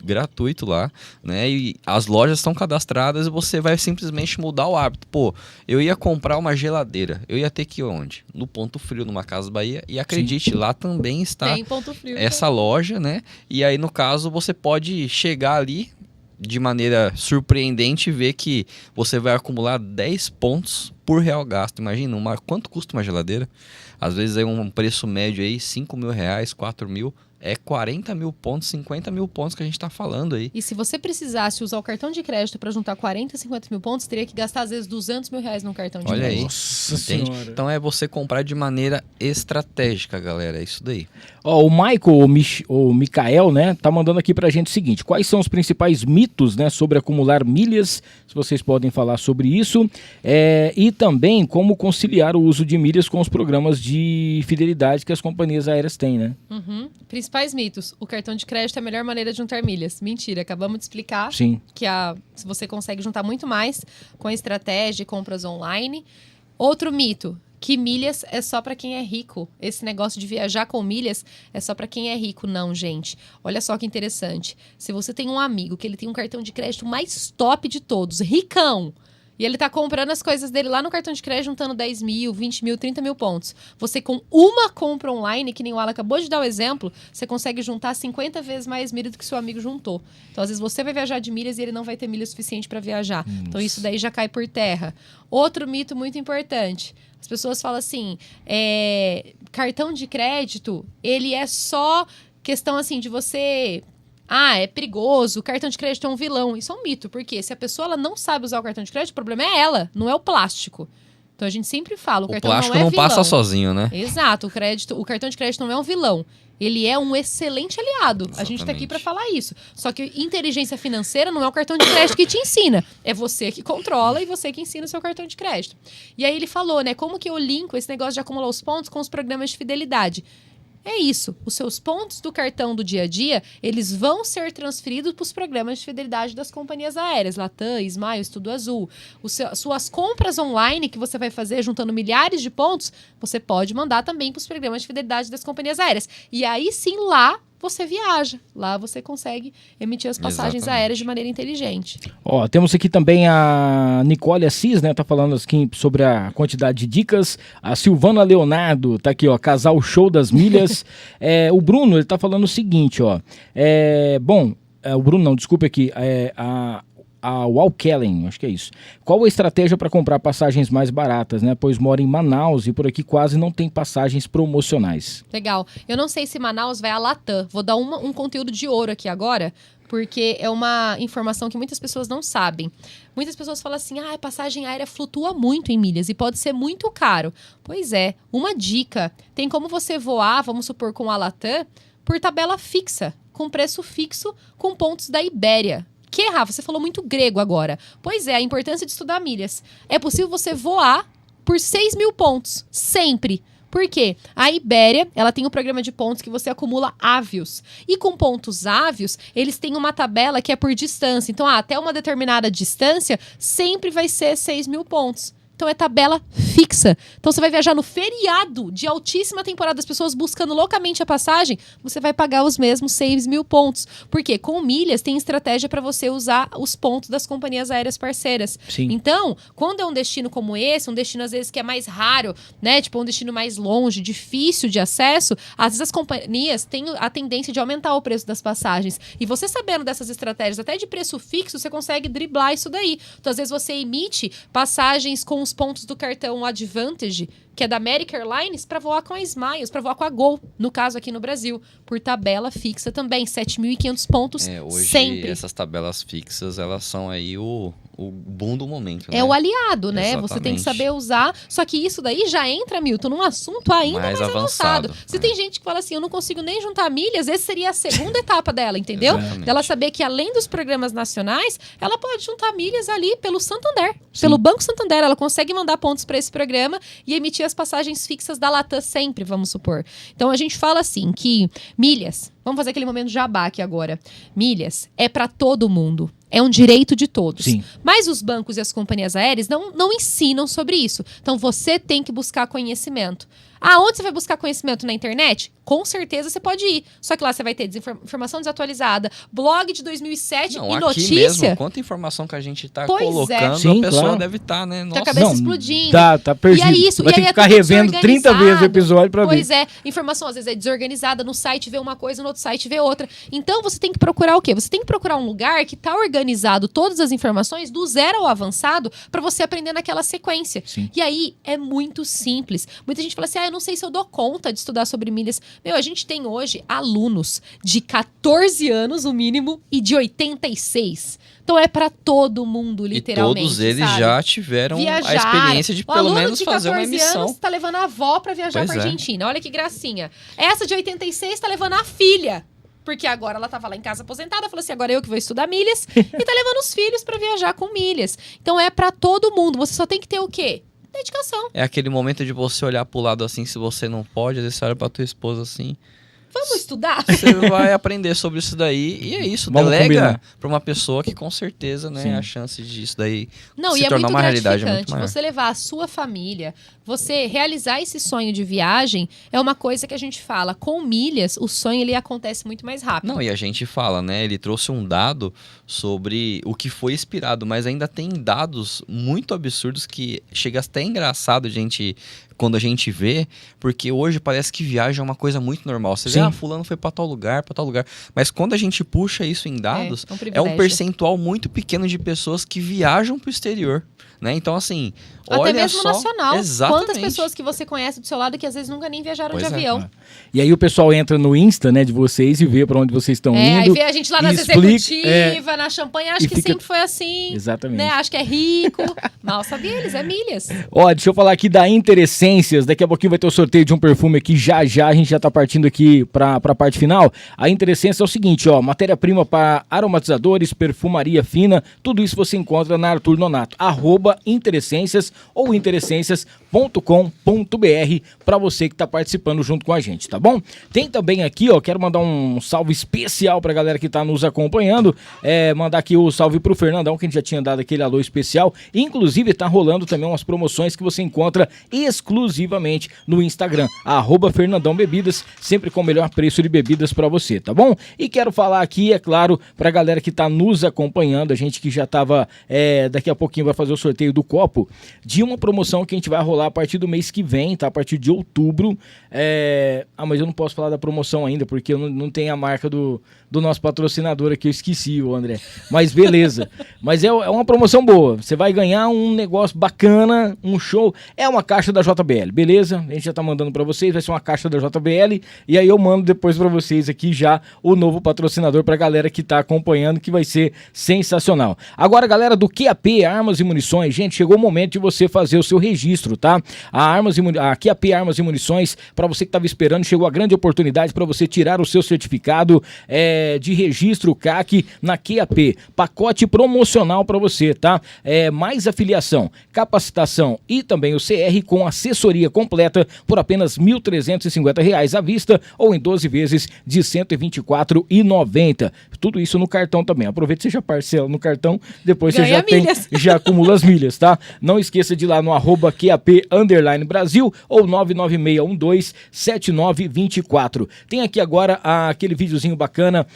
Speaker 5: gratuito lá, né? E as lojas estão cadastradas e você vai simplesmente mudar o hábito. Pô, eu ia comprar uma geladeira, eu ia ter que ir onde? No Ponto Frio, numa Casa Bahia. E acredite, lá também está
Speaker 4: Tem Ponto Frio,
Speaker 5: essa loja, né? E aí, no caso, você pode chegar ali de maneira surpreendente, ver que você vai acumular 10 pontos por R$1 gasto. Imagina, quanto custa uma geladeira? Às vezes é um preço médio aí, R$5.000, 4 mil. É 40 mil pontos, 50 mil pontos que a gente tá falando aí.
Speaker 4: E se você precisasse usar o cartão de crédito para juntar 40, 50 mil pontos, teria que gastar às vezes R$200 mil num cartão de
Speaker 5: Olha
Speaker 4: crédito.
Speaker 5: aí,
Speaker 3: Nossa
Speaker 5: entende?
Speaker 3: Senhora.
Speaker 5: Então é você comprar de maneira estratégica, galera, é isso daí.
Speaker 3: Ó, o Michael, o Mikael, né, tá mandando aqui pra gente o seguinte: quais são os principais mitos, né, sobre acumular milhas? Se vocês podem falar sobre isso. E também como conciliar o uso de milhas com os programas de fidelidade que as companhias aéreas têm, né?
Speaker 4: Uhum. Principais mitos. O cartão de crédito é a melhor maneira de juntar milhas. Mentira, acabamos de explicar.
Speaker 3: Sim.
Speaker 4: Que você consegue juntar muito mais com a estratégia de compras online. Outro mito, que milhas é só para quem é rico. Esse negócio de viajar com milhas é só para quem é rico. Não, gente. Olha só que interessante. Se você tem um amigo que ele tem um cartão de crédito mais top de todos, ricão, e ele tá comprando as coisas dele lá no cartão de crédito, juntando 10 mil, 20 mil, 30 mil pontos. Você, com uma compra online, que nem o Alan acabou de dar o exemplo, você consegue juntar 50 vezes mais milhas do que seu amigo juntou. Então, às vezes, você vai viajar de milhas e ele não vai ter milha suficiente para viajar. Então, isso daí já cai por terra. Outro mito muito importante. As pessoas falam assim, cartão de crédito, ele é só questão, assim, de você... é perigoso, o cartão de crédito é um vilão. Isso é um mito, porque se a pessoa ela não sabe usar o cartão de crédito, o problema é ela, não é o plástico. Então a gente sempre fala, o cartão
Speaker 5: plástico
Speaker 4: não é
Speaker 5: não
Speaker 4: vilão.
Speaker 5: passa sozinho, né?
Speaker 4: Exato, o cartão de crédito não é um vilão. Ele é um excelente aliado.
Speaker 5: Exatamente.
Speaker 4: A gente tá aqui para falar isso. Só que inteligência financeira não é o cartão de crédito que te ensina. É você que controla e você que ensina o seu cartão de crédito. E aí ele falou, né, como que eu linko esse negócio de acumular os pontos com os programas de fidelidade? é isso. Os seus pontos do cartão do dia a dia, eles vão ser transferidos para os programas de fidelidade das companhias aéreas, Latam, Smiles, Tudo Azul. Suas compras online que você vai fazer juntando milhares de pontos, você pode mandar também para os programas de fidelidade das companhias aéreas. E aí sim, lá você viaja. Lá você consegue emitir as passagens aéreas de maneira inteligente.
Speaker 3: Ó, temos aqui também a Nicole Assis, né? Tá falando aqui sobre a quantidade de dicas. A Silvana Leonardo tá aqui, ó. Casal Show das Milhas. O Bruno, ele tá falando o seguinte, ó. O Bruno não, desculpa aqui. A Walkellen, acho que é isso. Qual a estratégia para comprar passagens mais baratas, né? Pois moro em Manaus e por aqui quase não tem passagens promocionais.
Speaker 4: Legal. Eu não sei se Manaus vai a Latam. Vou dar um conteúdo de ouro aqui agora, porque é uma informação que muitas pessoas não sabem. Muitas pessoas falam assim, a passagem aérea flutua muito em milhas e pode ser muito caro. Pois é, uma dica. Tem como você voar, vamos supor, com a Latam, por tabela fixa, com preço fixo, com pontos da Ibéria. Rafa, você falou muito grego agora. Pois é, a importância de estudar milhas. É possível você voar por 6 mil pontos, sempre. Por quê? A Ibéria, ela tem um programa de pontos que você acumula ávios. E com pontos ávios, eles têm uma tabela que é por distância. Então, até uma determinada distância, sempre vai ser 6 mil pontos. Então é tabela fixa. Então você vai viajar no feriado de altíssima temporada, as pessoas buscando loucamente a passagem, você vai pagar os mesmos 6 mil pontos. Porque com milhas tem estratégia para você usar os pontos das companhias aéreas parceiras.
Speaker 3: Sim.
Speaker 4: Então, quando é um destino como esse, um destino às vezes que é mais raro, né? Tipo um destino mais longe, difícil de acesso, às vezes as companhias têm a tendência de aumentar o preço das passagens. E você sabendo dessas estratégias, até de preço fixo, você consegue driblar isso daí. Então, às vezes você emite passagens com os pontos do cartão Advantage, que é da American Airlines, para voar com a Smiles, para voar com a Gol, no caso aqui no Brasil, por tabela fixa também, 7.500 pontos
Speaker 5: hoje
Speaker 4: sempre.
Speaker 5: Essas tabelas fixas, elas são aí o boom do momento, né?
Speaker 4: É o aliado, né?
Speaker 5: Exatamente.
Speaker 4: Você tem que saber usar. Só que isso daí já entra, Milton, num assunto ainda mais avançado. Se tem gente que fala assim, eu não consigo nem juntar milhas, essa seria a segunda etapa dela, entendeu?
Speaker 5: Exatamente.
Speaker 4: Dela saber que além dos programas nacionais, ela pode juntar milhas ali pelo Santander.
Speaker 3: Sim.
Speaker 4: Pelo Banco Santander, ela consegue mandar pontos para esse programa e emitir as passagens fixas da Latam sempre, vamos supor. Então a gente fala assim que milhas, vamos fazer aquele momento jabá aqui agora. Milhas é para todo mundo. É um direito de todos.
Speaker 3: Sim.
Speaker 4: Mas os bancos e as companhias aéreas não ensinam sobre isso. Então você tem que buscar conhecimento. Aonde você vai buscar conhecimento? Na internet? Com certeza você pode ir. Só que lá você vai ter informação desatualizada, blog de 2007
Speaker 5: Não,
Speaker 4: e
Speaker 5: aqui
Speaker 4: notícia.
Speaker 5: mesmo, quanta informação que a gente tá
Speaker 4: Pois é.
Speaker 5: colocando,
Speaker 3: Sim,
Speaker 5: a pessoa
Speaker 3: claro.
Speaker 5: deve estar, né?
Speaker 4: Com
Speaker 5: Nossa.
Speaker 4: a cabeça explodindo.
Speaker 3: Tá perdido.
Speaker 4: E é isso.
Speaker 3: Vai
Speaker 4: e
Speaker 3: ter
Speaker 4: aí
Speaker 3: que
Speaker 4: é
Speaker 3: ficar
Speaker 4: tudo
Speaker 3: revendo 30 vezes o
Speaker 4: desorganizado.
Speaker 3: episódio pra ver.
Speaker 4: Pois é. Informação às vezes é desorganizada. No site vê uma coisa, no outro site vê outra. Então você tem que procurar o quê? Você tem que procurar um lugar que tá organizado todas as informações do zero ao avançado para você aprender naquela sequência.
Speaker 3: Sim.
Speaker 4: E aí é muito simples. Muita gente fala assim, eu não sei se eu dou conta de estudar sobre milhas. A gente tem hoje alunos de 14 anos, o mínimo, e de 86. Então é para todo mundo, literalmente.
Speaker 5: E todos eles
Speaker 4: sabe?
Speaker 5: já tiveram a experiência de pelo menos fazer uma missão.
Speaker 4: O aluno de 14 anos tá levando a avó para viajar para Argentina. Olha que gracinha. Essa de 86 tá levando a filha. Porque agora ela tava lá em casa aposentada, falou assim, agora eu que vou estudar milhas. E tá levando os filhos para viajar com milhas. Então é para todo mundo. Você só tem que ter o quê? Dedicação.
Speaker 5: É aquele momento de você olhar pro lado assim, se você não pode, às vezes você olha pra tua esposa assim.
Speaker 4: Vamos estudar?
Speaker 5: Você vai aprender sobre isso daí e é isso.
Speaker 3: Vamos
Speaker 5: delega
Speaker 3: combinar.
Speaker 5: pra uma pessoa que com certeza, né,
Speaker 3: Sim.
Speaker 5: a chance disso daí
Speaker 4: Não,
Speaker 5: se
Speaker 4: e é
Speaker 5: tornar
Speaker 4: muito
Speaker 5: uma realidade é muito
Speaker 4: gratificante.
Speaker 5: maior.
Speaker 4: Você levar a sua família, você realizar esse sonho de viagem é uma coisa que a gente fala. Com milhas, o sonho ele acontece muito mais rápido.
Speaker 5: Não, e a gente fala, né? Ele trouxe um dado sobre o que foi inspirado, mas ainda tem dados muito absurdos que chega até engraçado quando a gente vê, porque hoje parece que viagem é uma coisa muito normal. Você vê,
Speaker 3: Sim.
Speaker 5: fulano foi pra tal lugar, mas quando a gente puxa isso em dados,
Speaker 4: É um
Speaker 5: é um
Speaker 4: privilégio.
Speaker 5: percentual muito pequeno de pessoas que viajam pro exterior, né? Então, assim,
Speaker 4: Até
Speaker 5: olha
Speaker 4: mesmo
Speaker 5: só,
Speaker 4: nacional.
Speaker 5: Exatamente.
Speaker 4: Quantas pessoas que você conhece do seu lado que às vezes nunca nem viajaram
Speaker 5: Pois
Speaker 4: de
Speaker 5: é.
Speaker 4: avião.
Speaker 3: E aí o pessoal entra no Insta, né, de vocês e vê pra onde vocês estão
Speaker 4: Aí
Speaker 3: indo.
Speaker 4: vê a gente lá nas
Speaker 3: explica-
Speaker 4: executivas, na champanhe, acho
Speaker 3: e
Speaker 4: que
Speaker 3: fica-
Speaker 4: sempre foi assim.
Speaker 3: Exatamente.
Speaker 4: Né? Acho que é rico. Mal sabia eles, é milhas.
Speaker 3: Ó, deixa eu falar aqui da Interessências. Daqui a pouquinho vai ter o sorteio de um perfume aqui já. A gente já tá partindo aqui pra parte final. A Interessências é o seguinte, ó. Matéria-prima para aromatizadores, perfumaria fina. Tudo isso você encontra na Arthur Nonato. @Interessências ou interessências.com.br pra você que tá participando junto com a gente. gente, tá bom? Tem também aqui, ó, quero mandar um salve especial pra galera que tá nos acompanhando, mandar aqui o salve pro Fernandão, que a gente já tinha dado aquele alô especial, inclusive tá rolando também umas promoções que você encontra exclusivamente no Instagram, @Fernandão Bebidas, sempre com o melhor preço de bebidas pra você, tá bom? E quero falar aqui, é claro, pra galera que tá nos acompanhando, a gente que já tava, daqui a pouquinho vai fazer o sorteio do copo, de uma promoção que a gente vai rolar a partir do mês que vem, tá? A partir de outubro. Mas eu não posso falar da promoção ainda, porque eu não tenho a marca do nosso patrocinador aqui, eu esqueci, André. Mas beleza. Mas é uma promoção boa. Você vai ganhar um negócio bacana, um show. É uma caixa da JBL, beleza? A gente já tá mandando pra vocês, vai ser uma caixa da JBL. E aí eu mando depois pra vocês aqui já o novo patrocinador pra galera que tá acompanhando, que vai ser sensacional. Agora, galera do QAP Armas e Munições, gente, chegou o momento de você fazer o seu registro, tá? A QAP Armas e Munições, pra você que tava esperando, chegou a grande oportunidade pra você tirar o seu certificado de registro CAC na QAP. Pacote promocional pra você, tá? Mais afiliação, capacitação e também o CR com assessoria completa por apenas R$ 1.350 à vista ou em 12 vezes de R$ 124,90. Tudo isso no cartão também. Aproveita e você já parcela no cartão, depois
Speaker 4: ganha
Speaker 3: você já acumula as milhas, tá? Não esqueça de ir lá no @QAP_Brasil ou 996127924. Tem aqui agora aquele videozinho bacana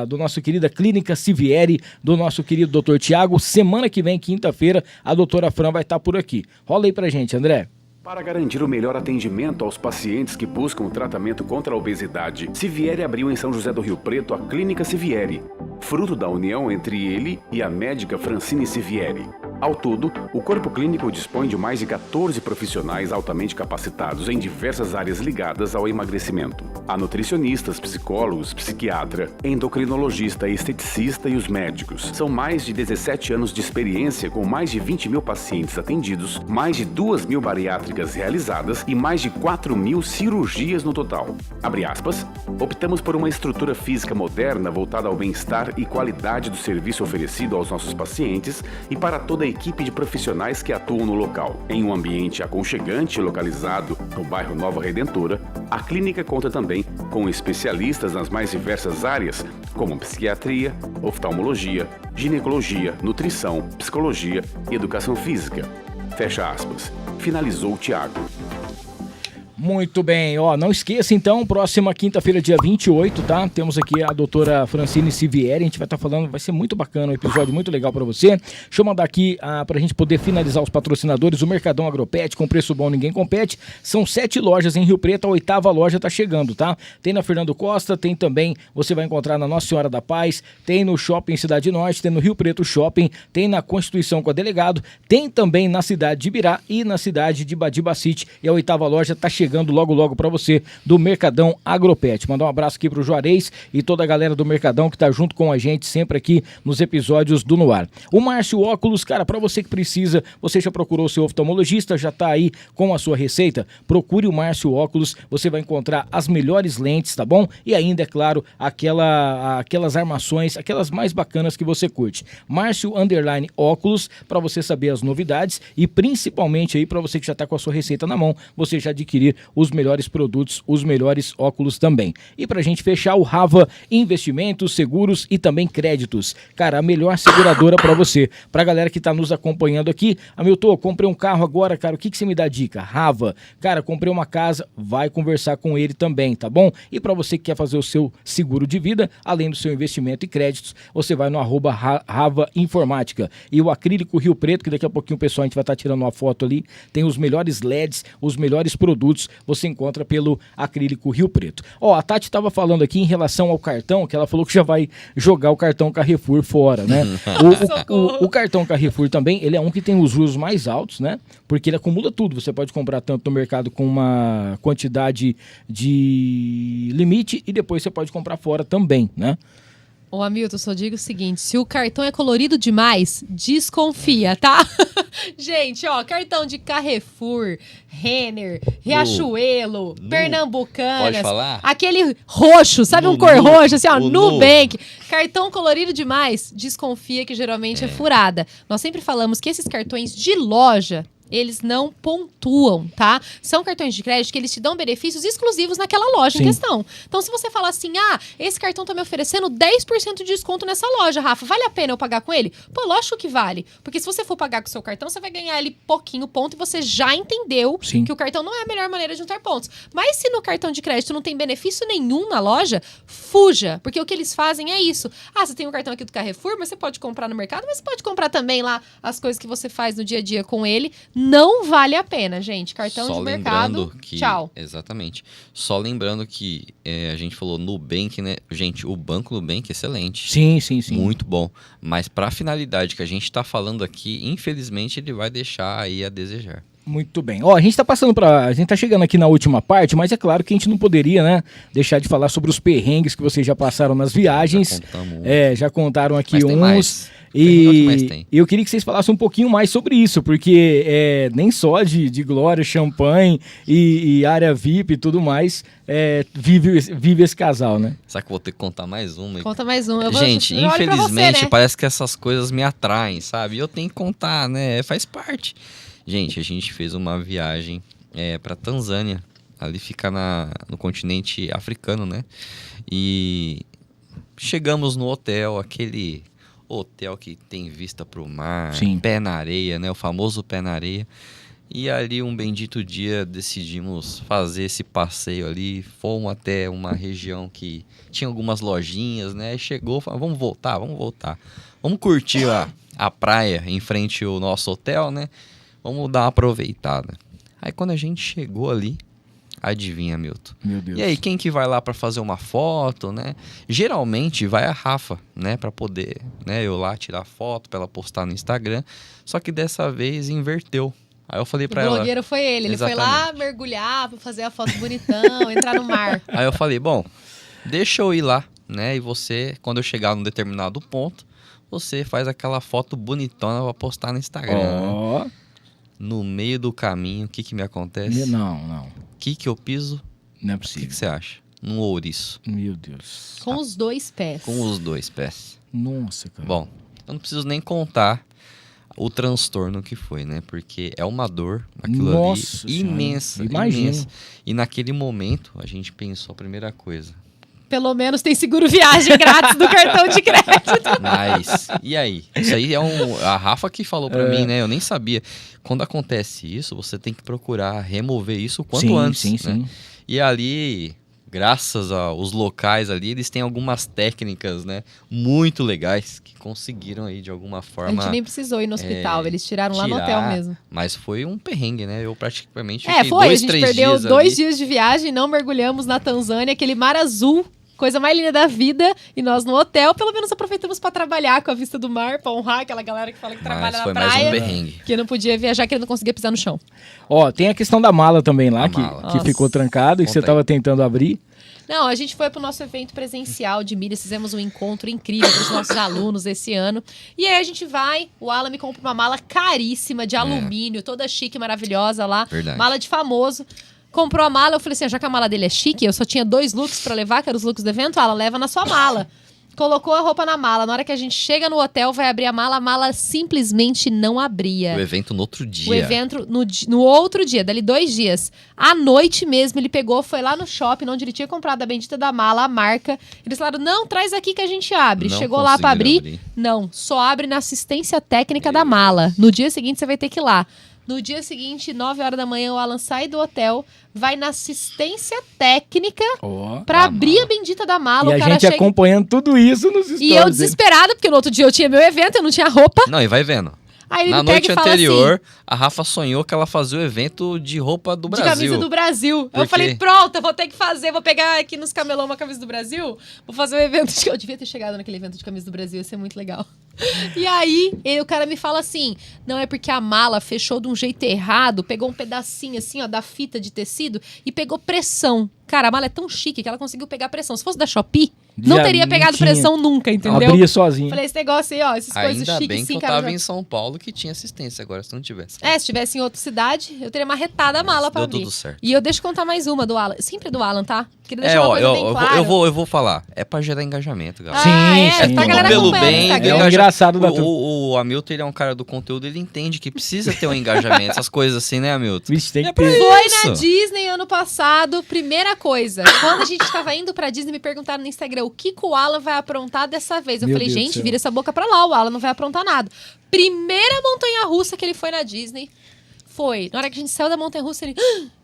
Speaker 3: do nosso querida Clínica Sivieri, do nosso querido Dr. Tiago. Semana que vem, quinta-feira, a doutora Fran vai estar por aqui. Rola aí pra gente, André.
Speaker 1: Para garantir o melhor atendimento aos pacientes que buscam tratamento contra a obesidade, Sivieri abriu em São José do Rio Preto a Clínica Sivieri, fruto da união entre ele e a médica Francine Sivieri. Ao todo, o corpo clínico dispõe de mais de 14 profissionais altamente capacitados em diversas áreas ligadas ao emagrecimento. Há nutricionistas, psicólogos, psiquiatra, endocrinologista, esteticista e os médicos. São mais de 17 anos de experiência com mais de 20 mil pacientes atendidos, mais de 2.000 bariátricas realizadas e mais de 4.000 cirurgias no total. Abre aspas, optamos por uma estrutura física moderna voltada ao bem-estar e qualidade do serviço oferecido aos nossos pacientes e para toda a equipe de profissionais que atuam no local. Em um ambiente aconchegante localizado no bairro Nova Redentora, a clínica conta também com especialistas nas mais diversas áreas, como psiquiatria, oftalmologia, ginecologia, nutrição, psicologia e educação física. Fecha aspas. Finalizou o Tiago.
Speaker 3: Muito bem, não esqueça então, próxima quinta-feira, dia 28, tá? Temos aqui a doutora Francine Sivieri, a gente vai estar falando, vai ser muito bacana, um episódio muito legal pra você. Deixa eu mandar aqui pra gente poder finalizar os patrocinadores, o Mercadão Agropet, com preço bom, ninguém compete. São 7 lojas em Rio Preto, a 8ª loja tá chegando, tá? Tem na Fernando Costa, tem também, você vai encontrar na Nossa Senhora da Paz, tem no Shopping Cidade Norte, tem no Rio Preto Shopping, tem na Constituição com a Delegado, tem também na cidade de Ibirá e na cidade de Badibacite, e a 8ª loja tá chegando logo para você do Mercadão Agropet. Mandar um abraço aqui pro Juarez e toda a galera do Mercadão que tá junto com a gente sempre aqui nos episódios do No Ar. O Márcio Óculos, cara, para você que precisa, você já procurou o seu oftalmologista, já tá aí com a sua receita? Procure o Márcio Óculos, você vai encontrar as melhores lentes, tá bom? E ainda, é claro, aquelas armações, aquelas mais bacanas que você curte. Márcio Óculos, para você saber as novidades e principalmente aí para você que já tá com a sua receita na mão, você já adquirir os melhores produtos, os melhores óculos também. E pra gente fechar, o Rava Investimentos, Seguros e também Créditos. Cara, a melhor seguradora pra você. Pra galera que tá nos acompanhando aqui, Hamilton, comprei um carro agora, cara, o que você me dá dica? Rava. Cara, comprei uma casa, vai conversar com ele também, tá bom? E pra você que quer fazer o seu seguro de vida, além do seu investimento e créditos, você vai no @Rava Informática. E o acrílico Rio Preto, que daqui a pouquinho o pessoal, a gente vai estar tirando uma foto ali, tem os melhores LEDs, os melhores produtos, você encontra pelo acrílico Rio Preto. A Tati estava falando aqui em relação ao cartão, que ela falou que já vai jogar o cartão Carrefour fora, né? O cartão Carrefour também, ele é um que tem os juros mais altos, né? Porque ele acumula tudo. Você pode comprar tanto no mercado com uma quantidade de limite e depois você pode comprar fora também, né?
Speaker 4: Ô, Hamilton, só digo o seguinte, se o cartão é colorido demais, desconfia, tá? Gente, cartão de Carrefour, Renner, Riachuelo, Pernambucanas.
Speaker 5: Pode falar?
Speaker 4: Aquele roxo, sabe, um cor roxo, assim, Nubank. Cartão colorido demais, desconfia que geralmente é furada. Nós sempre falamos que esses cartões de loja, eles não pontuam, tá? São cartões de crédito que eles te dão benefícios exclusivos naquela loja em questão. Então, se você falar assim, esse cartão tá me oferecendo 10% de desconto nessa loja, Rafa, vale a pena eu pagar com ele? Pô, lógico que vale. Porque se você for pagar com o seu cartão, você vai ganhar ali pouquinho ponto e você já entendeu que o cartão não é a melhor maneira de juntar pontos. Mas se no cartão de crédito não tem benefício nenhum na loja, fuja. Porque o que eles fazem é isso. Você tem um cartão aqui do Carrefour, mas você pode comprar no mercado, mas você pode comprar também lá as coisas que você faz no dia a dia com ele. Não vale a pena, gente. Cartão
Speaker 5: Só
Speaker 4: de mercado, tchau.
Speaker 5: Exatamente. Só lembrando que a gente falou Nubank, né? Gente, o Banco Nubank é excelente.
Speaker 3: Sim.
Speaker 5: Muito bom. Mas para a finalidade que a gente está falando aqui, infelizmente, ele vai deixar aí a desejar.
Speaker 3: Muito bem. A gente tá chegando aqui na última parte, mas é claro que a gente não poderia, né, deixar de falar sobre os perrengues que vocês já passaram nas viagens. Já contaram aqui uns. E eu queria que vocês falassem um pouquinho mais sobre isso, porque nem só de glória, champanhe e área VIP e tudo mais vive esse casal, né?
Speaker 5: Será que eu vou ter que contar mais uma?
Speaker 4: Conta mais uma.
Speaker 5: Gente, infelizmente,
Speaker 4: você, né?
Speaker 5: parece que essas coisas me atraem, sabe? E eu tenho que contar, né? Faz parte. Gente, a gente fez uma viagem pra Tanzânia. Ali fica no continente africano, né? E chegamos no hotel, aquele hotel que tem vista pro mar, pé na areia, né? O famoso pé na areia. E ali, um bendito dia, decidimos fazer esse passeio ali. Fomos até uma região que tinha algumas lojinhas, né? Chegou, falou, vamos voltar. Vamos curtir a praia em frente ao nosso hotel, né? Vamos dar uma aproveitada. Aí, quando a gente chegou ali, adivinha, Milton?
Speaker 3: Meu Deus.
Speaker 5: E aí, quem que vai lá pra fazer uma foto, né? Geralmente vai a Rafa, né? Pra poder, né? Eu lá tirar foto pra ela postar no Instagram. Só que dessa vez inverteu. Aí eu falei pra ela...
Speaker 4: O blogueiro foi ele. Ele
Speaker 5: Exatamente.
Speaker 4: foi lá mergulhar pra fazer a foto bonitão, entrar no mar.
Speaker 5: Aí eu falei, bom, deixa eu ir lá, né? E você, quando eu chegar num determinado ponto, você faz aquela foto bonitona pra postar no Instagram. Né? No meio do caminho, o que me acontece?
Speaker 3: Não.
Speaker 5: O que eu piso?
Speaker 3: Não é
Speaker 5: O
Speaker 3: possível.
Speaker 5: que você acha? Num ouriço.
Speaker 3: Meu Deus.
Speaker 4: Com os dois pés.
Speaker 5: Com os dois pés.
Speaker 3: Nossa, cara.
Speaker 5: Bom, eu não preciso nem contar o transtorno que foi, né? Porque é uma dor, aquilo
Speaker 3: Nossa
Speaker 5: ali,
Speaker 3: Senhora.
Speaker 5: imensa.
Speaker 3: Imagino.
Speaker 5: Imensa. E naquele momento, a gente pensou a primeira coisa.
Speaker 4: Pelo menos tem seguro viagem grátis do cartão de crédito.
Speaker 5: Mas, e aí? Isso aí é a Rafa que falou pra mim, né? Eu nem sabia. Quando acontece isso, você tem que procurar remover isso o quanto antes. Sim. E ali, graças aos locais ali, eles têm algumas técnicas, né? Muito legais que conseguiram aí, de alguma forma...
Speaker 4: A gente nem precisou ir no hospital, eles tiraram lá no hotel mesmo.
Speaker 5: Mas foi um perrengue, né? Eu praticamente
Speaker 4: fiquei 2-3 dias a gente perdeu 2 dias de viagem, não mergulhamos na Tanzânia, aquele mar azul... Coisa mais linda da vida, e nós no hotel, pelo menos aproveitamos para trabalhar com a vista do mar, para honrar aquela galera que fala que trabalha na praia.
Speaker 5: Mais um perrengue.
Speaker 4: Que não podia viajar, que ele não conseguia pisar no chão.
Speaker 3: Tem a questão da mala também lá, que ficou trancado e que você estava tentando abrir.
Speaker 4: Não, a gente foi pro nosso evento presencial de milhas, fizemos um encontro incrível para os nossos alunos esse ano. E aí a gente vai, o Alan me compra uma mala caríssima de alumínio, toda chique, maravilhosa lá.
Speaker 5: Verdade.
Speaker 4: Mala de famoso. Comprou a mala, eu falei assim, já que a mala dele é chique, eu só tinha 2 looks pra levar, que eram os looks do evento, ela leva na sua mala. Colocou a roupa na mala. Na hora que a gente chega no hotel, vai abrir a mala simplesmente não abria.
Speaker 5: O evento no outro dia.
Speaker 4: O evento no outro dia, dali 2 dias. À noite mesmo, ele pegou, foi lá no shopping, onde ele tinha comprado a bendita da mala, a marca. Eles falaram, não, traz aqui que a gente abre.
Speaker 5: Não
Speaker 4: chegou lá pra abrir. Não, só abre na assistência técnica da mala. No dia seguinte, você vai ter que ir lá. No dia seguinte, 9 horas da manhã, o Alan sai do hotel, vai na assistência técnica pra abrir a bendita da mala.
Speaker 3: E a gente acompanhando tudo isso nos stories.
Speaker 4: E eu desesperada, porque no outro dia eu tinha meu evento, eu não tinha roupa.
Speaker 5: Não, e vai vendo.
Speaker 4: Aí ele
Speaker 5: na
Speaker 4: pega
Speaker 5: noite
Speaker 4: e fala
Speaker 5: anterior,
Speaker 4: assim,
Speaker 5: a Rafa sonhou que ela fazia o evento de roupa do Brasil.
Speaker 4: De camisa do Brasil. Eu falei, pronto, eu vou ter que fazer, vou pegar aqui nos camelô uma camisa do Brasil, vou fazer um evento. Eu devia ter chegado naquele evento de camisa do Brasil, ia ser muito legal. E aí, o cara me fala assim, não, é porque a mala fechou de um jeito errado, pegou um pedacinho assim, ó, da fita de tecido e pegou pressão. Cara, a mala é tão chique que ela conseguiu pegar pressão. Se fosse da Shopee, Não
Speaker 3: Já
Speaker 4: teria
Speaker 3: não
Speaker 4: pegado
Speaker 3: tinha.
Speaker 4: pressão nunca, entendeu?
Speaker 3: Abria sozinho.
Speaker 4: Falei, esse negócio aí, ó, essas coisas
Speaker 5: Ainda
Speaker 4: chiques,
Speaker 5: bem que
Speaker 4: sim,
Speaker 5: eu
Speaker 4: cara.
Speaker 5: tava em São Paulo que tinha assistência agora, se não tivesse.
Speaker 4: Se tivesse em outra cidade, eu teria marretado a mala pra
Speaker 5: Deu
Speaker 4: abrir.
Speaker 5: tudo certo.
Speaker 4: E eu deixo contar mais uma do Alan. Sempre do Alan, tá? Queria deixar uma coisa bem clara.
Speaker 5: eu vou falar. É pra gerar engajamento, galera.
Speaker 3: Sim,
Speaker 5: É
Speaker 3: sim.
Speaker 4: Pra galera
Speaker 5: tudo pelo
Speaker 4: acompanhar no
Speaker 5: bem.
Speaker 4: Instagram.
Speaker 3: É o
Speaker 5: engaja-
Speaker 3: engraçado da turma.
Speaker 5: o Hamilton, ele é um cara do conteúdo, ele entende que precisa ter um engajamento, essas coisas assim, né, Hamilton?
Speaker 3: Vixe, tem que
Speaker 5: pra
Speaker 3: ter.
Speaker 4: Foi
Speaker 5: isso.
Speaker 4: na Disney ano passado, primeira coisa. Quando a gente tava indo pra Disney, me perguntaram no Instagram o que o Alan vai aprontar dessa vez. Eu
Speaker 3: Meu
Speaker 4: falei,
Speaker 3: Deus do
Speaker 4: gente,
Speaker 3: céu.
Speaker 4: vira essa boca pra lá, o Alan não vai aprontar nada. Primeira montanha-russa que ele foi na Disney foi, na hora que a gente saiu da montanha-russa, ele...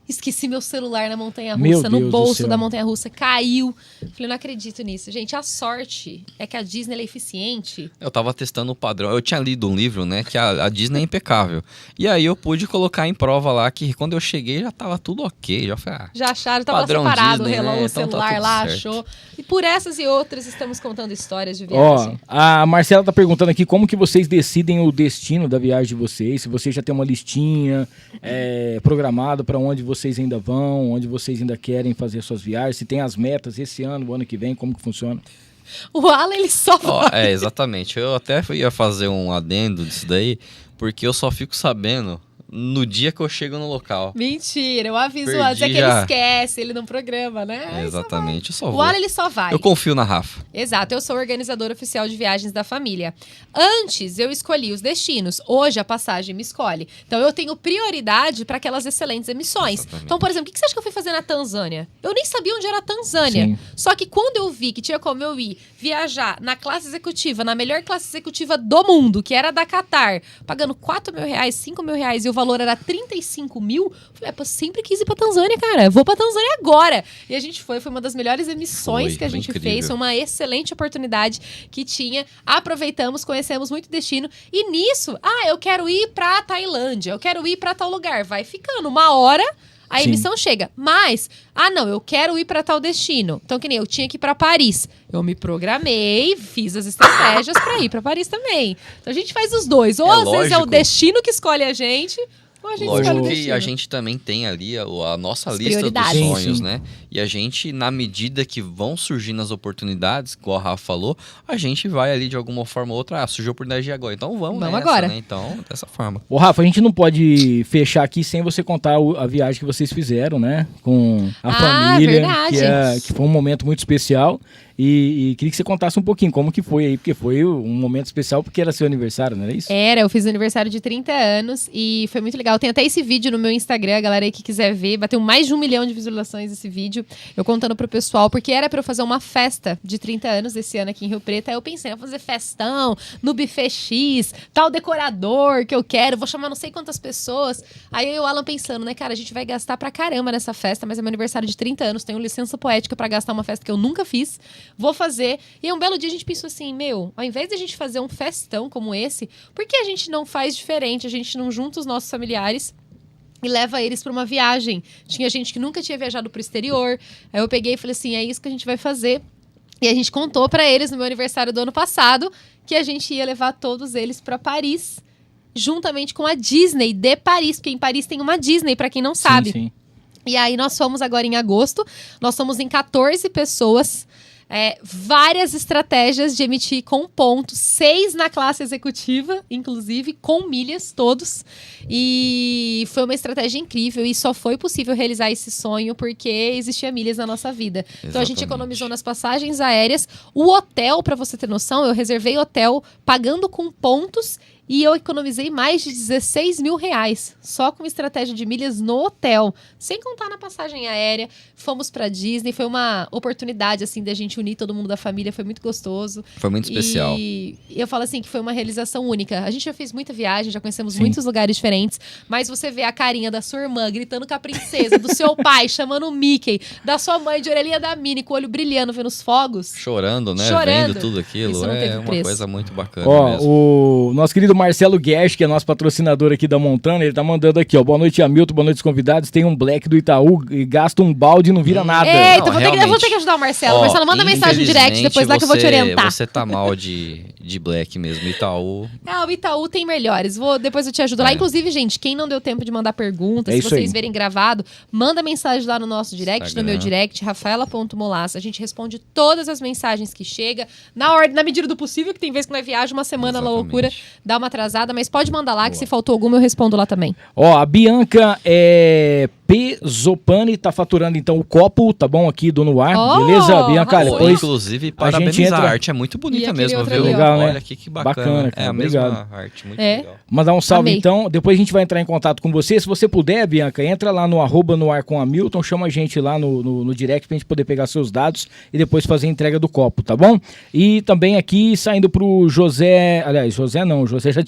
Speaker 4: Esqueci meu celular na
Speaker 3: Meu
Speaker 4: montanha-russa,
Speaker 3: Deus
Speaker 4: no
Speaker 3: do
Speaker 4: bolso
Speaker 3: céu.
Speaker 4: da montanha-russa, caiu. Falei, não acredito nisso. Gente, a sorte é que a Disney ela é eficiente.
Speaker 5: Eu tava testando o padrão. Eu tinha lido um livro, né, que a Disney é impecável. E aí eu pude colocar em prova lá que quando eu cheguei já tava tudo ok. Já falei,
Speaker 4: Já acharam, tava lá
Speaker 5: Padrão
Speaker 4: separado
Speaker 5: Disney,
Speaker 4: o relógio,
Speaker 5: né?
Speaker 4: o
Speaker 5: Então tá
Speaker 4: celular
Speaker 5: tudo
Speaker 4: lá,
Speaker 5: certo.
Speaker 4: achou. E por essas e outras estamos contando histórias de
Speaker 3: Ó,
Speaker 4: viagem.
Speaker 3: a Marcela tá perguntando aqui como que vocês decidem o destino da viagem de vocês, se vocês já tem uma listinha programada para onde vocês ainda vão, onde vocês ainda querem fazer suas viagens, se tem as metas esse ano, o ano que vem, como que funciona?
Speaker 4: O Alan, ele só vai.
Speaker 5: exatamente. Eu até ia fazer um adendo disso daí, porque eu só fico sabendo no dia que eu chego no local.
Speaker 4: Mentira, eu aviso
Speaker 5: Perdi
Speaker 4: antes, é que
Speaker 5: já.
Speaker 4: ele esquece, ele não programa, né? Aí só
Speaker 5: Exatamente, eu só
Speaker 4: vai.
Speaker 5: vou.
Speaker 4: O Alan, ele só vai.
Speaker 5: Eu confio na Rafa.
Speaker 4: Exato, eu sou organizadora oficial de viagens da família. Antes, eu escolhi os destinos. Hoje, a passagem me escolhe. Então, eu tenho prioridade para aquelas excelentes emissões.
Speaker 5: Exatamente.
Speaker 4: Então, por exemplo, o que você acha que eu fui fazer na Tanzânia? Eu nem sabia onde era a Tanzânia.
Speaker 3: Sim.
Speaker 4: Só que quando eu vi que tinha como eu ir viajar na classe executiva, na melhor classe executiva do mundo, que era da Qatar, pagando R$4.000, R$5.000, e o valor era 35 mil, falei, eu sempre quis ir pra Tanzânia, cara. Eu vou pra Tanzânia agora. E a gente foi uma das melhores emissões que a
Speaker 5: Foi
Speaker 4: gente
Speaker 5: incrível.
Speaker 4: fez. Foi uma excelente oportunidade que tinha. Aproveitamos, conhecemos muito destino. E nisso, eu quero ir pra Tailândia, eu quero ir pra tal lugar. Vai ficando uma hora. A
Speaker 3: Sim.
Speaker 4: emissão chega. Mas, não, eu quero ir pra tal destino. Então, que nem eu tinha que ir pra Paris. Eu me programei, fiz as estratégias pra ir pra Paris também. Então, a gente faz os dois. Ou às vezes é o
Speaker 5: lógico.
Speaker 4: destino que escolhe a gente, ou a gente escolhe
Speaker 5: Lógico
Speaker 4: o
Speaker 5: que
Speaker 4: destino.
Speaker 5: a gente também tem ali a nossa
Speaker 4: As
Speaker 5: lista dos
Speaker 4: prioridades.
Speaker 5: sonhos,
Speaker 3: Sim, sim.
Speaker 5: né? E a gente, na medida que vão surgindo as oportunidades, como a Rafa falou, a gente vai ali de alguma forma ou outra, surgiu a oportunidade de ir agora, então vamos nessa,
Speaker 4: agora.
Speaker 5: né? Então, dessa forma.
Speaker 3: Ô Rafa, a gente não pode fechar aqui sem você contar a viagem que vocês fizeram, né? Com a família,
Speaker 4: verdade.
Speaker 3: que foi um momento muito especial. E queria que você contasse um pouquinho como que foi aí, porque foi um momento especial porque era seu aniversário, não era isso?
Speaker 4: Eu fiz aniversário de 30 anos e foi muito legal. Tem até esse vídeo no meu Instagram, a galera aí que quiser ver. Bateu mais de 1 milhão de visualizações esse vídeo. Eu contando pro pessoal, porque era pra eu fazer uma festa de 30 anos esse ano aqui em Rio Preto. Aí eu pensei, vou fazer festão no buffet X, tal decorador que eu quero, vou chamar não sei quantas pessoas. Aí eu e o Alan pensando, né, cara, a gente vai gastar pra caramba nessa festa, mas é meu aniversário de 30 anos, tenho licença poética pra gastar uma festa que eu nunca fiz. Vou fazer. E um belo dia a gente pensou assim, ao invés de a gente fazer um festão como esse, por que a gente não faz diferente? A gente não junta os nossos familiares e leva eles para uma viagem. Tinha gente que nunca tinha viajado pro exterior. Aí eu peguei e falei assim, é isso que a gente vai fazer. E a gente contou para eles no meu aniversário do ano passado que a gente ia levar todos eles para Paris, juntamente com a Disney de Paris, porque em Paris tem uma Disney, para quem não sabe.
Speaker 3: Sim.
Speaker 4: E aí nós fomos agora em agosto, nós somos em 14 pessoas, várias estratégias de emitir com pontos, 6 na classe executiva, inclusive, com milhas, todos. E foi uma estratégia incrível e só foi possível realizar esse sonho porque existia milhas na nossa vida. Então a gente
Speaker 5: Exatamente.
Speaker 4: economizou nas passagens aéreas, o hotel, para você ter noção, eu reservei hotel pagando com pontos. E eu economizei mais de R$16 mil só com estratégia de milhas no hotel, sem contar na passagem aérea. Fomos pra Disney, foi uma oportunidade assim da gente unir todo mundo da família, foi muito gostoso.
Speaker 5: Foi muito especial.
Speaker 4: E eu falo assim que foi uma realização única. A gente já fez muita viagem, já conhecemos
Speaker 3: Sim.
Speaker 4: muitos lugares diferentes, mas você vê a carinha da sua irmã gritando com a princesa, do seu pai chamando o Mickey, da sua mãe de orelhinha da Minnie com o olho brilhando vendo os fogos.
Speaker 5: Chorando, né?
Speaker 4: Chorando.
Speaker 5: Vendo tudo aquilo.
Speaker 4: Isso não teve
Speaker 5: É uma
Speaker 4: preço.
Speaker 5: coisa muito bacana
Speaker 3: Ó,
Speaker 5: mesmo.
Speaker 3: o nosso querido Marcelo Guerch, que é nosso patrocinador aqui da Montana, ele tá mandando aqui, ó. Boa noite, Hamilton, boa noite, convidados. Tem um Black do Itaú e gasta um balde e não vira nada.
Speaker 4: Então eu vou ter que ajudar o Marcelo. Marcelo, manda mensagem no direct depois lá que eu vou te orientar.
Speaker 5: Você tá mal de Black mesmo, Itaú.
Speaker 4: O Itaú tem melhores. Depois eu te ajudo lá. Inclusive, gente, quem não deu tempo de mandar perguntas, se vocês verem gravado, manda mensagem lá no nosso direct, Instagram. No meu direct, rafaela.molassa. A gente responde todas as mensagens que chega, na medida do possível, que tem vezes que nós viajamos uma semana na loucura, dá uma atrasada, mas pode mandar lá, que se faltou alguma eu respondo lá também.
Speaker 3: Ó, a Bianca P. Zopani tá faturando então o copo, tá bom? Aqui do No Ar, beleza, Bianca? Depois,
Speaker 5: inclusive, parabenizar, a arte é muito bonita mesmo, viu?
Speaker 3: Legal, né?
Speaker 5: Olha aqui que bacana.
Speaker 3: Cara,
Speaker 5: é a mesma arte, muito legal.
Speaker 3: Mandar um salve então, depois a gente vai entrar em contato com você. Se você puder, Bianca, entra lá no @noarcomhamilton, chama a gente lá no direct pra gente poder pegar seus dados e depois fazer a entrega do copo, tá bom? E também aqui, saindo pro José, aliás, José já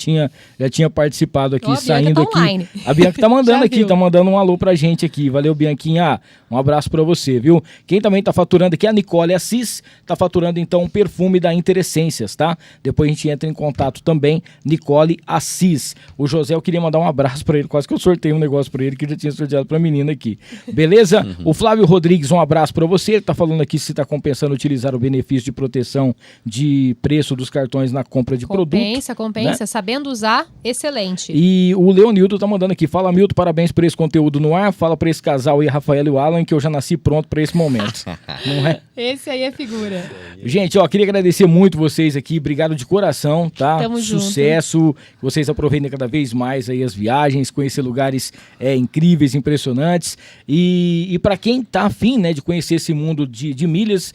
Speaker 3: tinha participado aqui, saindo aqui. Online. A Bianca tá mandando aqui, tá mandando um alô pra gente aqui. Valeu, Bianquinha. Um abraço pra você, viu? Quem também tá faturando aqui é a Nicole Assis, tá faturando então um perfume da Interessências, tá? Depois a gente entra em contato também, Nicole Assis. O José, eu queria mandar um abraço pra ele, quase que eu sorteio um negócio pra ele que já tinha sorteado pra menina aqui. Beleza? O Flávio Rodrigues, um abraço pra você. Ele tá falando aqui se tá compensando utilizar o benefício de proteção de preço dos cartões na compra de produto.
Speaker 4: Compensa, né? Sabendo usar, excelente.
Speaker 3: E o Leonildo tá mandando aqui, fala Milton, parabéns por esse conteúdo no ar, fala pra esse casal aí, a Rafaela e o Alan, que eu já nasci pronto pra esse momento. Não é?
Speaker 4: Esse aí é figura.
Speaker 3: Gente, ó, queria agradecer muito vocês aqui, obrigado de coração, tá?
Speaker 4: Tamo
Speaker 3: Sucesso,
Speaker 4: junto.
Speaker 3: Que vocês aproveitem cada vez mais aí as viagens, conhecer lugares incríveis, impressionantes. E pra quem tá afim, né, de conhecer esse mundo de milhas,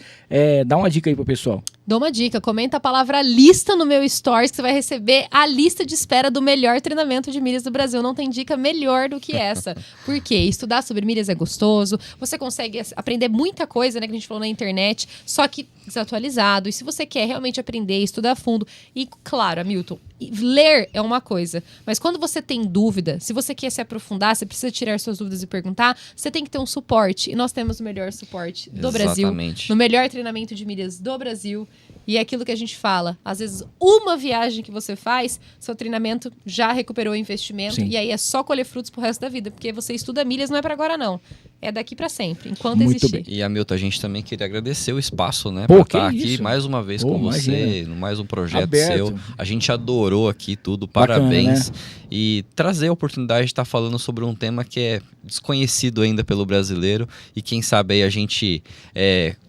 Speaker 3: dá uma dica aí pro pessoal.
Speaker 4: Dou uma dica, comenta a palavra lista no meu stories que você vai receber a lista de espera do melhor treinamento de milhas do Brasil. Não tem dica melhor do que essa. Por quê? Estudar sobre milhas é gostoso, você consegue aprender muita coisa, né, que a gente falou na internet, só que desatualizado. E se você quer realmente aprender, estudar a fundo, e claro, Hamilton, ler é uma coisa, mas quando você tem dúvida, se você quer se aprofundar, você precisa tirar suas dúvidas e perguntar, você tem que ter um suporte. E nós temos o melhor suporte do Brasil, no melhor treinamento de milhas do Brasil. E é aquilo que a gente fala, às vezes uma viagem que você faz, seu treinamento já recuperou o investimento. Sim. E aí é só colher frutos pro resto da vida, porque você estuda milhas, não é para agora não, é daqui para sempre, enquanto
Speaker 3: muito
Speaker 4: existir.
Speaker 3: Bem.
Speaker 5: E Hamilton, a gente também queria agradecer o espaço, né, por estar aqui mais uma vez com você, mais um projeto seu. A gente adorou aqui tudo, parabéns. Bacana, né? E trazer a oportunidade de estar falando sobre um tema que é desconhecido ainda pelo brasileiro e quem sabe aí a gente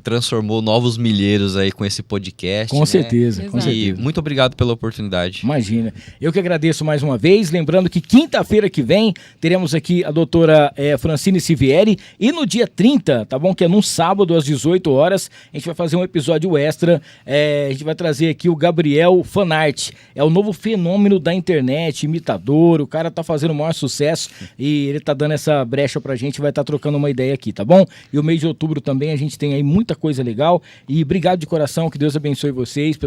Speaker 5: transformou novos milheiros aí com esse podcast.
Speaker 3: Com certeza,
Speaker 5: com certeza. E muito obrigado pela oportunidade.
Speaker 3: Imagina. Eu que agradeço mais uma vez, lembrando que quinta-feira que vem teremos aqui a doutora Francine Sivieri e no dia 30, tá bom? Que é num sábado às 18 horas, a gente vai fazer um episódio extra, a gente vai trazer aqui o Gabriel Fanart, é o novo fenômeno da internet, imitador, o cara tá fazendo o maior sucesso e ele tá dando essa brecha pra gente, vai estar trocando uma ideia aqui, tá bom? E o mês de outubro também a gente tem aí muita coisa legal e obrigado de coração, que Deus abençoe vocês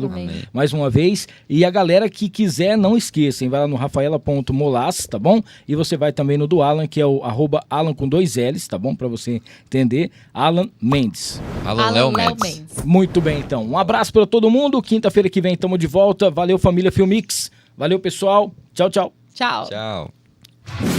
Speaker 3: mais uma vez. E a galera que quiser, não esqueçam, vai lá no rafaela.molas, tá bom? E você vai também no do Alan, que é o @Alan com 2 L's, tá bom? Pra você entender. Alan Mendes.
Speaker 5: Alan Léo Mendes.
Speaker 3: Muito bem, então. Um abraço pra todo mundo. Quinta-feira que vem estamos de volta. Valeu, família Filmix. Valeu, pessoal. Tchau, tchau.
Speaker 4: Tchau.
Speaker 5: Tchau.